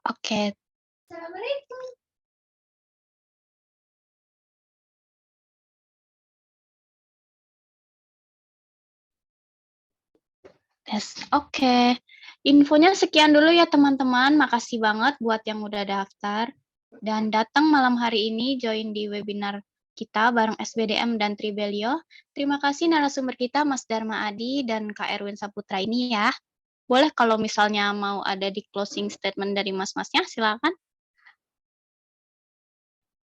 Oke. Tes. Oke. Infonya sekian dulu ya teman-teman. Makasih banget buat yang udah daftar dan datang malam hari ini join di webinar kita bareng SBDM dan Tribelio. Terima kasih narasumber kita Mas Dharma Adi dan Kak Erwin Saputra ini ya. Boleh kalau misalnya mau ada di closing statement dari mas-masnya, silakan.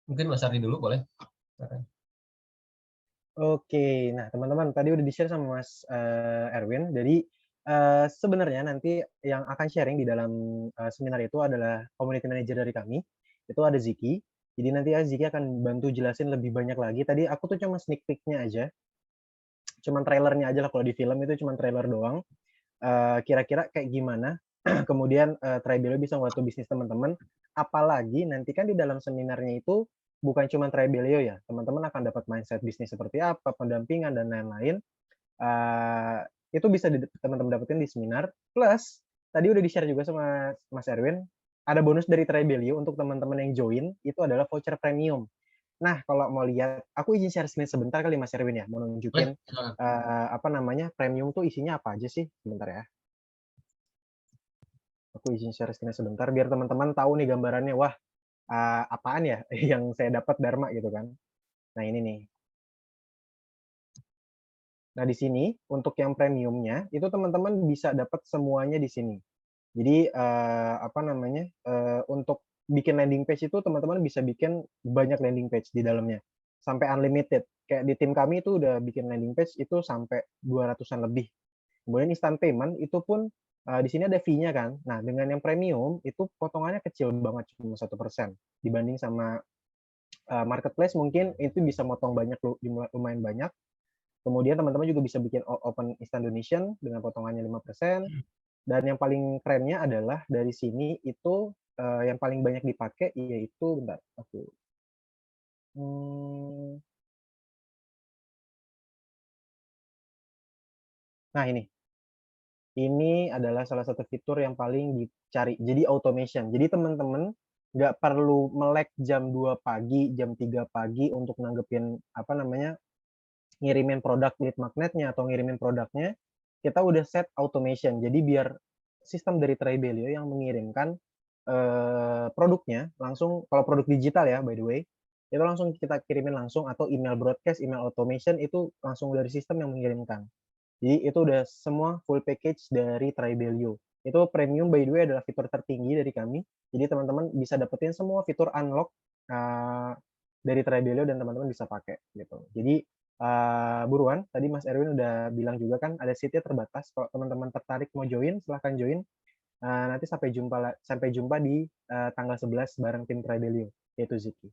Mungkin Mas Ardi dulu boleh. Oke, nah teman-teman tadi udah di-share sama Mas Erwin. Jadi sebenarnya nanti yang akan sharing di dalam seminar itu adalah community manager dari kami. Itu ada Ziki. Jadi nanti Ziki akan bantu jelasin lebih banyak lagi. Tadi aku tuh cuma sneak peek-nya aja. Cuman trailernya aja lah, kalau di film itu cuma trailer doang. Kira-kira kayak gimana kemudian Tribelio bisa membantu bisnis teman-teman. Apalagi nanti kan di dalam seminarnya itu bukan cuma Tribelio ya, teman-teman akan dapat mindset bisnis seperti apa, pendampingan dan lain-lain. Itu bisa teman-teman dapetin di seminar. Plus tadi udah di-share juga sama Mas Erwin, ada bonus dari Tribelio untuk teman-teman yang join, itu adalah voucher premium. Nah, kalau mau lihat, aku izin share screen sebentar kali Mas Erwin ya, mau nunjukin apa namanya premium tuh isinya apa aja sih, sebentar ya. Aku izin share screen sebentar biar teman-teman tahu nih gambarannya, wah apaan ya yang saya dapat Dharma gitu kan. Nah ini nih. Nah di sini untuk yang premiumnya itu teman-teman bisa dapat semuanya di sini. Jadi apa namanya untuk bikin landing page itu teman-teman bisa bikin banyak landing page di dalamnya sampai unlimited. Kayak di tim kami itu udah bikin landing page itu sampai 200-an lebih. Kemudian instant payment itu pun di sini ada fee-nya kan. Nah dengan yang premium itu potongannya kecil banget, cuma 1% dibanding sama marketplace mungkin itu bisa motong banyak, lumayan banyak. Kemudian teman-teman juga bisa bikin open instant donation dengan potongannya 5%. Dan yang paling kerennya adalah dari sini itu yang paling banyak dipakai yaitu bentar aku nah ini adalah salah satu fitur yang paling dicari. Jadi automation. Jadi teman-teman nggak perlu melek jam 2 pagi, jam 3 pagi untuk nanggepin apa namanya ngirimin produk lead magnetnya atau ngirimin produknya. Kita udah set automation. Jadi biar sistem dari Tribelio yang mengirimkan produknya langsung, kalau produk digital ya by the way, itu langsung kita kirimin langsung, atau email broadcast, email automation itu langsung dari sistem yang mengirimkan. Jadi itu udah semua full package dari Tribelio. Itu premium by the way adalah fitur tertinggi dari kami. Jadi teman-teman bisa dapetin semua fitur unlock dari Tribelio dan teman-teman bisa pakai gitu. Jadi buruan, tadi Mas Erwin udah bilang juga kan ada seatnya terbatas. Kalau teman-teman tertarik mau join, silahkan join. Nanti sampai jumpa di tanggal 11 bareng tim Tribelio, yaitu Ziki.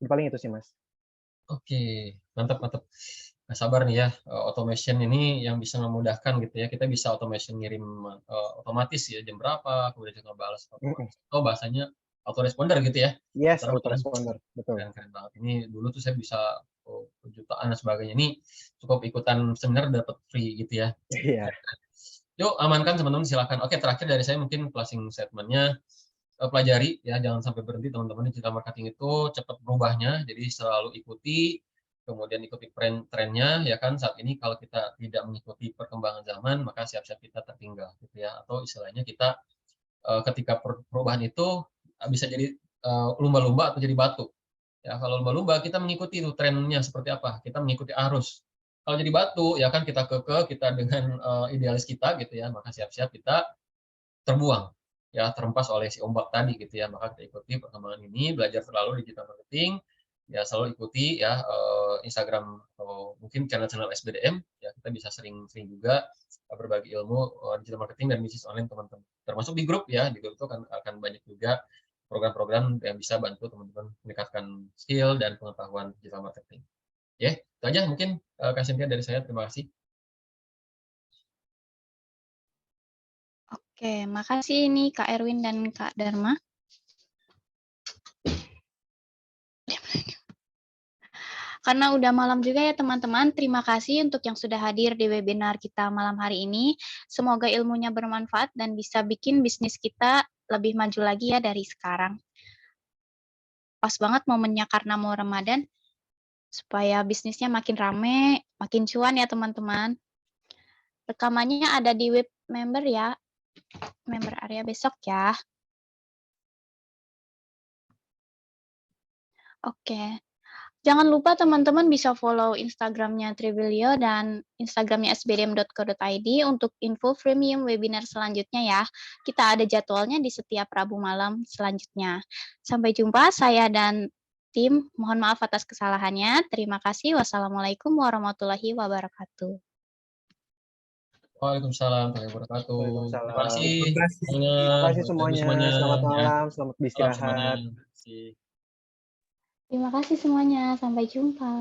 Paling itu sih Mas. Oke, mantap. Nah, sabar nih ya, automation ini yang bisa memudahkan gitu ya. Kita bisa automation ngirim otomatis ya jam berapa, kemudian juga balas otomatis. Atau bahasanya autoresponder gitu ya. Yes, autoresponder, betul. Keren banget. Ini dulu tuh saya bisa jutaan dan sebagainya. Ini cukup ikutan seminar dapat free gitu ya. Iya. Yuk amankan teman-teman, silakan. Oke, terakhir dari saya mungkin closing statement-nya, pelajari ya, jangan sampai berhenti teman-teman. Digital marketing itu cepat berubahnya, jadi selalu ikuti, kemudian ikuti tren-trennya ya kan. Saat ini kalau kita tidak mengikuti perkembangan zaman, maka siap-siap kita tertinggal gitu ya. Atau istilahnya kita ketika perubahan itu bisa jadi lumba-lumba atau jadi batu. Ya, kalau lumba-lumba kita mengikuti itu trennya seperti apa, kita mengikuti arus. Kalau jadi batu ya kan kita kita dengan idealis kita gitu ya, maka siap-siap kita terbuang ya, terhempas oleh si ombak tadi gitu ya. Maka kita ikuti perkembangan ini, belajar selalu digital marketing, ya selalu ikuti ya Instagram atau mungkin channel-channel SBDM ya, kita bisa sering-sering juga berbagi ilmu digital marketing dan bisnis online teman-teman. Termasuk di grup ya, di grup itu akan banyak juga program-program yang bisa bantu teman-teman meningkatkan skill dan pengetahuan digital marketing. Ya, itu aja mungkin Kak Cynthia dari saya. Terima kasih. Oke, makasih nih Kak Erwin dan Kak Dharma. Karena udah malam juga ya teman-teman, terima kasih untuk yang sudah hadir di webinar kita malam hari ini. Semoga ilmunya bermanfaat dan bisa bikin bisnis kita lebih maju lagi ya dari sekarang. Pas banget momennya karena mau Ramadan, supaya bisnisnya makin rame, makin cuan ya teman-teman. Rekamannya ada di web member ya, member area besok ya. Oke. Jangan lupa teman-teman bisa follow Instagramnya Trivilio dan Instagramnya sbdm.co.id untuk info premium webinar selanjutnya ya. Kita ada jadwalnya di setiap Rabu malam selanjutnya. Sampai jumpa, saya dan tim. Mohon maaf atas kesalahannya. Terima kasih. Wassalamualaikum warahmatullahi wabarakatuh. Waalaikumsalam warahmatullahi wabarakatuh. Terima Waalaikumsalam. kasih Terima kasih semuanya. semuanya. Selamat Ya. malam, selamat Salam semuanya. beristirahat. Terima kasih. Terima kasih semuanya. Sampai jumpa.